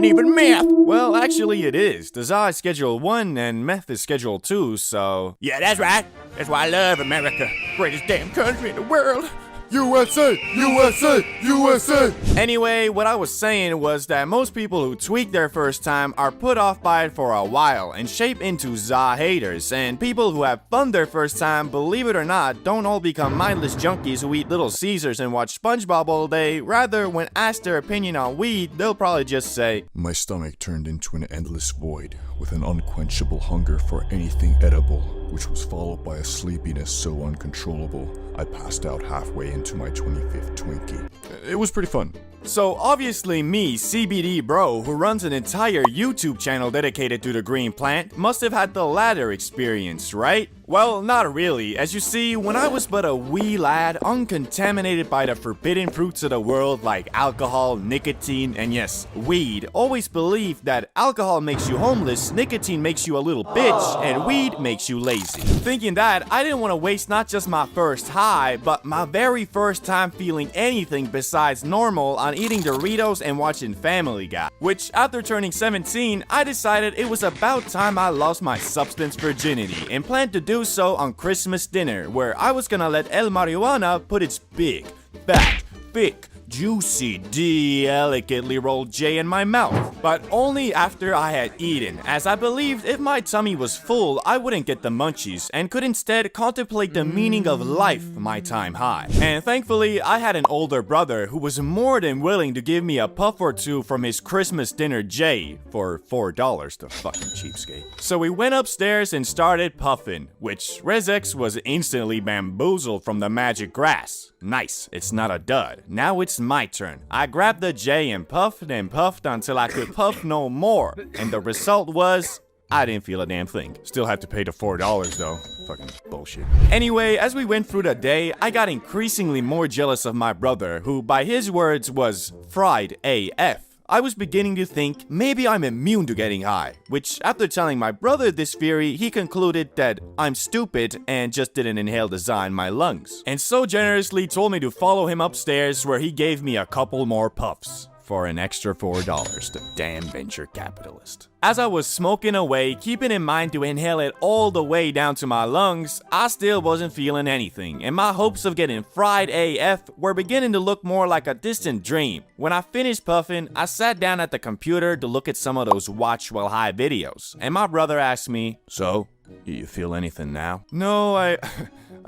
even meth." Well, actually it is. The Za is Schedule 1 and meth is Schedule 2, so... Yeah, that's right. That's why I love America. Greatest damn country in the world. USA, USA, USA. Anyway, what I was saying was that most people who tweak their first time are put off by it for a while and shape into za haters, and people who have fun their first time, believe it or not, don't all become mindless junkies who eat Little Caesars and watch SpongeBob all day. Rather, when asked their opinion on weed, they'll probably just say, "My stomach turned into an endless void with an unquenchable hunger for anything edible, which was followed by a sleepiness so uncontrollable I passed out halfway into my 25th Twinkie." It was pretty fun. So obviously me, CBD bro, who runs an entire YouTube channel dedicated to the green plant, must have had the latter experience, right? Well, not really. As you see, when I was but a wee lad, uncontaminated by the forbidden fruits of the world like alcohol, nicotine, and yes, weed, always believed that alcohol makes you homeless, nicotine makes you a little bitch, and weed makes you lazy. Thinking that, I didn't want to waste not just my first high, but my very first time feeling anything besides normal on eating Doritos and watching Family Guy. Which, after turning 17, I decided it was about time I lost my substance virginity and planned to do so on Christmas dinner, where I was gonna let El Marijuana put its big, fat, thick, juicy, delicately rolled J in my mouth, but only after I had eaten, as I believed if my tummy was full, I wouldn't get the munchies and could instead contemplate the meaning of life my time high. And thankfully, I had an older brother who was more than willing to give me a puff or two from his Christmas dinner J for $4, the fucking cheapskate. So we went upstairs and started puffing, which Rezex was instantly bamboozled from the magic grass. Nice, it's not a dud. Now it's my turn. I grabbed the J and puffed until I could puff no more. And the result was, I didn't feel a damn thing. Still had to pay the $4 though. Fucking bullshit. Anyway, as we went through the day, I got increasingly more jealous of my brother, who by his words was fried AF. I was beginning to think maybe I'm immune to getting high, which after telling my brother this theory, he concluded that I'm stupid and just didn't inhale the za in my lungs, and so generously told me to follow him upstairs, where he gave me a couple more puffs for an extra $4, the damn venture capitalist. As I was smoking away, keeping in mind to inhale it all the way down to my lungs, I still wasn't feeling anything, and my hopes of getting fried AF were beginning to look more like a distant dream. When I finished puffing, I sat down at the computer to look at some of those watch while high videos, and my brother asked me, "So, you feel anything now?" No, I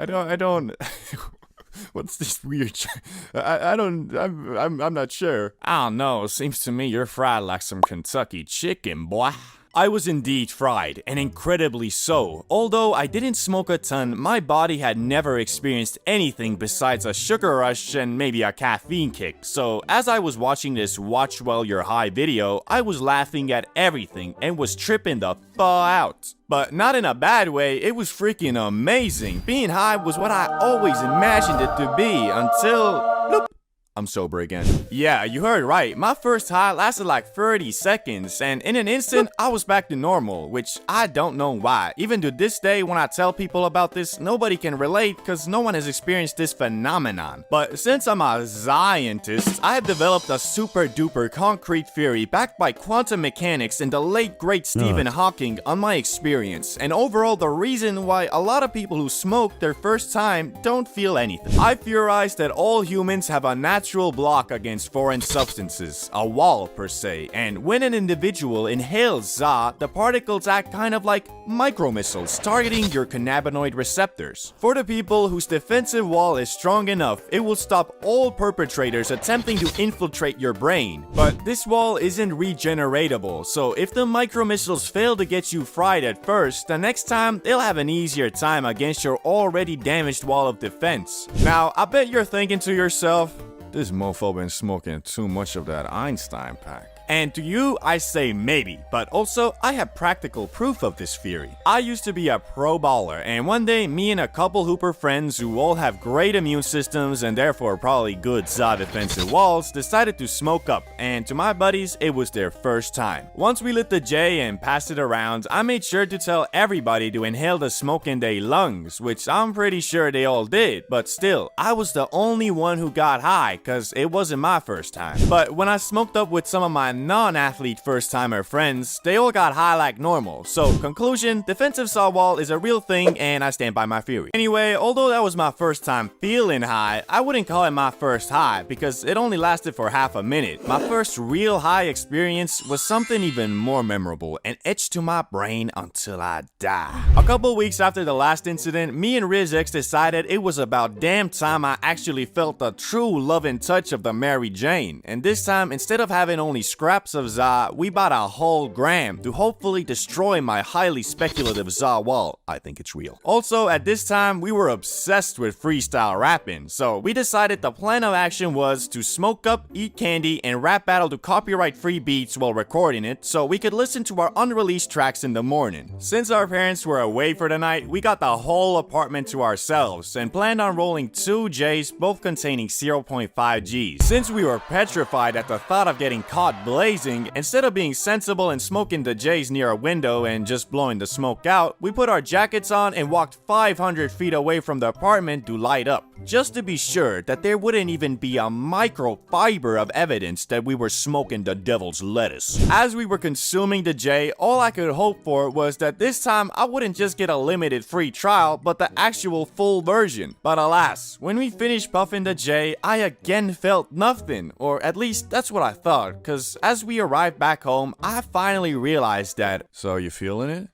don't. What's this weird I'm not sure. I don't know, seems to me you're fried like some Kentucky chicken, boy. I was indeed fried, and incredibly so. Although I didn't smoke a ton, my body had never experienced anything besides a sugar rush and maybe a caffeine kick. So as I was watching this watch while you're high video, I was laughing at everything and was tripping the fuck out. But not in a bad way, it was freaking amazing. Being high was what I always imagined it to be until... bloop. I'm sober again. Yeah, you heard right. My first high lasted like 30 seconds, and in an instant, I was back to normal, which I don't know why. Even to this day, when I tell people about this, nobody can relate because no one has experienced this phenomenon. But since I'm a scientist, I have developed a super duper concrete theory backed by quantum mechanics and the late great Stephen Hawking on my experience, and overall the reason why a lot of people who smoke their first time don't feel anything. I theorize that all humans have a natural block against foreign substances, a wall per se, and when an individual inhales za, the particles act kind of like micromissiles targeting your cannabinoid receptors. For the people whose defensive wall is strong enough, it will stop all perpetrators attempting to infiltrate your brain. But this wall isn't regeneratable, so if the micromissiles fail to get you fried at first, the next time they'll have an easier time against your already damaged wall of defense. Now, I bet you're thinking to yourself, this mofo been smoking too much of that Einstein pack. And to you, I say maybe, but also I have practical proof of this theory. I used to be a pro baller, and one day me and a couple hooper friends who all have great immune systems and therefore probably good za defensive walls decided to smoke up, and to my buddies, it was their first time. Once we lit the J and passed it around, I made sure to tell everybody to inhale the smoke in their lungs, which I'm pretty sure they all did, but still, I was the only one who got high, cause it wasn't my first time. But when I smoked up with some of my non-athlete first-timer friends, they all got high like normal. So, conclusion, defensive saw wall is a real thing and I stand by my theory. Anyway, although that was my first time feeling high, I wouldn't call it my first high because it only lasted for half a minute. My first real high experience was something even more memorable and etched to my brain until I die. A couple weeks after the last incident, me and Rizx decided it was about damn time I actually felt the true love and touch of the Mary Jane. And this time, instead of having only scraps of za, we bought a whole gram to hopefully destroy my highly speculative za wall. I think it's real. Also, at this time, we were obsessed with freestyle rapping, so we decided the plan of action was to smoke up, eat candy, and rap battle to copyright-free beats while recording it so we could listen to our unreleased tracks in the morning. Since our parents were away for the night, we got the whole apartment to ourselves and planned on rolling 2 J's, both containing 0.5 G's. Since we were petrified at the thought of getting caught blazing, instead of being sensible and smoking the J's near a window and just blowing the smoke out, we put our jackets on and walked 500 feet away from the apartment to light up, just to be sure that there wouldn't even be a microfiber of evidence that we were smoking the devil's lettuce. As we were consuming the J, all I could hope for was that this time I wouldn't just get a limited free trial, but the actual full version. But alas, when we finished puffing the J, I again felt nothing, or at least that's what I thought, cause as we arrived back home, I finally realized that, so you feeling it?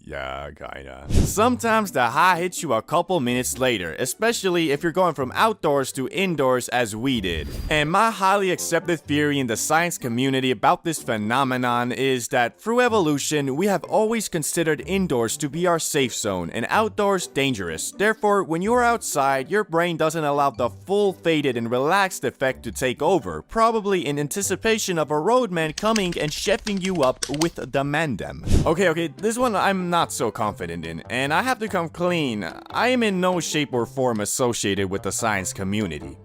yeah, kinda. Sometimes the high hits you a couple minutes later, especially if you're going from outdoors to indoors as we did. And my highly accepted theory in the science community about this phenomenon is that through evolution, we have always considered indoors to be our safe zone and outdoors dangerous. Therefore, when you're outside, your brain doesn't allow the full faded and relaxed effect to take over, probably in anticipation of a roadman coming and chefing you up with the mandem. Okay, this one I'm not so confident in, and I have to come clean. I am in no shape or form associated with the science community.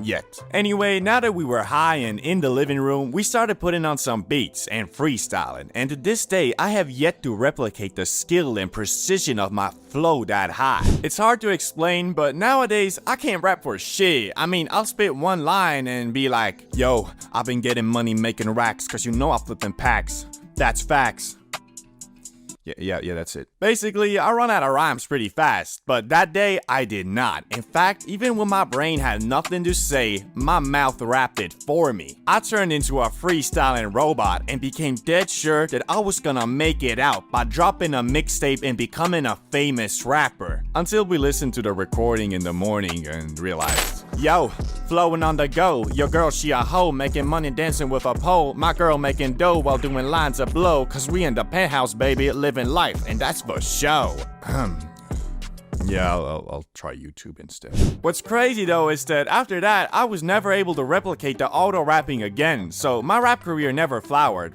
Yet. Anyway, now that we were high and in the living room, we started putting on some beats and freestyling, and to this day, I have yet to replicate the skill and precision of my flow that high. It's hard to explain, but nowadays, I can't rap for shit. I mean, I'll spit one line and be like, yo, I've been getting money making racks, cause you know I'm flipping packs. That's facts. Yeah, that's it. Basically, I run out of rhymes pretty fast, but that day, I did not. In fact, even when my brain had nothing to say, my mouth rapped it for me. I turned into a freestyling robot and became dead sure that I was gonna make it out by dropping a mixtape and becoming a famous rapper. Until we listened to the recording in the morning and realized, yo, flowing on the go, your girl she a hoe, making money dancing with a pole, my girl making dough while doing lines of blow, cause we in the penthouse baby, living life, and that's for show. Yeah, I'll try YouTube instead. What's crazy though is that after that, I was never able to replicate the auto rapping again, so my rap career never flowered.